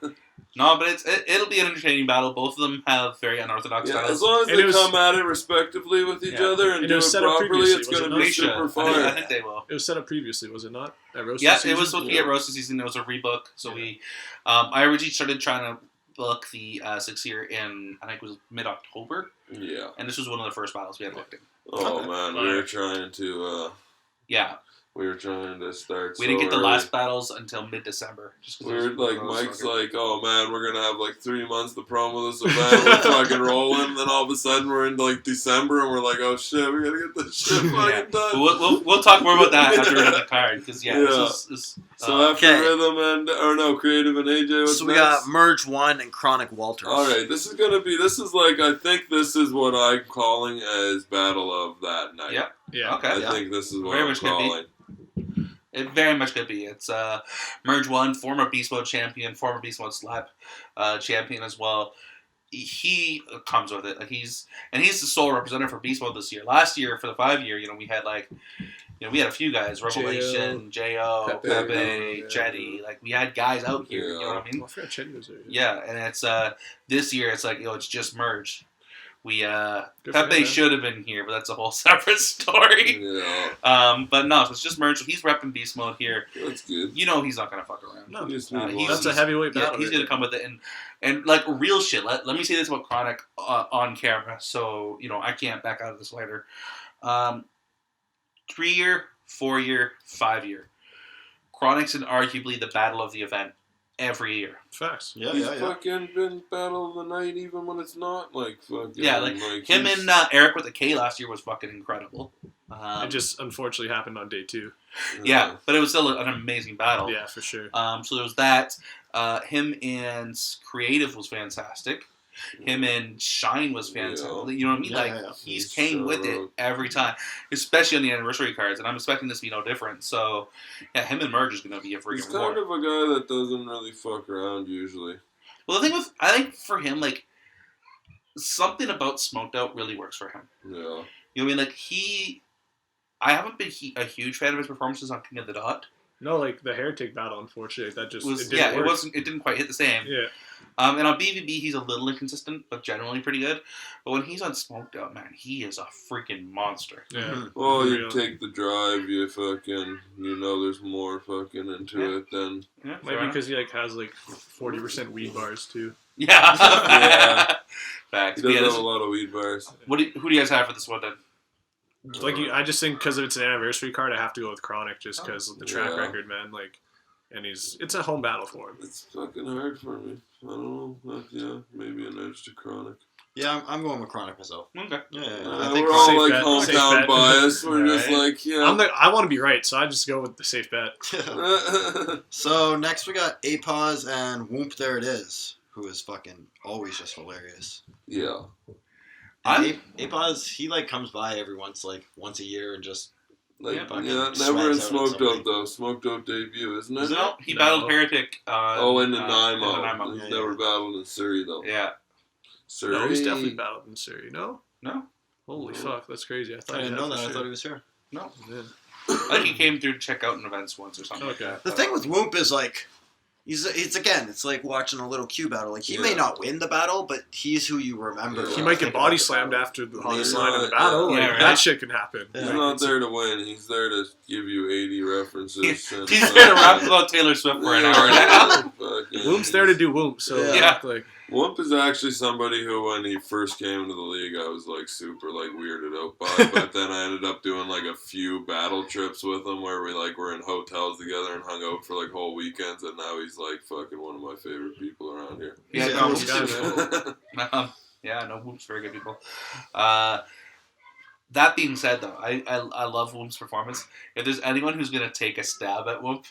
No, but it'll be an entertaining battle. Both of them have very unorthodox Yeah, styles. as long as And they it was- come at it respectively with each Yeah. other and And do it it was set up properly, previously, it's was going it to be They should. super I fun. think they will. It was set up previously, was it not? At Roasted Yeah, season? it was supposed to be at Roasted Season. It was a rebook. So we, I originally started trying to book the 6 year in, I think it was mid-October. Yeah. And this was one of the first battles we had booked in. Oh man, we were trying to Yeah. start. We didn't so get the early. last battles until mid-December. Just 'cause We it were was like, one of those Mike's fucking- like, oh man, we're gonna have like 3 months to promo this event. We're fucking rolling. And then all of a sudden we're into like December and we're like, oh shit, we gotta get this shit fucking Yeah. done. But we'll talk more about that after another card. Because, this So after Okay. Rhythm and Creative and AJ, what's So we next? got Merge 1 and Chronic Walters. All right, this is like, I think this is what I'm calling as Battle of that night. Yeah. Yeah. Okay. I think this is what Very I'm much could be. calling. It very much could be. It's Merge 1, former Beast Mode champion, former Beast Mode Slap champion as well. He comes with it. He's the sole representative for Beast Mode this year. Last year, for the 5 year, we had we had a few guys, Revelation, J.O., Pepe, Pepe, yeah. Jetty. Like, we had guys out here, you know what I mean? I forgot Chetty was there. Yeah, and it's this year it's like, it's just merged. We Good for Pepe him, man. should have been here, but that's a whole separate story. Yeah, But no, so it's just merged. He's repping Beast Mode here. that's good. He's not gonna fuck around. No, Just he's- move on. that's a heavyweight Yeah, battle. he's gonna come with it and like real shit. Let me say this about Chronic on camera, so I can't back out of this later. 3 year, 4 year, 5 year. Chronic's in arguably the battle of the event every year. Facts. Yeah, He's yeah, yeah. fucking been Battle of the Night even when it's not like fucking. Yeah, like him he's- and Eric with a K last year was fucking incredible. It just unfortunately happened on day 2. Yeah, but it was still an amazing battle. Yeah, for sure. So there was that. Him and Creative was fantastic. Him and Shine was fantastic. Yeah. You know what I mean? Yeah, like, yeah, yeah. he's He came showed with it up. every time, especially on the anniversary cards, and I'm expecting this to be no different. So, yeah, him and Merge is going to be a He's freaking kind war. of a guy that doesn't really fuck around usually. Well, the thing I think for him, like, something about Smoked Out really works for him. Yeah. You know what I mean? Like, I haven't been a huge fan of his performances on King of the Dot. No, like the Heretic battle, unfortunately, that just It didn't work. it didn't quite hit the same. Yeah. And on BVB, he's a little inconsistent, but generally pretty good. But when he's on Smoked Out, man, he is a freaking monster. Yeah. Mhm. Well, For you real. take the drive, you fucking, there's more fucking into Yeah. it than. Yeah, Maybe because he has 40% weed bars too. yeah. Yeah. Facts. He does Yeah, have this- a lot of weed bars. who do you guys have for this one then? I just think because it's an anniversary card, I have to go with Chronic just because of the track Yeah. record, man. Like, and it's a home battle for him. It's fucking hard for me. I don't know. Yeah, maybe an edge to Chronic. Yeah, I'm going with Chronic myself. Okay. Yeah, I I think think we're all safe like bet, safe hometown bet. bias. We're just Right. like, yeah. I want to be right, so I just go with the safe bet. So next we got APOS and Whoop There It Is, who is fucking always just hilarious. yeah. And APOS, he like comes by every once a year and just Like, Yeah, fucking never in swags out Smoke at Dope somebody. though. Smoke Dope debut, isn't it? No, he No. battled Heretic. In the in Nanaimo. Nanaimo. He's Yeah, never yeah. battled in Surrey though. Yeah. Surrey. No, he's definitely battled in Surrey. No? No. Holy No. fuck, that's crazy. I I thought didn't he know had that. for I sure. thought he was here. No. Yeah. I think he came through to check out in events once or something. Okay. The thing with Whoop is like, it's like watching a little Q battle. Like he may Yeah. not win the battle, but he's who you remember. He He when might you get think body about the slammed battle. after the He's hottest line in the not- battle. yeah, Like, right. that shit can happen. Yeah. He's Like, not it's- there to win. He's there to give you 80 references. He's and there to rap about Taylor Swift for an hour now. Whoop's there to do whoop, so Yeah. like Whoop is actually somebody who, when he first came into the league, I was like super like weirded out by. But then I ended up doing like a few battle trips with him where we like were in hotels together and hung out for like whole weekends. And now he's like fucking one of my favorite people around here. Yeah, He's no, a Whoop's cool super cool. Yeah, no, Whoop's very good people. That being said, though, I love Whoop's performance. If there's anyone who's gonna take a stab at Whoop,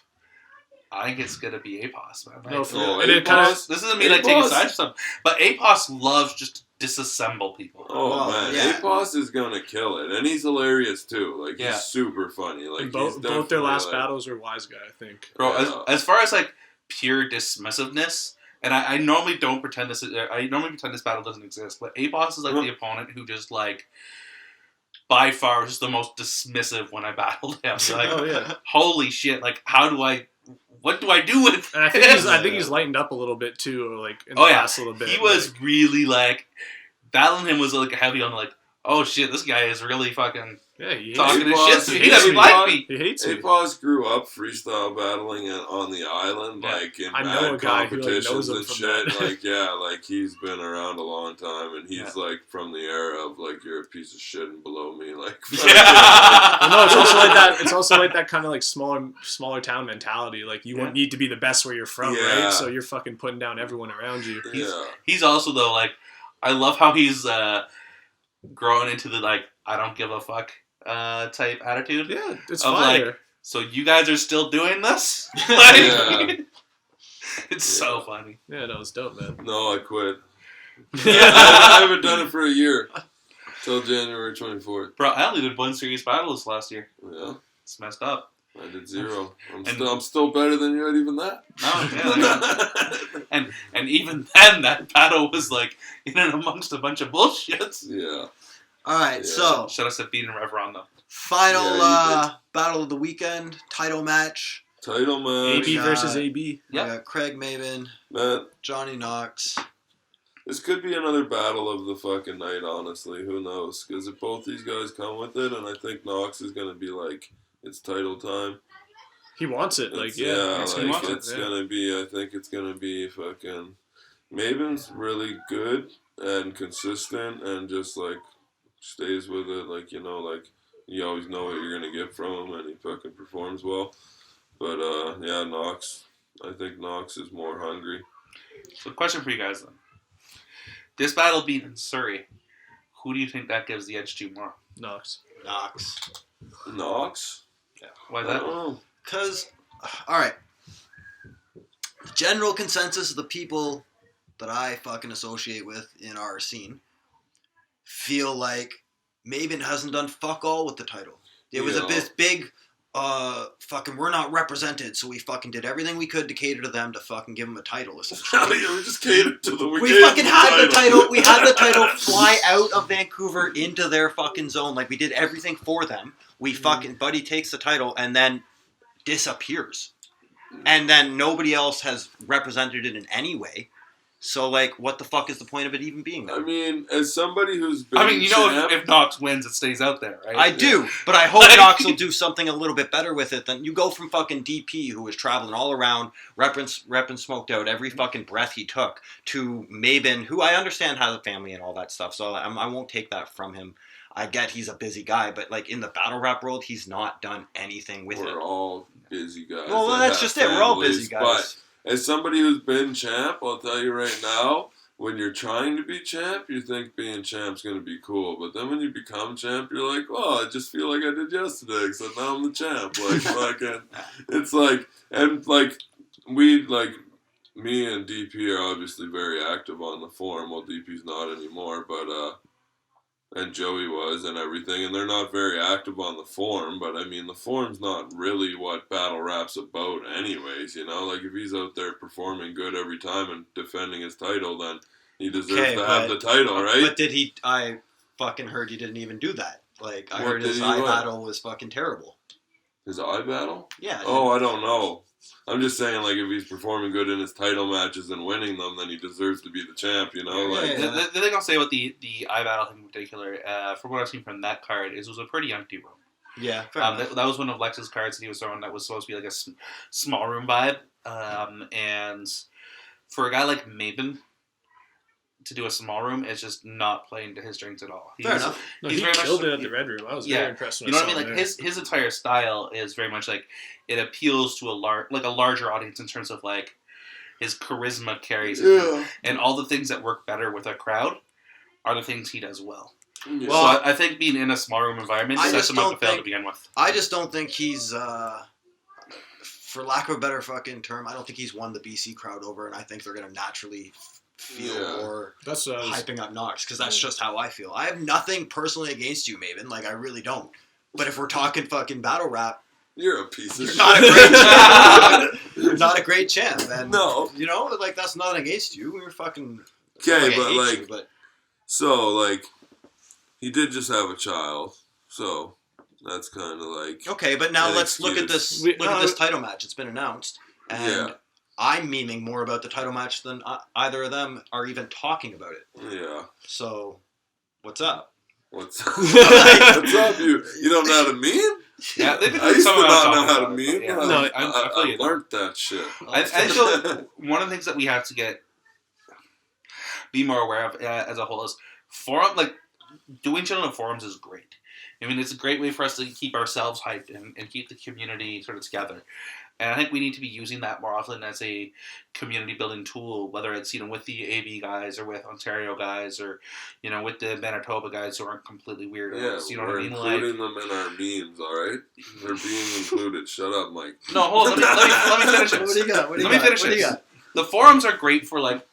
I think it's gonna be APOS, man. Like, no, for Oh, and it kind of APOS? this isn't me like taking APOS? sides or something, but APOS loves just to disassemble people. Oh Well, man, yeah. APOS is gonna kill it, and he's hilarious too. Like Yeah. he's super funny. Like both he's their definitely, last like, battles were wise guy, I think. Bro, Yeah. as far as like pure dismissiveness, and I normally don't pretend this. I normally pretend this battle doesn't exist, but APOS is like the opponent who just like by far was just the most dismissive when I battled him. Like, Oh yeah, holy shit! Like, what do I do with? and I think he's lightened up a little bit too, like in the Oh, yeah. last little bit. He was like, really like battling him was like heavy on like, oh shit, this guy is really fucking yeah, he hates, talking his APOS shit to me. He hates doesn't me. like me. he hates me. APOS grew up freestyle battling on the island, Yeah. like in I know a bad guy who, like, competitions knows him and from shit. that. Like yeah, like he's been around a long time, and he's Yeah. like from the era of like you're a piece of shit and below me, like. Well, no, it's also like that. It's also like that kind of like smaller town mentality. Like you Yeah. need to be the best where you're from, Yeah. right? So you're fucking putting down everyone around you. Yeah. He's also though like, I love how he's growing into the like I don't give a fuck type attitude. Yeah, it's Of, fire. like, so you guys are still doing this? Like, Yeah. it's so funny. Yeah, no, it's dope, man. No, I quit. I haven't done it for a year. Till January 24th. Bro, I only did one serious battle this last year. Yeah. It's messed up. I did 0. And- I'm still better than you at even that. No, yeah. And even then, that battle was like in and amongst a bunch of bullshit. Yeah. All right, Yeah. so Should have said beating Reveron though. final Yeah, battle of the weekend, title match. Title match. AB got- versus AB. Yeah. We got Craig Maven, Man, Johnny Knox. this could be another battle of the fucking night, honestly. Who knows? Because if both these guys come with it, and I think Knox is going to be like, it's title time. He wants it. Like, It's- yeah, it's- like, he wants it, it's yeah. going to be, I think it's going to be fucking. Maven's really good and consistent and just like stays with it. Like, you know, like you always know what you're going to get from him and he fucking performs well. But yeah, Knox. I think Knox is more hungry. So, question for you guys then: this battle being in Surrey, who do you think that gives the edge to more? Knox. Knox. Knox? Why I that? don't know. Because, all right. General consensus of the people that I fucking associate with in our scene feel like Maven hasn't done fuck all with the title. It was Yeah. this big, fucking, we're not represented, so we fucking did everything we could to cater to them to fucking give them a title, essentially. Yeah, we just catered to the We fucking had the title. We had the title fly out of Vancouver into their fucking zone. Like we did everything for them. We fucking Buddy takes the title and then disappears, and then nobody else has represented it in any way. So, like, what the fuck is the point of it even being there? I mean, as somebody who's been I mean, you know, champ, if Knox wins, it stays out there, right? I do, but I hope Knox will do something a little bit better with it than you go from fucking DP, who was traveling all around, repping Smoked Out every fucking breath he took, to Maben, who I understand has a family and all that stuff, so I won't take that from him. I get he's a busy guy, but like in the battle rap world, he's not done anything with it. we're all busy guys. Well, that that's have just it. We're all busy families, guys. But as somebody who's been champ, I'll tell you right now, when you're trying to be champ, you think being champ's going to be cool. But then when you become champ, you're like, oh, I just feel like I did yesterday, except now I'm the champ. Like, fucking, it's like, and like, me and DP are obviously very active on the forum. Well, DP's not anymore, but, and Joey was and everything, and they're not very active on the forum, but I mean, the forum's not really what battle rap's about anyways, you know? Like, if he's out there performing good every time and defending his title, then he deserves to have the title, right? But I fucking heard he didn't even do that. Like, I What heard his did he eye win? battle was fucking terrible. His eye battle? Yeah. Oh, I don't know. I'm just saying, like, if he's performing good in his title matches and winning them, then he deserves to be the champ, you know? Like, Yeah. The thing I'll say about the eye battle thing in particular, from what I've seen from that card, is it was a pretty empty room. Yeah, fair enough. That was one of Lex's cards that he was throwing that was supposed to be like a small room vibe. And for a guy like Maven to do a small room is just not playing to his strengths at all. Fair enough. No, He's he very much killed it at the Red Room. I was very impressed when you know I what I saw mean? him Like there. his entire style is very much like it appeals to a larger audience in terms of like his charisma carries it. yeah. And all the things that work better with a crowd are the things he does well. Yeah. Well, So I think being in a small room environment I sets just him up don't to fail to think- begin with. I just don't think he's, for lack of a better fucking term, I don't think he's won the BC crowd over, and I think they're going to naturally feel Yeah. more That's what I was. hyping up Knox, because that's just how I feel. I have nothing personally against you, Maven. Like, I really don't. But if we're talking fucking battle rap, You're a piece of you're shit. not a great champ. You're not a great champ. And, No. you know, like, that's not against you. We're fucking... Okay, I but hate like, you, but so, like, he did just have a child, so that's kind of like, okay, but now an let's look at this. excuse. Look at this title match. It's been announced, and Yeah. I'm memeing more about the title match than either of them are even talking about it. yeah. So, what's up? What's what's up, you? You don't know how to meme? Yeah, they've been I used to some amount of not know talking how to about it, meme. but yeah. No, I feel I you. learned that shit. I feel one of the things that we have to be more aware of as a whole is forum, like doing shit on the forums is great. I mean, it's a great way for us to keep ourselves hyped and keep the community sort of together. And I think we need to be using that more often as a community building tool, whether it's, you know, with the AB guys or with Ontario guys or, you know, with the Manitoba guys who aren't completely weirdos. Yeah, you know we're what I mean? including them in our memes, alright? They're being included. Shut up, Mike. No, hold on. Let me finish this. What do you got? What do you Let me got? finish What do you this. got? The forums are great for, like,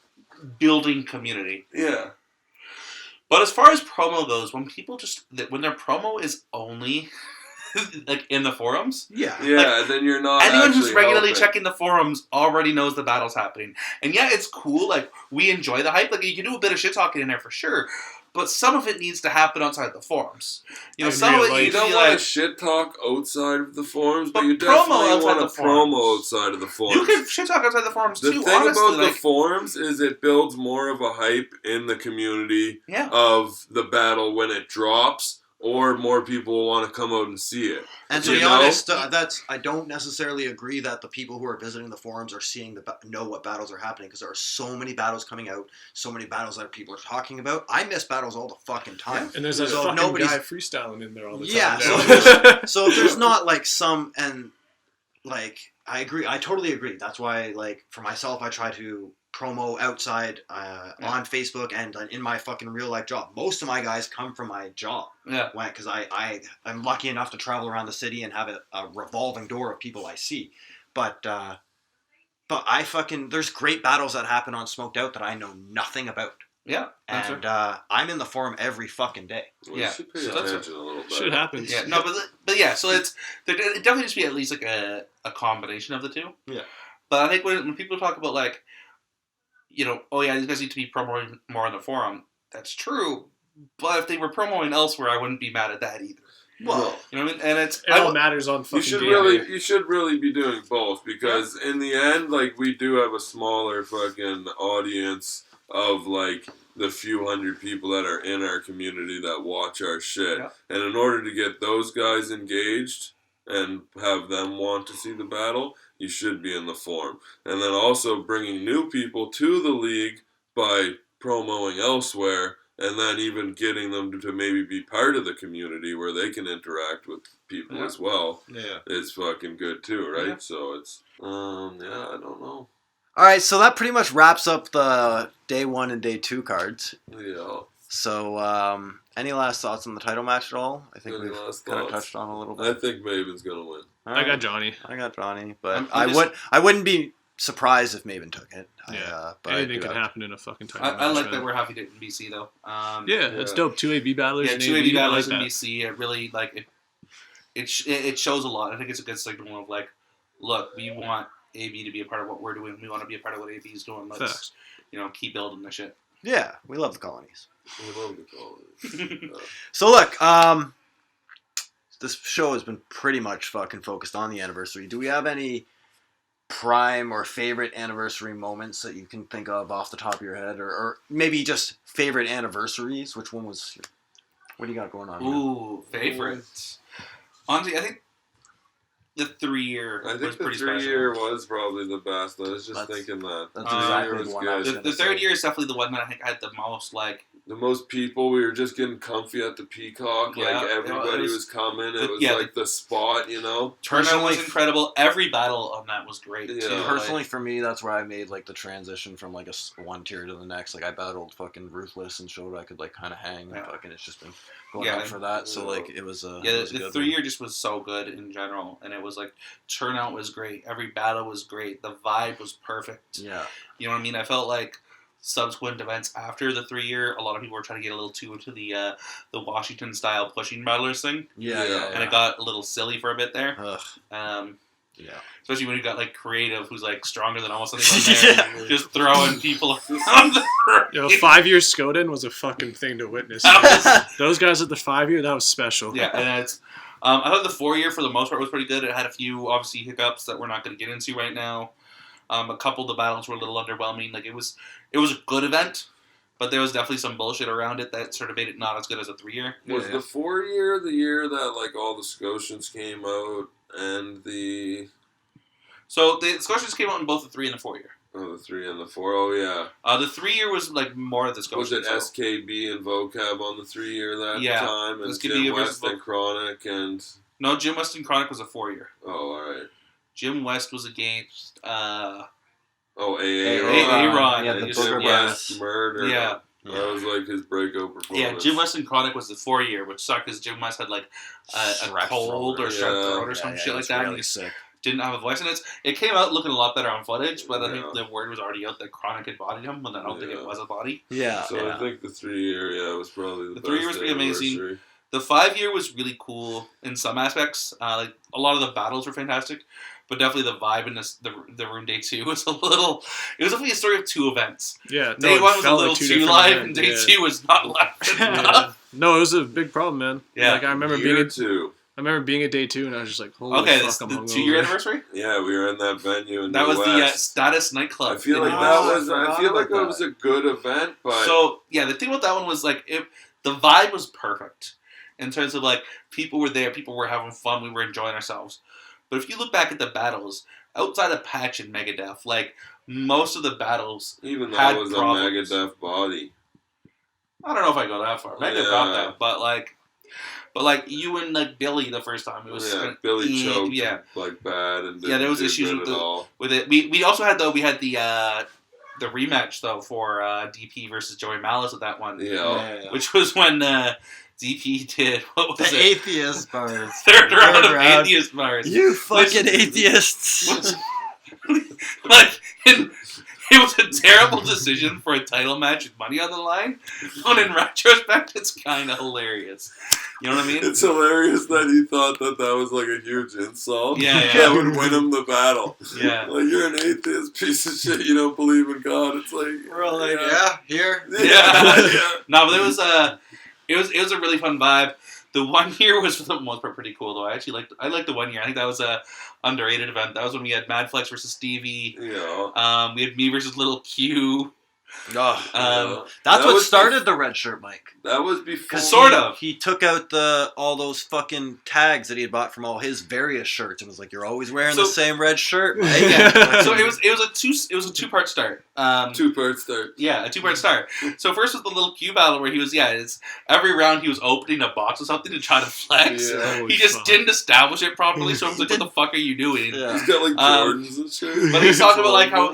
building community. Yeah. But as far as promo goes, when their promo is only like in the forums, Yeah. Yeah, then you're not anyone who's actually regularly helping. checking the forums already knows the battle's happening. And yeah, it's cool. Like, we enjoy the hype. Like, you can do a bit of shit talking in there for sure. But some of it needs to happen outside the forums. You know, I some of agree, it like, you You don't feel want like to shit talk outside of the forums, but But you promo definitely outside want the to promo forums. outside of the forums. you can shit talk outside the forums The too. thing Honestly, about like, the forums is it builds more of a hype in the community yeah. of the battle when it drops, or more people will want to come out and see it. And to You be know? honest, I don't necessarily agree that the people who are visiting the forums are seeing know what battles are happening, because there are so many battles coming out, so many battles that people are talking about. I miss battles all the fucking time. And there's that So fucking nobody's- guy freestyling in there all the time. Yeah, now. So if there's not like some, and like I agree, I totally agree. That's why, like, for myself, I try to promo outside on Facebook and in my fucking real life job. Most of my guys come from my job. Yeah. Because I'm lucky enough to travel around the city and have a revolving door of people I see. But I fucking, there's great battles that happen on Smoked Out that I know nothing about. Yeah. That's And right. I'm in the forum every fucking day. Well, Yeah. You should pay So that's attention a little bit. Shit happens. Yeah, no, but yeah, so it definitely needs to be at least like a combination of the two. Yeah. But I think when people talk about like, you know, oh yeah, these guys need to be promoting more on the forum, that's true. But if they were promoting elsewhere, I wouldn't be mad at that either. Well, You know what I mean? And It all matters on fucking You should really be doing both because in the end, like we do have a smaller fucking audience of like the few hundred people that are in our community that watch our shit, and in order to get those guys engaged and have them want to see the battle, you should be in the forum, and then also bringing new people to the league by promoting elsewhere. And then even getting them to maybe be part of the community where they can interact with people as well is fucking good too, right? Yeah. So it's, I don't know. All right, so that pretty much wraps up the day 1 and day 2 cards. Yeah. So, any last thoughts on the title match at all? I think we've kind of touched on a little bit. I think Maven's gonna win. I got Johnny, but I wouldn't be surprised if Maven took it. But anything could happen in a fucking title match. I like that we're happy to in BC though. It's dope. 2 AB battlers. Yeah, 2 AB battlers in BC. It really like it shows a lot. I think it's a good signal of like, look, we want AB to be a part of what we're doing. We want to be a part of what AB is doing. Let's keep building this shit. Yeah, we love the colonies. We love the colonies. So look, this show has been pretty much fucking focused on the anniversary. Do we have any prime or favorite anniversary moments that you can think of off the top of your head, or maybe just favorite anniversaries? Which one was what do you got going on here? Favorites. Honestly, I think the 3-year was pretty special. The 3-year was probably the best. I was just thinking that. That's exactly the one I was The 3rd year is definitely the one that I think had the most, like... The most people. We were just getting comfy at the Peacock. Yeah, like, everybody was coming. It was like the spot, Turnout was incredible. Every battle on that was great, too. Personally, for me, that's where I made, like, the transition from, like, one tier to the next. Like, I battled fucking Ruthless and showed I could, like, kind of hang. And fucking it's just been going up for that. So, like, it was a the 3-year just was so good in general. And it was, like, turnout was great. Every battle was great. The vibe was perfect. Yeah. You know what I mean? I felt like subsequent events after the 3-year, a lot of people were trying to get a little too into the Washington style pushing battlers thing. And it got a little silly for a bit there. Especially when you got like Creative, who's like stronger than almost anyone there, just throwing people around. 5-year Skoden was a fucking thing to witness. Those guys at the 5-year, that was special. Yeah, and it's. I thought the 4-year for the most part was pretty good. It had a few obviously hiccups that we're not going to get into right now. A couple of the battles were a little underwhelming. Like it was a good event, but there was definitely some bullshit around it that sort of made it not as good as a 3-year. Was the 4-year the year that like all the Scotians came out and the? So the Scotians came out in both the 3 and the 4-year. Oh, the 3 and the 4. Oh yeah. The 3-year was like more of the Scotians. Was it SKB and vocab on the 3-year that time, and Jim West and Chronic and? No, Jim West and Chronic was a 4-year. Oh, all right. Jim West was against Aaron. Yeah, the Booger West murder. Yeah. That was like his breakout performance. Yeah, Jim West and Chronic was the 4-year, which sucked because Jim West had like a cold or strep throat or some shit like that. Really sick. Didn't have a voice, and it came out looking a lot better on footage, but I think the word was already out that Chronic had bodied him, but I don't think it was a body. Yeah. So I think the 3-year, was probably the best. 3-year was pretty amazing. The 5-year was really cool in some aspects. Like a lot of the battles were fantastic, but definitely the vibe in the room day 2 was a little. It was definitely a story of 2 events. Yeah, day 1 was a little too live, and day 2 was not live enough. No, it was a big problem, man. Yeah, like I remember being at day 2, and I was just like, "Holy fuck, I'm hungover." The 2-year anniversary. Yeah, we were in that venue, and that was the Status nightclub. I feel like it was a good event, but the thing with that one was like the vibe was perfect. In terms of like people were there, people were having fun, we were enjoying ourselves. But if you look back at the battles outside of Patch and Megadeth, like most of the battles, even though it was problems. A Megadeth body, I don't know if I go that far. Megadeth got that, but like you and like Billy the first time, it was Billy choked like bad and there was issues with it. We also had the rematch though for DP versus Joey Malice with that one, which was when. DP did, what was the it? Atheist bars. Third round of Atheist bars. You fucking atheists. Like, it was a terrible decision for a title match with money on the line, but in retrospect, it's kind of hilarious. You know what I mean? It's hilarious that he thought that was like a huge insult. Yeah. That would win him the battle. Yeah. Like, you're an atheist piece of shit, you don't believe in God. It's like... We're all like, here. Yeah. No, but it was a really fun vibe. The 1 year was for the most part pretty cool though. I liked the 1 year. I think that was a underrated event. That was when we had Mad Flex versus Stevie. Yeah. We had me versus Little Q. That's what started the red shirt, Mike. That was before. Sort of. He took out all those fucking tags that he had bought from all his various shirts and was like, "You're always wearing the same red shirt." Mike. So it was a 2-part start. 2-part start. Yeah, a 2-part start. So first was the Little Q battle where he was it's every round he was opening a box of something to try to flex. Yeah. He just didn't establish it properly, so I was like, "What the fuck are you doing?" Yeah. He's got like Jordans and shit. But he's talking about like how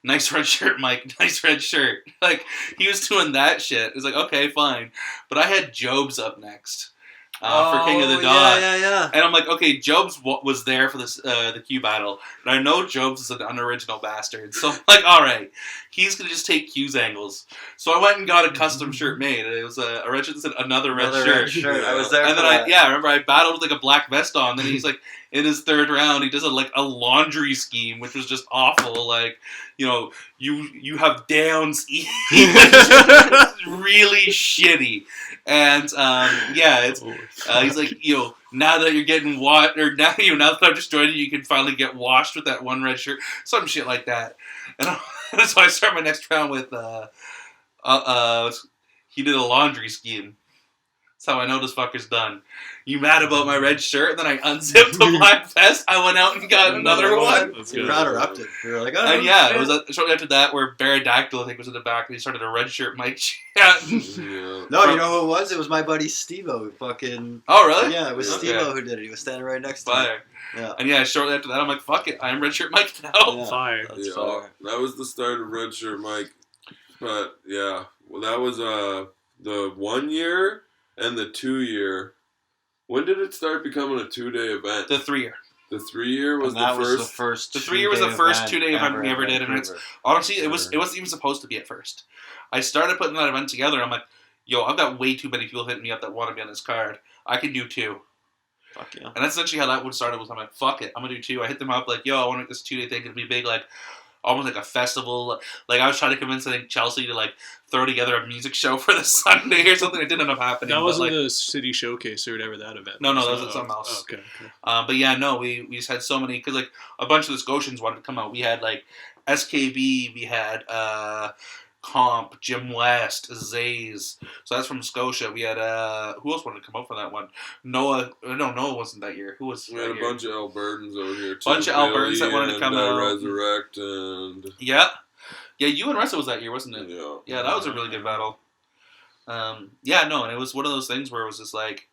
nice red shirt, Mike. Nice red shirt. Like, he was doing that shit. It was like, okay, fine. But I had Jobs up next for King of the Dot. Yeah. And I'm like, okay, Jobs was there for this the Q battle. And I know Jobs is an unoriginal bastard. So I'm like, all right, he's going to just take Q's angles. So I went and got a custom shirt made. And it was a red shirt that said another red shirt. I was there. And then I remember I battled with like a black vest on. Then he's like, in his 3rd round, he does a laundry scheme, which was just awful. Like, you have downs, really shitty. And he's like, now that you're getting washed, or now that I'm just joining you can finally get washed with that one red shirt, some shit like that. And so I start my next round with he did a laundry scheme. That's how I know this fucker's done. You mad about my red shirt? And then I unzipped the black vest. I went out and got another one. That's You good. interrupted. You were like, oh. And it was shortly after that where Baradactyl, I think, was in the back and he started a red shirt Mike chat. Yeah. No, you know who it was? It was my buddy Steve-O. Fucking. Oh, really? Yeah, it was Okay. Steve-O who did it. He was standing right next to me. Fire. Yeah. And shortly after that, I'm like, fuck it. I'm red shirt Mike now. Yeah. Fire. That's Yeah, fire. that was the start of Red Shirt Mike. But yeah, well, that was the 1 year and the 2 year. When did it start becoming a 2-day event? The 3 year. The 3 year was And that the was first. the first. The 3 year was the first 2-day event we ever did, and it's honestly it wasn't even supposed to be at first. I started putting that event together. I'm like, yo, I've got way too many people hitting me up that want to be on this card. I can do 2. Fuck yeah. And that's essentially how that one started. Was I'm like, fuck it, I'm gonna do 2. I hit them up like, yo, I want to make this 2-day thing. It'll be big, like almost like a festival. Like I was trying to convince I think Chelsea to like throw together a music show for the Sunday or something. It didn't end up happening. That wasn't but, like, the city showcase or whatever that event. No, that was. was something else. Oh, okay. But yeah, no, we just had so many because like a bunch of the Scotians wanted to come out. We had like SKB, we had Comp, Jim West, Zays. So that's from Scotia. We had who else wanted to come out for that one? Noah. No, Noah wasn't that year. Who was? We had a bunch of Albertans over here too. Bunch of Albertans that wanted to and, come out. Resurrect and Yeah, you and Ressa was that year, wasn't it? yeah. Yeah, that was a really good battle. And it was one of those things where it was just like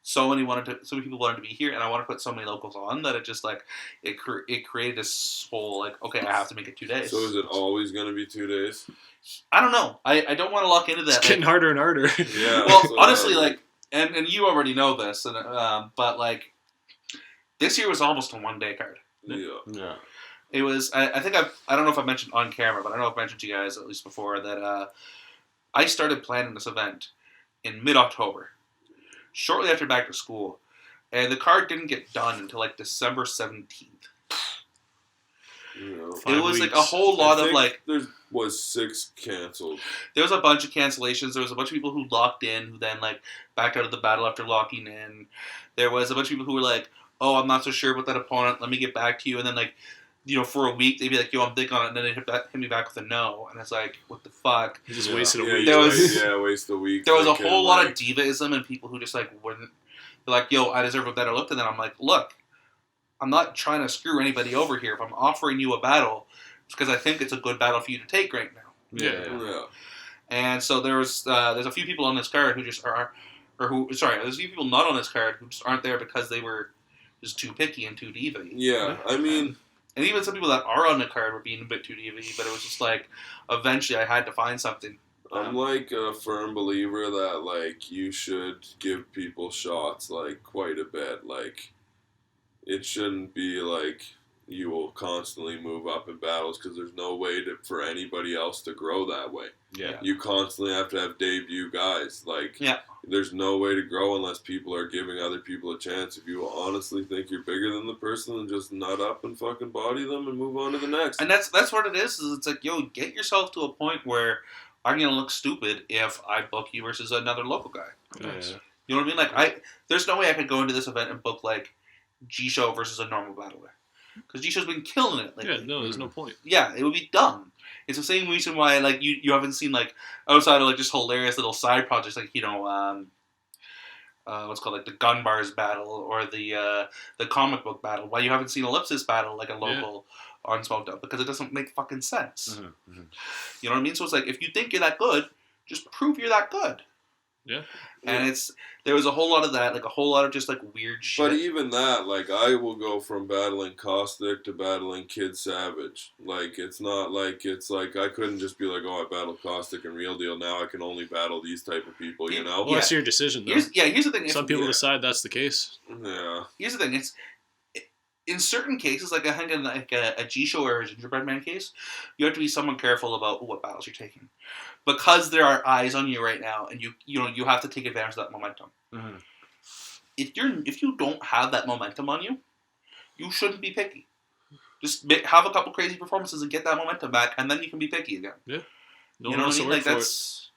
so many people wanted to be here, and I want to put so many locals on that it just like it created this whole like, okay, I have to make it 2 days. So is it always going to be 2 days? I don't know. I don't want to lock into that. It's getting harder and harder. Yeah. Well, so, honestly, like, and you already know this, and but like, this year was almost a 1-day card. Yeah. It was. I think I don't know if I mentioned on camera, but I know I've mentioned to you guys at least before that I started planning this event in mid-October, shortly after back to school, and the card didn't get done until like December 17th. Yeah. It was like a whole lot of like. There was 6 canceled. There was a bunch of cancellations. There was a bunch of people who locked in, who then like backed out of the battle after locking in. There was a bunch of people who were like, "Oh, I'm not so sure about that opponent. Let me get back to you." And then like, for a week they'd be like, "Yo, I'm thinking on it," and then they'd hit me back with a no, and it's like, what the fuck? You just wasted a Yeah, week. There was- waste a week. There was a thinking, whole lot of like, divaism and people who just like wouldn't. They're like, "Yo, I deserve a better look." And then I'm like, "Look, I'm not trying to screw anybody over here. If I'm offering you a battle, it's because I think it's a good battle for you to take right now." Yeah. And so there's a few people on this card who just there's a few people not on this card who just aren't there because they were just too picky and too diva. Yeah, I mean, And even some people that are on the card were being a bit too diva, but it was just like, eventually I had to find something. I'm like a firm believer that like you should give people shots like quite a bit. Like it shouldn't be like you will constantly move up in battles because there's no way for anybody else to grow that way. Yeah. You constantly have to have debut guys. Like there's no way to grow unless people are giving other people a chance. If you honestly think you're bigger than the person, then just nut up and fucking body them and move on to the next. And that's what it is it's like, yo, get yourself to a point where I'm gonna look stupid if I book you versus another local guy. Nice. You know what I mean? Like there's no way I could go into this event and book like G-Show versus a normal battler. Because G-Show's been killing it lately. Yeah, no, there's no point. Yeah, it would be dumb. It's the same reason why like you haven't seen like outside of like just hilarious little side projects like what's called like the gun bars battle or the comic book battle. Why you haven't seen Ellipsis battle like a local on Smoked Up? Because it doesn't make fucking sense. Mm-hmm. You know what I mean? So it's like if you think you're that good, just prove you're that good. Yeah. And there was a whole lot of that, like a whole lot of just like weird shit. But even that, like, I will go from battling Caustic to battling Kid Savage. Like, it's not like, it's like, I couldn't just be like, oh, I battled Caustic and Real Deal, now I can only battle these type of people, you know? Well, that's your decision, though. Here's the thing. Some people decide that's the case. Yeah. Here's the thing. It's in certain cases, like I think in like a G-Show or a Gingerbread Man case, you have to be somewhat careful about what battles you're taking. Because there are eyes on you right now, and you have to take advantage of that momentum. Mm-hmm. If you don't have that momentum on you, you shouldn't be picky. Just have a couple crazy performances and get that momentum back, and then you can be picky again. Yeah, no you one know wants what I to mean? work Like for that's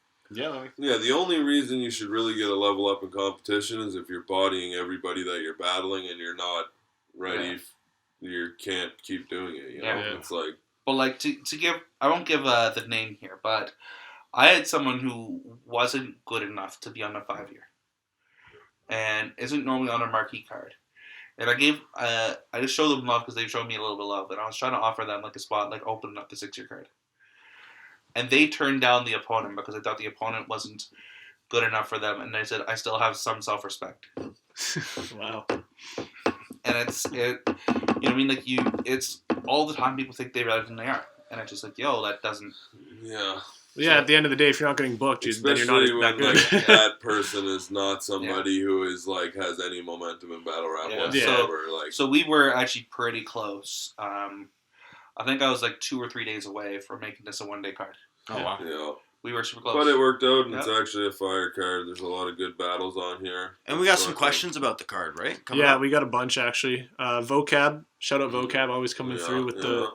Yeah, the only reason you should really get a level up in competition is if you're bodying everybody that you're battling and you're not ready. You can't keep doing it, you know? Yeah. It's like... But like to give, I won't give the name here, but I had someone who wasn't good enough to be on the 5-year, and isn't normally on a marquee card. And I just showed them love because they showed me a little bit of love, and I was trying to offer them like a spot, like opening up the 6-year card. And they turned down the opponent because they thought the opponent wasn't good enough for them, and they said, I still have some self-respect. Wow. And you know what I mean? Like it's all the time people think they're better than they are, and it's just like, yo, that doesn't. Yeah. Yeah, at the end of the day, if you're not getting booked, then you're not Especially that when good. like, that person is not somebody who is like has any momentum in battle rap whatsoever. Like, So we were actually pretty close. I think I was like 2 or 3 days away from making this a 1-day card. Oh, wow. yeah. We were super close. But it worked out, and it's actually a fire card. There's a lot of good battles on here. And we got some questions about the card, right? Coming Yeah, up. we got a bunch actually. Vocab, shout out Vocab, always coming through with the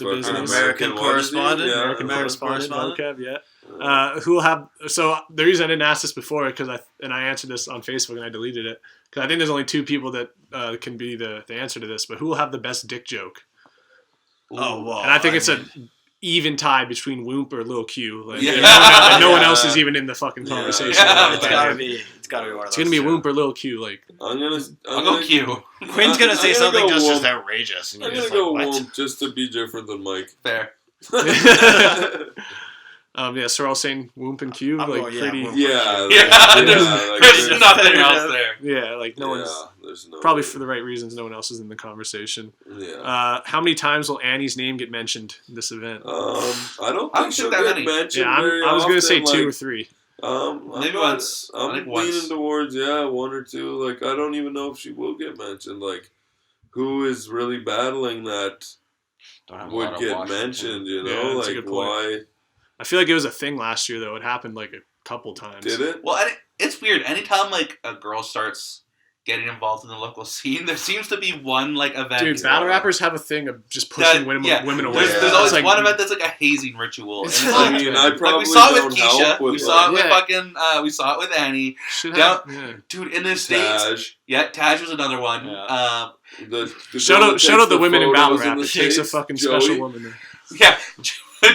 business. American correspondent. American American correspondent, correspondent. Vocab, yeah. Who will have? So the reason I didn't ask this before because I answered this on Facebook and I deleted it because I think there's only 2 people that can be the answer to this. But who will have the best dick joke? Oh, well. And I think it's a even tie between Whoop or Lil Q. Like, Yeah. and no one else is even in the fucking conversation. Yeah. It's gotta be one of those. It's gonna be Whoop or Lil Q. Like I'm I'll go Q. Quinn's gonna say I'm gonna something go just Whoop. outrageous, and I'm you're gonna just go like, what? Whoop just to be different than Mike. Fair. yeah, so we're all saying Whoop and Q. I'm like going, yeah, pretty. Whoop. Yeah, There's nothing else there. Yeah, like no one's there's no probably for the right reasons. No one else is in the conversation. Yeah. How many times will Annie's name get mentioned in this event? I don't I think she'll that get many. mentioned Yeah, very I was gonna say often, 2 or like, 3. Maybe once. I I'm think leaning once. towards 1 or 2. Like I don't even know if she will get mentioned. Like who is really battling that Don't have a lot would of get Washington. mentioned? You Yeah, know, that's a like good point. why I feel like it was a thing last year though. It happened like a couple times. did it? Well, and it's weird. Anytime like a girl starts getting involved in the local scene, there seems to be one like event. Dude, battle rappers have a thing of just pushing women away. There's always It's like, one event that's like a hazing ritual. And It's it's like- like, I mean, I probably we saw it don't with Keisha. help with We saw it with Yeah. fucking. We saw it with Annie. should Down- have, yeah. Dude, in the States. Taj. Yeah, Taj was another one. Yeah. The Shout girl out that takes the women in battle photos rap. the It takes a States, fucking Joey. special woman there. Yeah,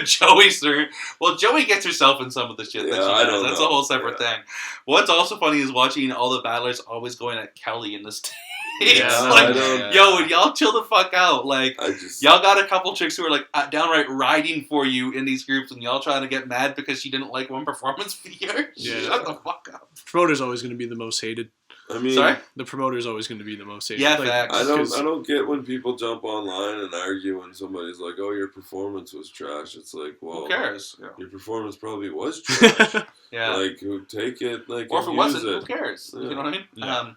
Joey, sir. Well, Joey gets herself in some of the shit that Yeah, she I does. don't That's know. a whole separate thing. What's also funny is watching all the battlers always going at Kelly in the States. Yeah, like, I don't- yo, y'all chill the fuck out. Like, I just y'all got a couple chicks who are like downright riding for you in these groups, and y'all trying to get mad because she didn't like one performance video. Yeah. Shut the fuck up. Promoter's always going to be the most hated. I mean, Sorry? The promoter's always going to be the most hated. Yeah, Like, facts. I 'cause- don't get when people jump online and argue when somebody's like, "Oh, your performance was trash." It's like, well, Who cares? your performance probably was trash. Yeah. Like, who take it? Like, Or if it and wasn't, use who it. cares? Yeah. You know what I mean? Yeah.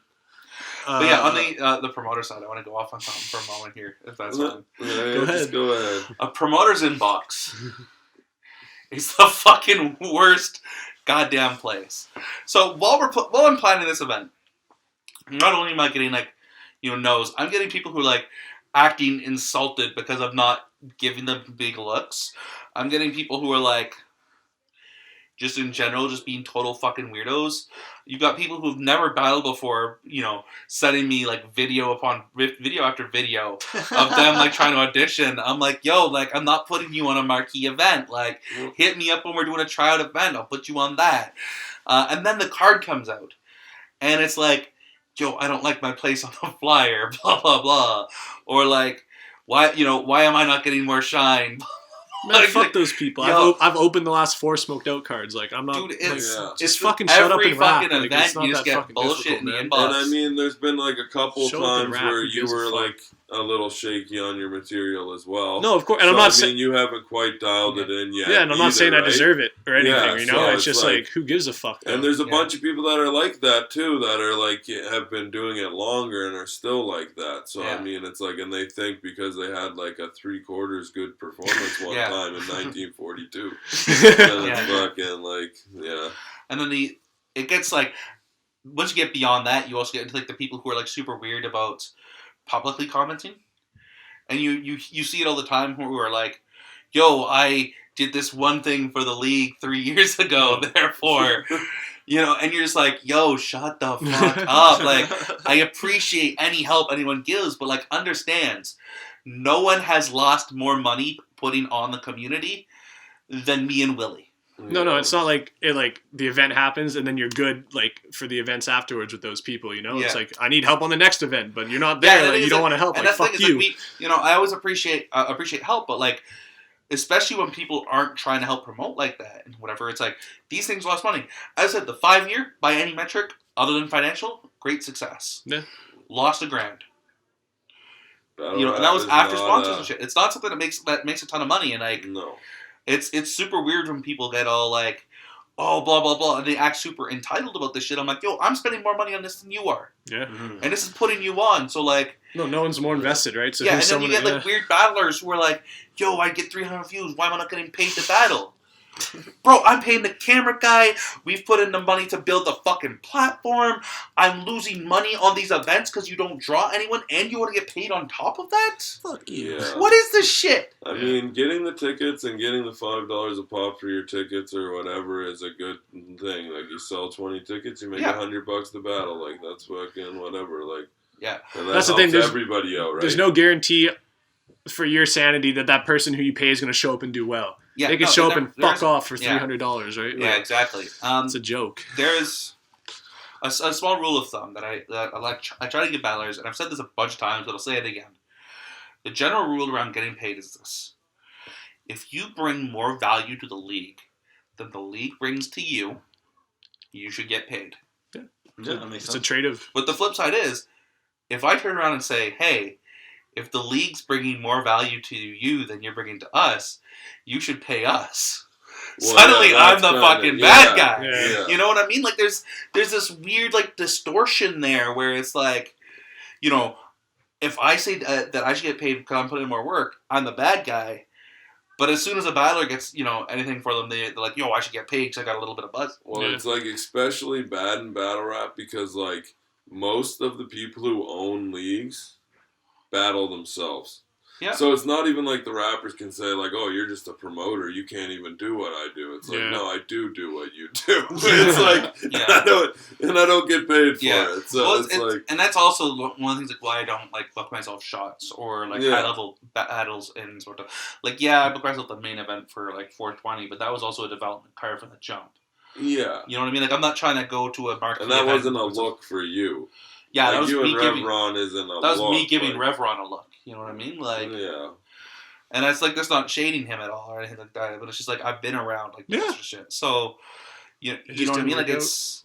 But yeah, on the promoter side, I want to go off on something for a moment here, if that's fine. Yeah, just go ahead. A promoter's inbox is the fucking worst goddamn place. So while I'm planning this event, not only am I getting like, no's, I'm getting people who are like acting insulted because I'm not giving them big looks. I'm getting people who are like, just in general, just being total fucking weirdos. You've got people who've never battled before, sending me like video after video of them like trying to audition. I'm like, yo, like I'm not putting you on a marquee event. Like, hit me up when we're doing a tryout event. I'll put you on that. And then the card comes out, and it's like, yo, I don't like my place on the flyer, blah blah blah, or like, why am I not getting more shine? Man, fuck those people. I've opened the last 4 smoked out cards. Like, I'm not. Dude, just fucking shut up and rap. Every fucking event, you just get bullshit in the inbox. And I mean, there's been like a couple times where you were a like a little shaky on your material as well. No, of course. And I'm not saying you haven't quite dialed it in yet. Yeah, and I'm not saying I deserve it or anything. So it's just like, who gives a fuck? Though? And there's a bunch of people that are like that too, that are like have been doing it longer and are still like that. So I mean, it's like, and they think because they had like a 3/4 good performance one time in 1942, and it's fucking like And then it gets like, once you get beyond that, you also get into like the people who are like super weird about publicly commenting, and you see it all the time who are like, yo, I did this one thing for the league 3 years ago, therefore, and you're just like, yo, shut the fuck up. Like, I appreciate any help anyone gives, but like, understands, no one has lost more money putting on the community than me and Willie. No, it's not like the event happens and then you're good like for the events afterwards with those people. It's like, I need help on the next event, but you're not there. Like, you don't want to help. And like, fuck you. Like I always appreciate help, but like, especially when people aren't trying to help promote like that and whatever. It's like, these things lost money. As I said, the 5-year by any metric other than financial, great success. Yeah. Lost $1,000. And that was after sponsors and shit. It's not something that makes a ton of money, and like, no. It's super weird when people get all like, oh, blah, blah, blah, and they act super entitled about this shit. I'm like, yo, I'm spending more money on this than you are. Yeah. Mm-hmm. And this is putting you on, so like... No one's more invested, right? So and then you get like weird battlers who are like, yo, I get 300 views, why am I not getting paid to battle? Bro, I'm paying the camera guy. We've put in the money to build the fucking platform. I'm losing money on these events because you don't draw anyone, and you want to get paid on top of that? Fuck you. Yeah. What is this shit? I mean, getting the tickets and getting the $5 a pop for your tickets or whatever is a good thing. Like, you sell 20 tickets, you make $100 to battle. Like, that's fucking whatever. Like, and that's the thing. There's everybody out, right? There's no guarantee for your sanity that person who you pay is going to show up and do well. Yeah, they can show up and fuck off for $300, right? Yeah, exactly. It's a joke. There's a small rule of thumb that I try to give battlers, and I've said this a bunch of times, but I'll say it again. The general rule around getting paid is this: if you bring more value to the league than the league brings to you, you should get paid. Yeah, that makes sense. A trade of. But the flip side is, if I turn around and say, hey, if the league's bringing more value to you than you're bringing to us, you should pay us. Well, suddenly, I'm the fucking bad guy. Yeah. You know what I mean? Like, there's this weird, like, distortion there where it's like, if I say that I should get paid because I'm putting in more work, I'm the bad guy. But as soon as a battler gets, anything for them, they're like, yo, I should get paid because I got a little bit of buzz. Well, it's, like, especially bad in battle rap because, like, most of the people who own leagues battle themselves. Yeah. So it's not even like the rappers can say like, oh, you're just a promoter, you can't even do what I do. It's like, no, I do what you do. It's like, I don't get paid for it. So it's like, and that's also one of the things like why I don't like book myself shots or like high level battles in sort of like I booked myself the main event for like 420, but that was also a development card from the jump. Yeah. You know what I mean? Like, I'm not trying to go to a market. And that wasn't a look for you. Yeah, like that was you me and giving. Revron isn't a that was look, me giving like, Revron a look. You know what I mean? Like, yeah. And that's like, that's not shading him at all or anything like that. But it's just like, I've been around like this shit. So, you know what I mean? Like, it's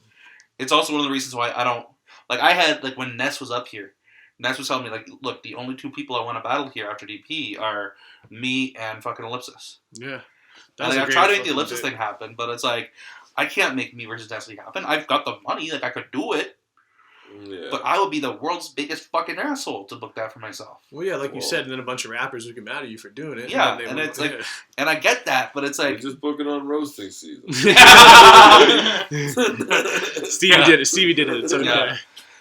also one of the reasons why I don't like. I had like when Ness was up here. Ness was telling me like, look, the only two people I want to battle here after DP are me and fucking Ellipsis. Yeah. And like, I've tried to make the Ellipsis thing happen, but it's like, I can't make me versus Nestle happen. I've got the money, like I could do it. Yeah. But I would be the world's biggest fucking asshole to book that for myself. Well, yeah, like you said, and then a bunch of rappers would get mad at you for doing it. Yeah, and it's like, and I get that, but it's like... We're just booking on roasting season. Stevie did it. Stevie did it. It's okay.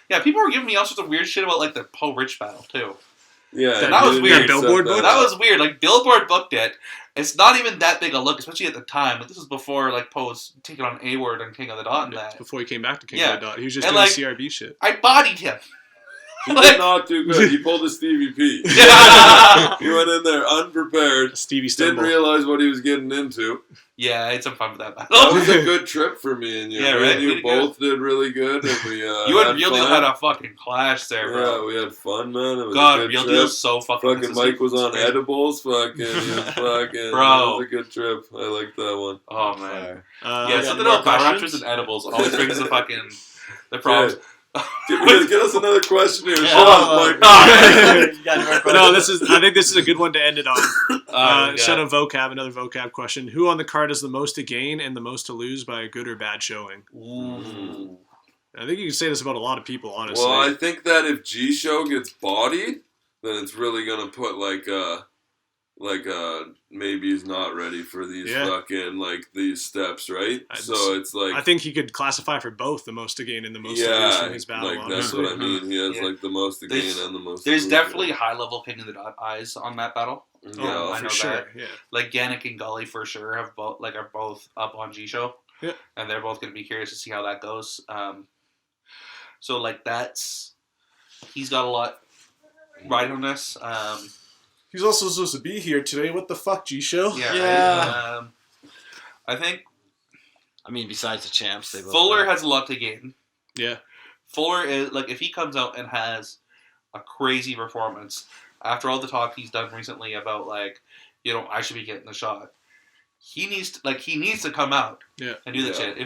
Yeah, people were giving me all sorts of weird shit about like the Paul Rich battle, too. Yeah, That was you weird. said Billboard book? That was weird. Like Billboard booked it. It's not even that big a look, especially at the time. Like, this was before like Poe was taking on A-Word and King of the Dot and that. Before he came back to King Yeah. of the Dot. He was just And, doing like, CRB shit. I bodied him. He Like- did not do good. He pulled a Stevie P. Yeah, He went in there unprepared. Stevie Didn't Stumble. realize what he was getting into. I had some fun with that That battle. was a good trip for me and you. Yeah, Me right? and you Pretty both did really good, and we You and Real Deal fun. had a fucking clash there, Yeah, bro. we had fun, man. It was a God, good Real trip. Deal's so fucking Fucking consistent. Mike was on It's great. edibles. Fucking, he was fucking. Bro. It was a good trip. I like that one. Oh man. Uh, Yeah, got something any more about Battle questions? Raptors and edibles always brings the fucking the problems. Get us another question here. Yeah. Shut up, Mike. You got more questions? no, I think this is a good one to end it on. Yeah. Shout out vocab, another vocab question. Who on the card has the most to gain and the most to lose by a good or bad showing? Ooh. I think you can say this about a lot of people, honestly. Well, I think that if G-Show gets bodied, then it's really gonna put maybe he's not ready for these fucking these steps, right? So it's like I think he could classify for both the most to gain and the most to lose from his battle. like that's honestly. what I mean. He has Yeah. the most to gain There's- and the most. There's to lose, definitely high level King of the Dot eyes on that battle. Oh, I for know sure. that. Yeah. Like Yannick and Gully for sure are both up on G Show. Yeah. And they're both gonna be curious to see how that goes. So he's got a lot riding on this. He's also supposed to be here today. What the fuck, G-Show? Yeah. Yeah. I think I mean, besides the champs, they both Fuller won. has a lot to gain. Yeah. Fuller is if he comes out and has a crazy performance after all the talk he's done recently about I should be getting the shot. He needs to come out and do that shit.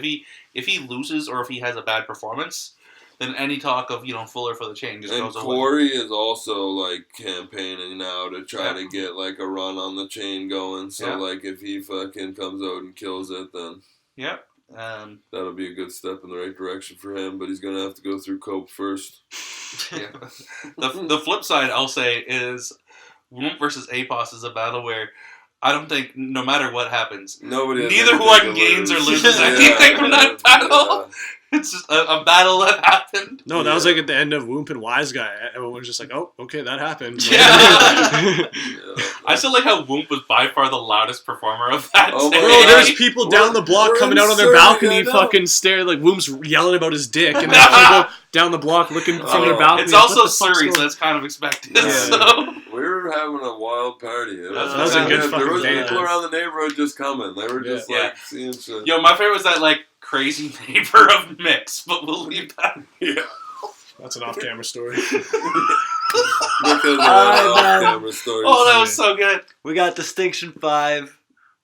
If he loses or if he has a bad performance, then any talk of Fuller for the chain just And goes away. Corey is also campaigning now to try to get a run on the chain going. So if he fucking comes out and kills it, then Yeah. that'll be a good step in the right direction for him. But he's gonna have to go through Cope first. Yeah. The flip side I'll say is Whoop versus Apos is a battle where I don't think no matter what happens, Nobody. has neither anything one to gains or lose. loses anything from that battle. It's just a battle that happened. No, that was at the end of Whoop and Wise Guy. Everyone was just like, oh, okay, that happened. Yeah. Yeah. I still like how Whoop was by far the loudest performer of that Oh my day. Bro, God. there's people down the block we're coming out on their insert, balcony, I know. fucking stare Whoop's yelling about his dick, and then people down the block looking from their Oh. balcony. It's like, also what the fuck's Surrey, so going- that's kind of expected. Yeah. So. We were having a wild party. It That was a good there fucking was day, people man. around the neighborhood just coming. They were just Yeah. seeing shit. Yo, my favorite was that crazy neighbor of Mix, but we'll leave that. Yeah. That's an off-camera story. Because off-camera stories. Oh, that was so good. We got Distinction 5.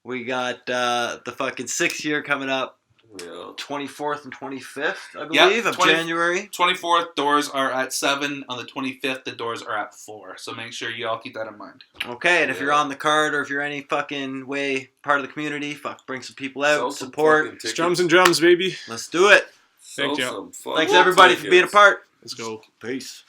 We got the fucking 6th year coming up. Yeah. 24th and 25th, I Yep, believe, of 20 January. 24th, doors are at 7. On the 25th, the doors are at 4. So make sure you all keep that in mind. Okay, and if Yeah. you're on the card or if you're any fucking way part of the community, bring some people out, Sell some support. fucking tickets. Strums and drums, baby. Let's do it. Sell Thank you. some fucking Thanks everybody for being a tickets. part. Let's go. Peace.